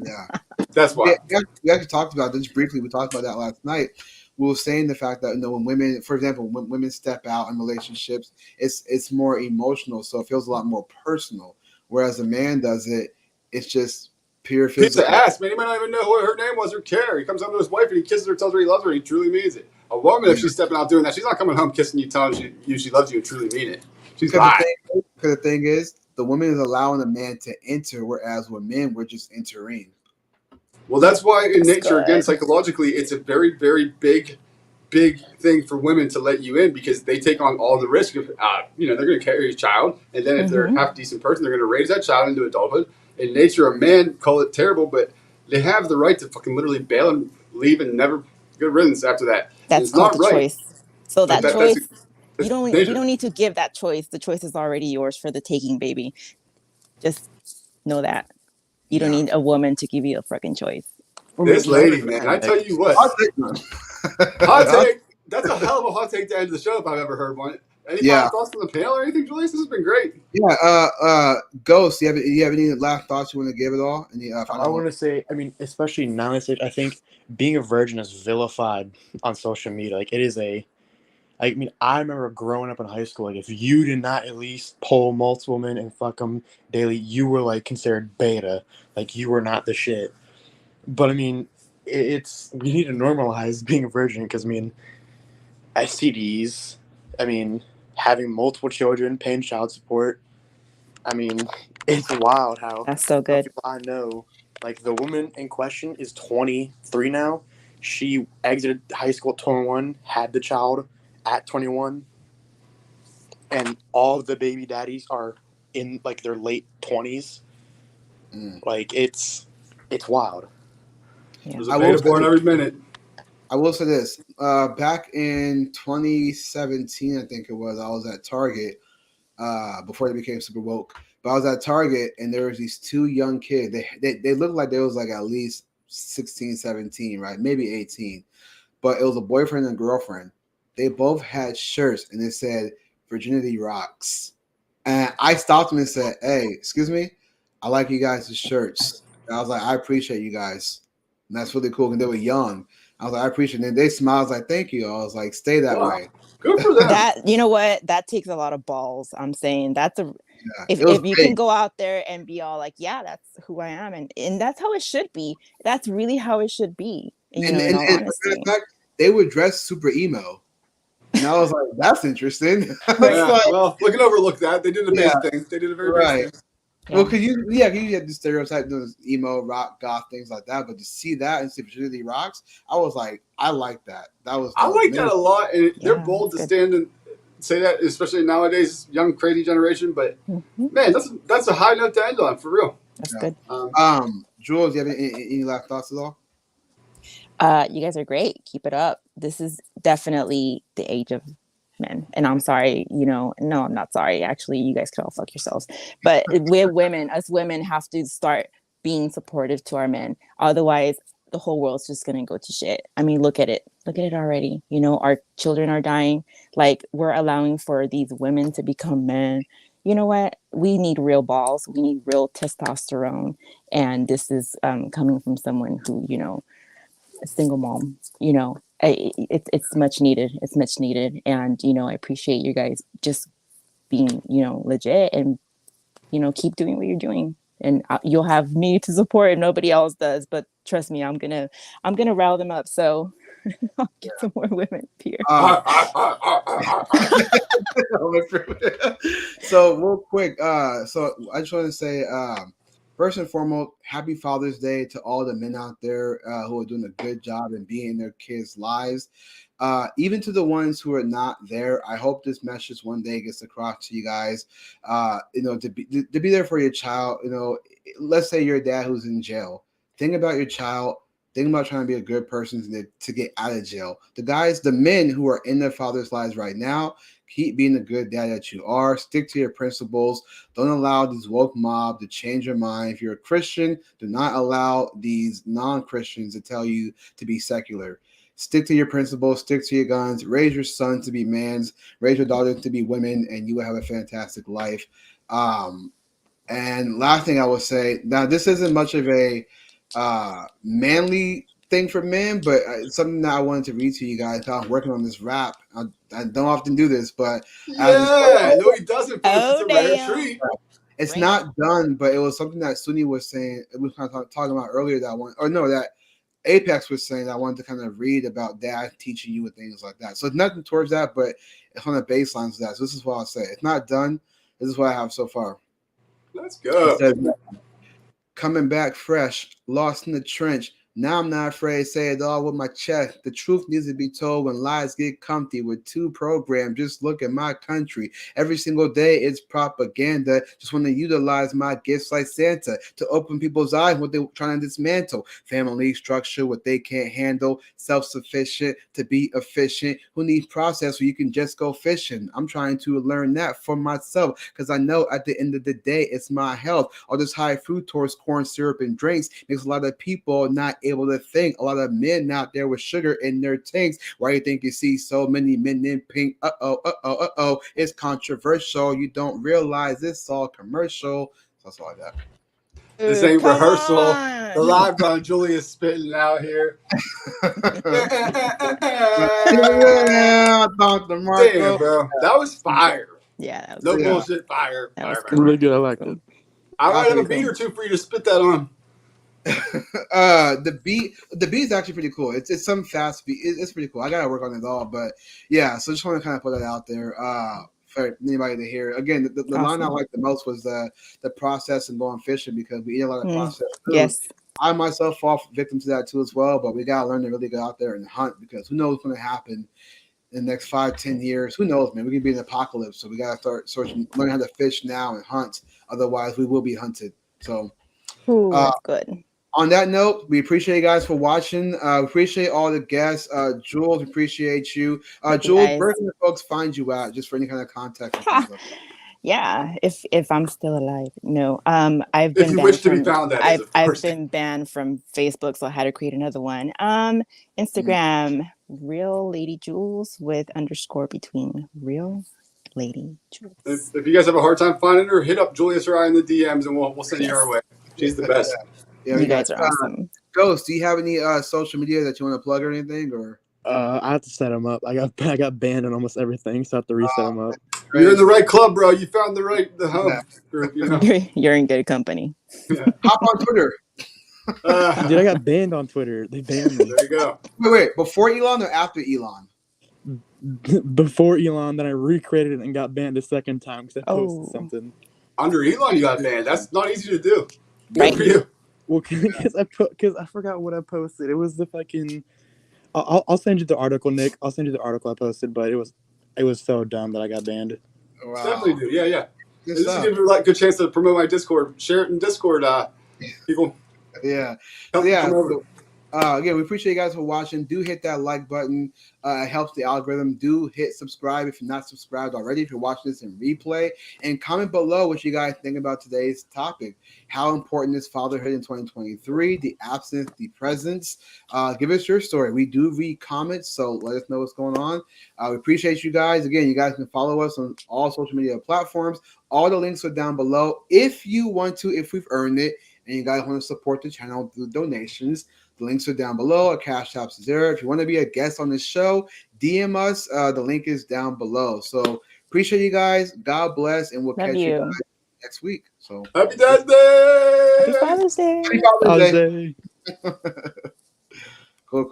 Yeah, that's why. We actually talked about this briefly. We talked about that last night. We were saying the fact that when women, for example, when women step out in relationships, it's more emotional, so it feels a lot more personal. Whereas a man does it, it's just pure physical. Pizza ass, man. He might not even know what her name was or care. He comes home to his wife and he kisses her, tells her he loves her, and he truly means it. A woman, if she's stepping out doing that, she's not coming home kissing you, telling you she loves you and truly mean it. She's lying. Because the thing is, the woman is allowing a man to enter, whereas with men, we're just entering. Well, that's why in nature, again, psychologically, it's a very, very big thing for women to let you in because they take on all the risk of, they're going to carry a child. And then if they're a half decent person, they're going to raise that child into adulthood. In nature, a man, call it terrible, but they have the right to fucking literally bail and leave and never good riddance after that. That's called the choice. So that choice, you don't need to give that choice. The choice is already yours for the taking, baby. Just know that. You don't need a woman to give you a freaking choice. This lady, man, I tell you what. Hot take. That's a hell of a hot take to end the show if I've ever heard one. Any final thoughts from the panel or anything, Julius? This has been great. Yeah. Ghost, you have any last thoughts you want to give at all? I want to say, especially nowadays, I think being a virgin is vilified on social media. Like it is I remember growing up in high school. Like if you did not at least pull multiple men and fuck them daily, you were considered beta. Like you were not the shit. But we need to normalize being a virgin because STDs, having multiple children, paying child support. It's wild how that's so good. People I know, the woman in question is 23 now. She exited high school at 21, had the child at 21, and all the baby daddies are in their late 20s. It's wild. Yeah. There's a beta born every minute. I will say this. Back in 2017, I think it was, I was at Target before they became super woke. But I was at Target, and there was these two young kids. They looked like they was at least 16, 17, right? Maybe 18. But it was a boyfriend and girlfriend. They both had shirts, and it said, "Virginity rocks." And I stopped them and said, "Hey, excuse me? I like you guys' shirts." And I was like, "I appreciate you guys." And that's really cool. And they were young. I was like, "I appreciate it." And they smiled. I was like, "Thank you." I was like, "Stay that way." Good for them. That, you know what? That takes a lot of balls. I'm saying if you can go out there and be all like, "Yeah, that's who I am," and that's how it should be. That's really how it should be. In all honesty. In fact, they would dress super emo. And I was like, "That's interesting." Well, we can overlook that. They did a base thing. They did a very base thing. Yeah. Well, because you had the stereotype doing emo, rock, goth, things like that. But to see that and see Virginity rocks, I was like, I like that. I like that a lot. And they're bold to stand and say that, especially nowadays, young, crazy generation. But man, that's a high note to end on, for real. That's good. Jules, do you have any last thoughts at all? You guys are great. Keep it up. This is definitely the age of men. And I'm sorry, no, I'm not sorry. Actually, you guys can all fuck yourselves. But us women have to start being supportive to our men. Otherwise, the whole world's just gonna go to shit. I mean, look at it already. Our children are dying. Like, we're allowing for these women to become men. You know what? We need real balls. We need real testosterone. And this is coming from someone who, a single mom. It's much needed. It's much needed. And I appreciate you guys just being legit, and keep doing what you're doing. And you'll have me to support if nobody else does. But trust me, I'm gonna rile them up. So I'll get some more women here. So real quick, so I just want to say, first and foremost, happy Father's Day to all the men out there who are doing a good job in being in their kids' lives. Even to the ones who are not there, I hope this message one day gets across to you guys. To be there for your child. Let's say you're a dad who's in jail. Think about your child. Think about trying to be a good person to get out of jail. The men who are in their father's lives right now, keep being the good dad that you are. Stick to your principles. Don't allow these woke mob to change your mind. If you're a Christian, do not allow these non-Christians to tell you to be secular. Stick to your principles, stick to your guns, raise your sons to be mans, raise your daughters to be women, and you will have a fantastic life. And last thing I will say, now this isn't much of a manly thing for men, but it's something that I wanted to read to you guys. I'm working on this rap. I don't often do this, but no, he doesn't. It's a rare treat. It's not done, but it was something that Suni was saying. We were kind of talking about earlier that Apex was saying that I wanted to kind of read about dad teaching you and things like that. So it's nothing towards that, but it's on the baselines of that. So this is what I'll say. It's not done. This is what I have so far. Let's go. It says, coming back fresh, lost in the trench. Now I'm not afraid to say it all with my chest. The truth needs to be told when lies get comfy with two programs. Just look at my country. Every single day it's propaganda. Just want to utilize my gifts like Santa to open people's eyes what they're trying to dismantle. Family structure, what they can't handle. Self-sufficient to be efficient. Who needs process where you can just go fishing? I'm trying to learn that for myself because I know at the end of the day it's my health. All this high fructose corn syrup and drinks makes a lot of people not able to think. A lot of men out there with sugar in their tanks. Why do you think you see so many men in pink? It's controversial. You don't realize it's all commercial. That's all I got. This ain't rehearsal. On. The live run, Julius spitting out here. Damn, bro. That was fire. Yeah, that was no bullshit fire. That was really good. I liked it. I might have a beat or two for you to spit that on. The beat is actually pretty cool. It's some fast beat. It's pretty cool. I gotta work on it all, but yeah. So just want to kind of put that out there for anybody to hear. Again, the awesome. Line I liked the most was the process and going fishing because we eat a lot of processed food. Yes, I myself fall victim to that too as well. But we gotta learn to really go out there and hunt because who knows what's going to happen in the next 5-10 years? Who knows, man? We could be in an apocalypse, so we gotta start learn how to fish now and hunt. Otherwise, we will be hunted. So, that's good. On that note, we appreciate you guys for watching. Appreciate all the guests. Jules, appreciate you. Jules, where can the folks find you at, just for any kind of contact? Yeah, if I'm still alive. No. I've been been banned from Facebook, so I had to create another one. Instagram, Real Lady Jules with _ between Real Lady Jules. If you guys have a hard time finding her, hit up Julius or I in the DMs and we'll send you her way. She's the best. Yeah, you guys are awesome. Ghost, do you have any social media that you want to plug or anything? Or I have to set them up. I got banned on almost everything, so I have to reset them up. You're in the right club, bro. You found the home group. You know? You're in good company. Yeah. Hop on Twitter. Dude, I got banned on Twitter. They banned me. There you go. Wait, before Elon or after Elon? Before Elon, then I recreated it and got banned a second time because I posted something. Under Elon, you got banned. That's not easy to do. Right. Good for you. Well, because I forgot what I posted. It was the fucking. I'll send you the article, Nick. I'll send you the article I posted, but it was so dumb that I got banned. Wow. Definitely do. Yeah. This will give you a good chance to promote my Discord. Share it in Discord, people. Yeah. Come over. Again, we appreciate you guys for watching. Do hit that like button. It helps the algorithm. Do hit subscribe if you're not subscribed already, if you're watching this in replay. And comment below what you guys think about today's topic. How important is fatherhood in 2023? The absence, the presence. Give us your story. We do read comments, so let us know what's going on. We appreciate you guys. Again, you guys can follow us on all social media platforms. All the links are down below. If you want to, if we've earned it, and you guys want to support the channel through donations, the links are down below. Our Cash App's there. If you want to be a guest on this show, DM us. The link is down below. So appreciate you guys. God bless, and we'll Love catch you you. guys next week. So Happy Dad's Day! Happy Father's Day. Happy Father's Father's Day. Day. Cool.